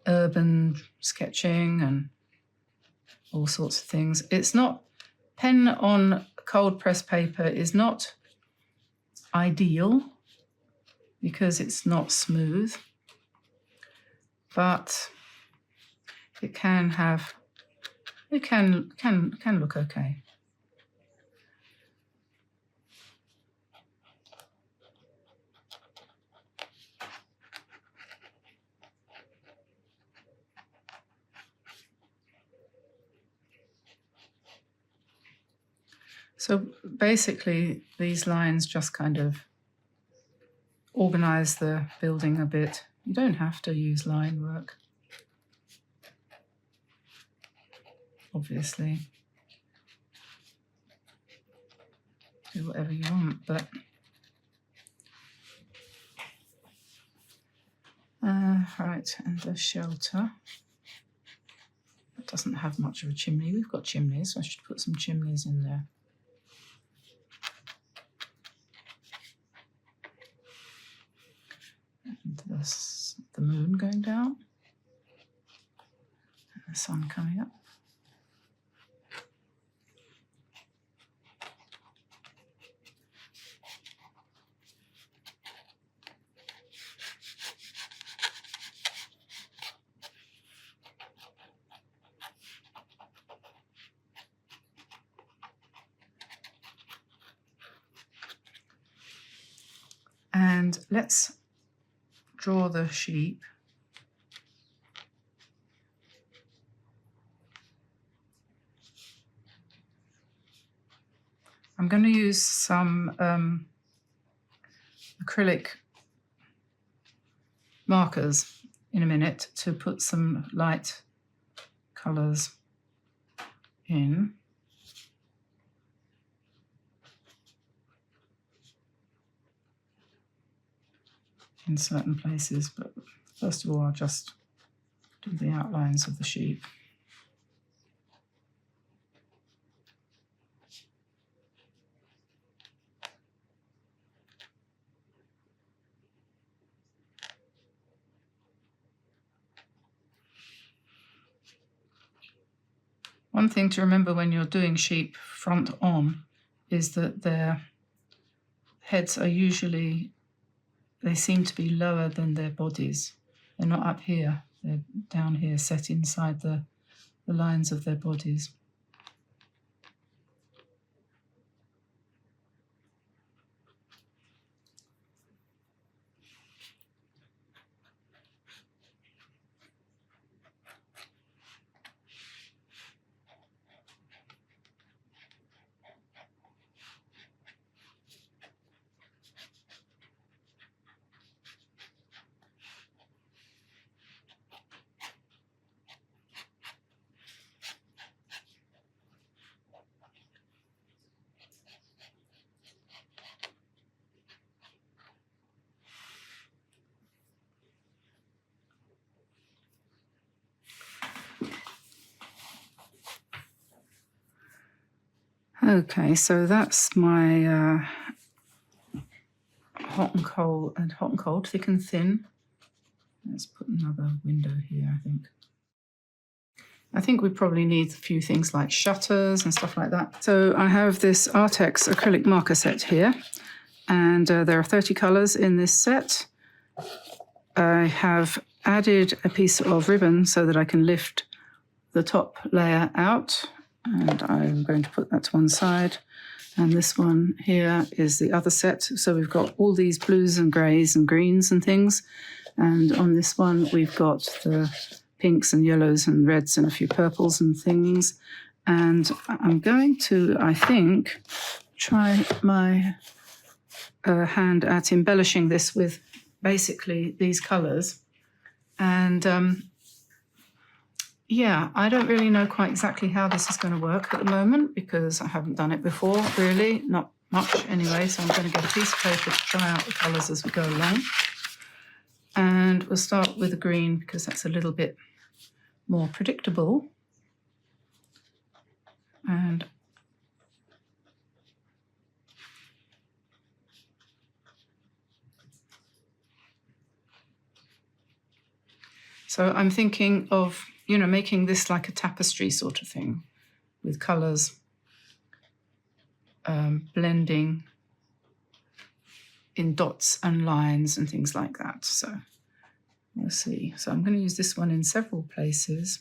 urban sketching and all sorts of things. It's not, pen on cold press paper is not ideal because it's not smooth, but it can have, it can look okay. So basically, these lines just kind of organize the building a bit. You don't have to use line work, obviously. Do whatever you want, but right, and the shelter. It doesn't have much of a chimney. We've got chimneys, so I should put some chimneys in there. And the moon going down, and the sun coming up. And let's draw the sheep. I'm going to use some acrylic markers in a minute to put some light colours in. In certain places, but first of all I'll just do the outlines of the sheep. One thing to remember when you're doing sheep front on is that their heads are usually, they seem to be lower than their bodies. They're not up here, they're down here, set inside the lines of their bodies. Okay, so that's my hot and cold, thick and thin. Let's put another window here, I think. I think we probably need a few things like shutters and stuff like that. So I have this Artex acrylic marker set here, and there are 30 colours in this set. I have added a piece of ribbon so that I can lift the top layer out, and I'm going to put that to one side. And this one here is the other set. So we've got all these blues and greys and greens and things. And on this one, we've got the pinks and yellows and reds and a few purples and things. And I'm going to, I think, try my hand at embellishing this with basically these colours. And yeah, I don't really know quite exactly how this is going to work at the moment because I haven't done it before, really, not much anyway. So I'm going to get a piece of paper to try out the colours as we go along. And we'll start with the green because that's a little bit more predictable. And so I'm thinking of, you know, making this like a tapestry sort of thing with colours blending in dots and lines and things like that. So we'll see. So I'm going to use this one in several places.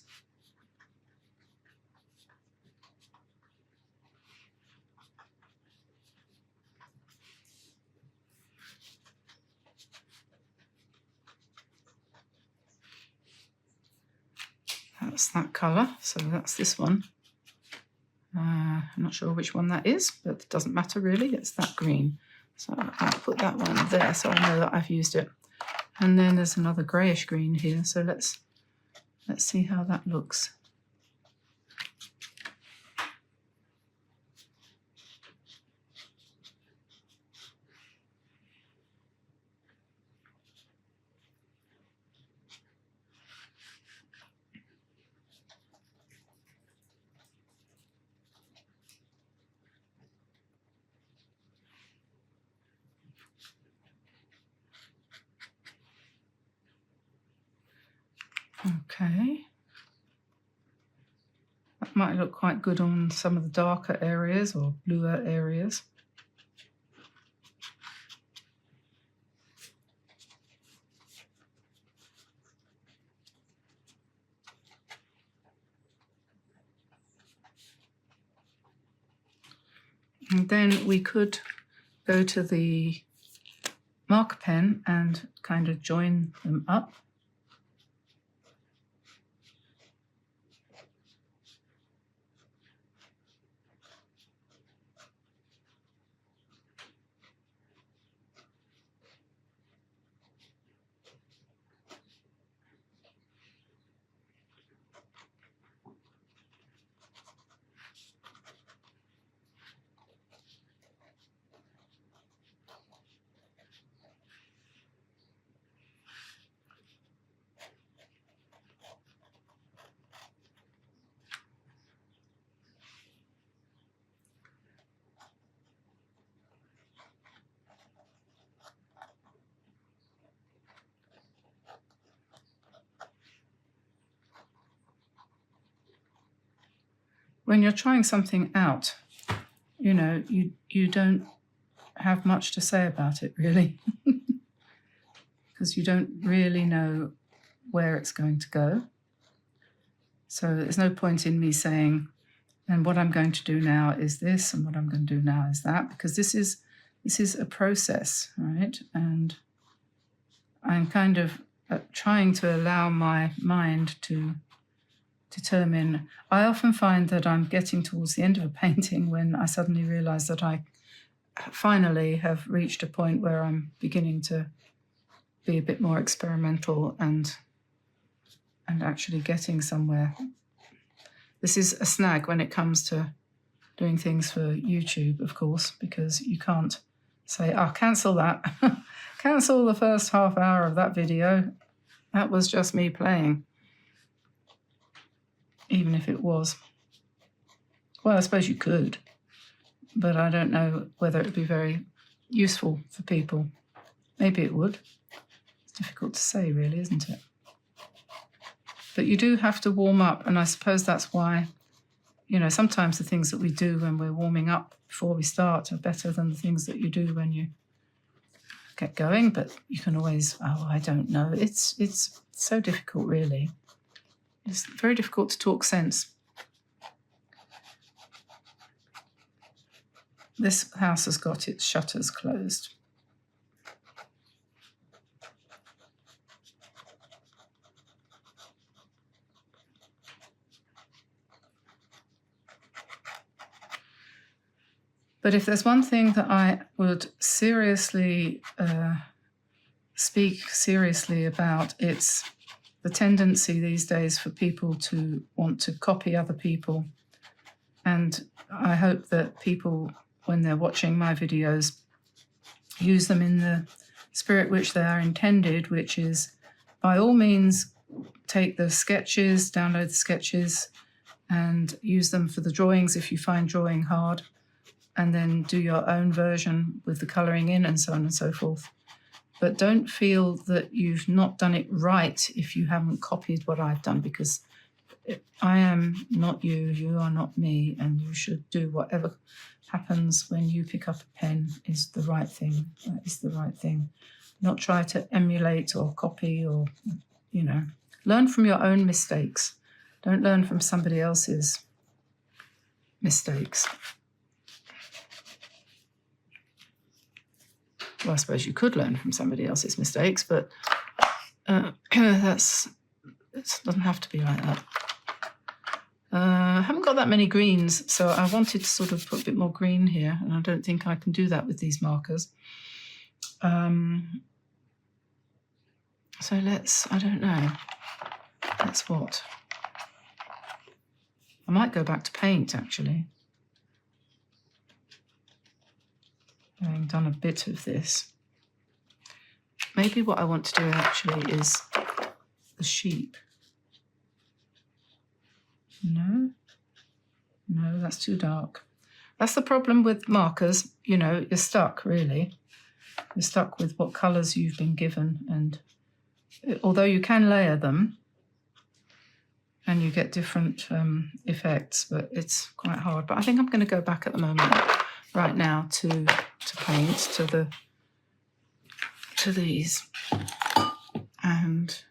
That's that colour, so that's this one. I'm not sure which one that is, but it doesn't matter really, it's that green. So I'll put that one there so I know that I've used it. And then there's another greyish green here, so let's see how that looks. Okay, that might look quite good on some of the darker areas or bluer areas. And then we could go to the marker pen and kind of join them up. When you're trying something out, you know, you don't have much to say about it really, because you don't really know where it's going to go. So there's no point in me saying, and what I'm going to do now is this, and what I'm going to do now is that, because this is a process, right? And I'm kind of trying to allow my mind to determine. I often find that I'm getting towards the end of a painting when I suddenly realise that I finally have reached a point where I'm beginning to be a bit more experimental and actually getting somewhere. This is a snag when it comes to doing things for YouTube, of course, because you can't say, "Oh, cancel that." Cancel the first half hour of that video. That was just me playing. Even if it was. Well, I suppose you could. but I don't know whether it would be very useful for people. Maybe it would. It's difficult to say, really, isn't it? But you do have to warm up, and I suppose that's why, sometimes the things that we do when we're warming up before we start are better than the things that you do when you get going. But you can always, I don't know. It's so difficult, really. It's very difficult to talk sense. This house has got its shutters closed. But if there's one thing that I would seriously speak seriously about, it's the tendency these days for people to want to copy other people. And I hope that people, when they're watching my videos, use them in the spirit which they are intended, which is, by all means, take the sketches, download the sketches, and use them for the drawings if you find drawing hard, and then do your own version with the colouring in and so on and so forth. But don't feel that you've not done it right if you haven't copied what I've done, because I am not you, you are not me, and you should do whatever happens when you pick up a pen is the right thing. That is the right thing. Not try to emulate or copy or, learn from your own mistakes. Don't learn from somebody else's mistakes. Well, I suppose you could learn from somebody else's mistakes, but it doesn't have to be like that. I haven't got that many greens, so I wanted to sort of put a bit more green here, and I don't think I can do that with these markers. So I don't know. Let's what? I might go back to paint, actually. Having done a bit of this. Maybe what I want to do actually is the sheep. No, that's too dark. That's the problem with markers. You're stuck, really. You're stuck with what colours you've been given. And although you can layer them and you get different effects, but it's quite hard. But I think I'm going to go back at the moment, right now, to paint, to these. And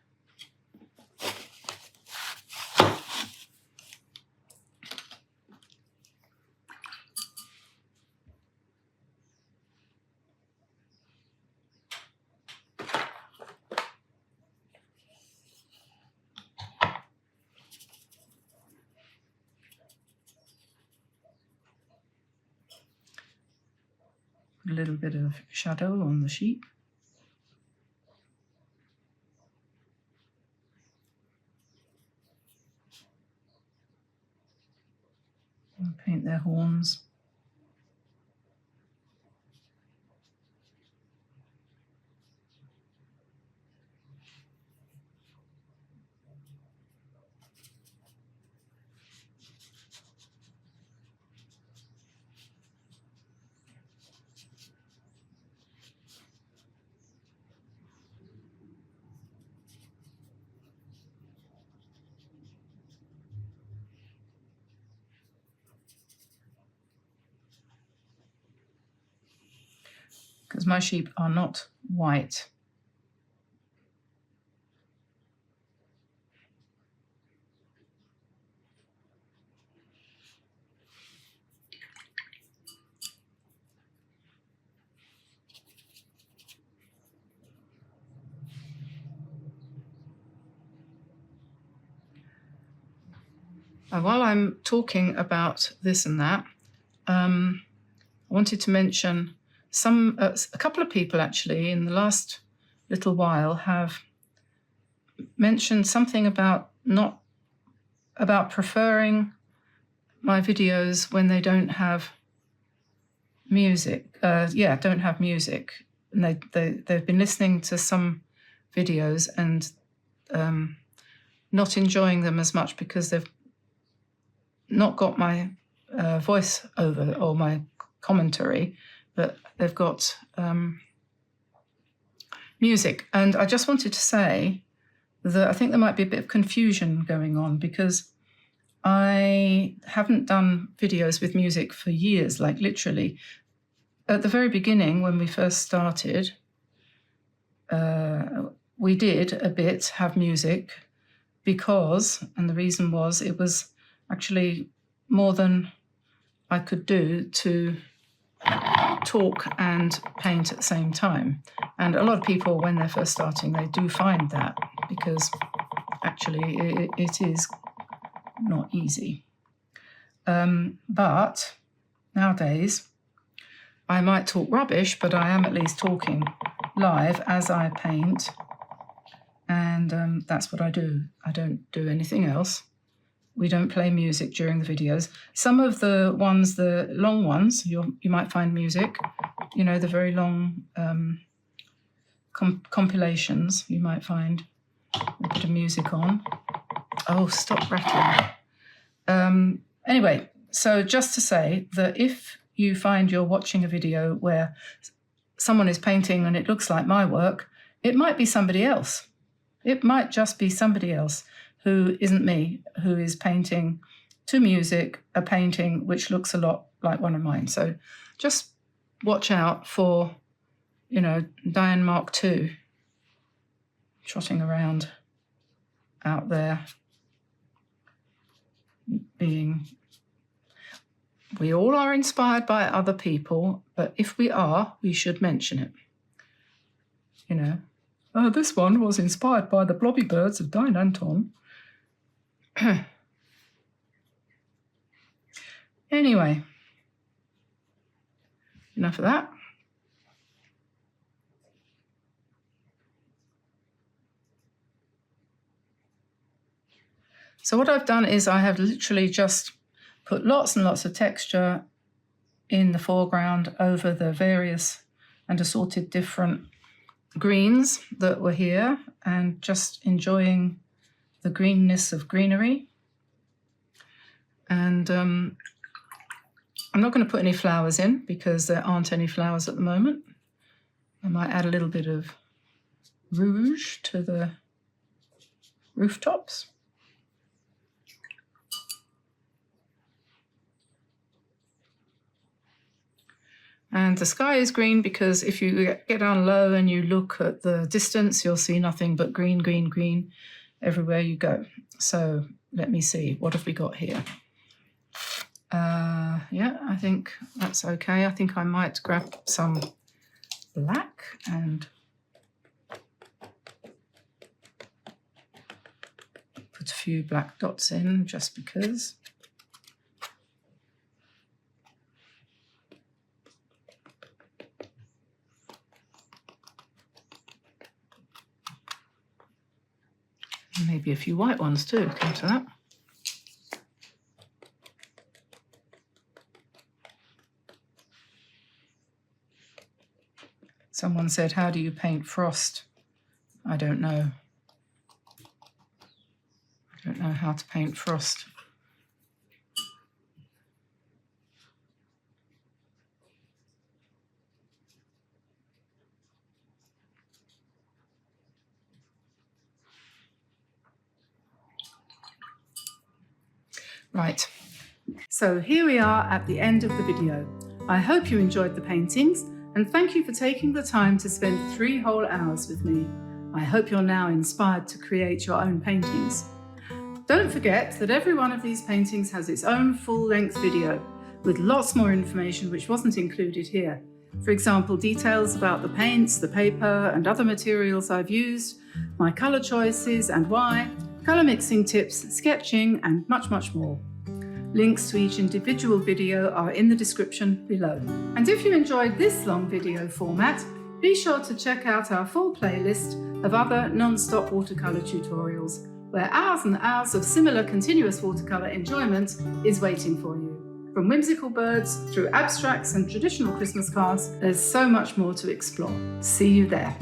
a little bit of shadow on the sheep. And paint their horns. Because my sheep are not white. And while I'm talking about this and that, I wanted to mention a couple of people actually in the last little while have mentioned something about preferring my videos when they don't have music. Don't have music, and they've been listening to some videos and not enjoying them as much because they've not got my voice over or my commentary, but they've got music. And I just wanted to say that I think there might be a bit of confusion going on, because I haven't done videos with music for years, like literally. At the very beginning, when we first started, we did a bit have music because, and the reason was, it was actually more than I could do to talk and paint at the same time. And a lot of people, when they're first starting, they do find that, because actually it is not easy. But nowadays, I might talk rubbish, but I am at least talking live as I paint. And that's what I do. I don't do anything else. We don't play music during the videos. Some of the ones, the long ones, you might find music. You know, the very long compilations, you might find a bit of music on. Oh, stop rattling. Anyway, so just to say that if you find you're watching a video where someone is painting and it looks like my work, it might be somebody else. It might just be somebody else who isn't me, who is painting to music, a painting which looks a lot like one of mine. So just watch out for, you know, Diane Mark II trotting around out there being... We all are inspired by other people, but if we are, we should mention it. You know, this one was inspired by the blobby birds of Diane Antone. Anyway, enough of that. So what I've done is I have literally just put lots and lots of texture in the foreground over the various and assorted different greens that were here, and just enjoying the greenness of greenery. And I'm not going to put any flowers in because there aren't any flowers at the moment. I might add a little bit of rouge to the rooftops. And the sky is green because if you get down low and you look at the distance, you'll see nothing but green, green, green everywhere you go. So let me see, what have we got here? Yeah, I think that's okay. I think I might grab some black and put a few black dots in just because. Maybe a few white ones too, come to that. Someone said, how do you paint frost? I don't know. I don't know how to paint frost. Right, so here we are at the end of the video. I hope you enjoyed the paintings, and thank you for taking the time to spend 3 whole hours with me. I hope you're now inspired to create your own paintings. Don't forget that every one of these paintings has its own full-length video with lots more information which wasn't included here. For example, details about the paints, the paper and other materials I've used, my colour choices and why, colour mixing tips, sketching and much, much more. Links to each individual video are in the description below. And if you enjoyed this long video format, be sure to check out our full playlist of other non-stop watercolour tutorials, where hours and hours of similar continuous watercolour enjoyment is waiting for you. From whimsical birds through abstracts and traditional Christmas cards, there's so much more to explore. See you there.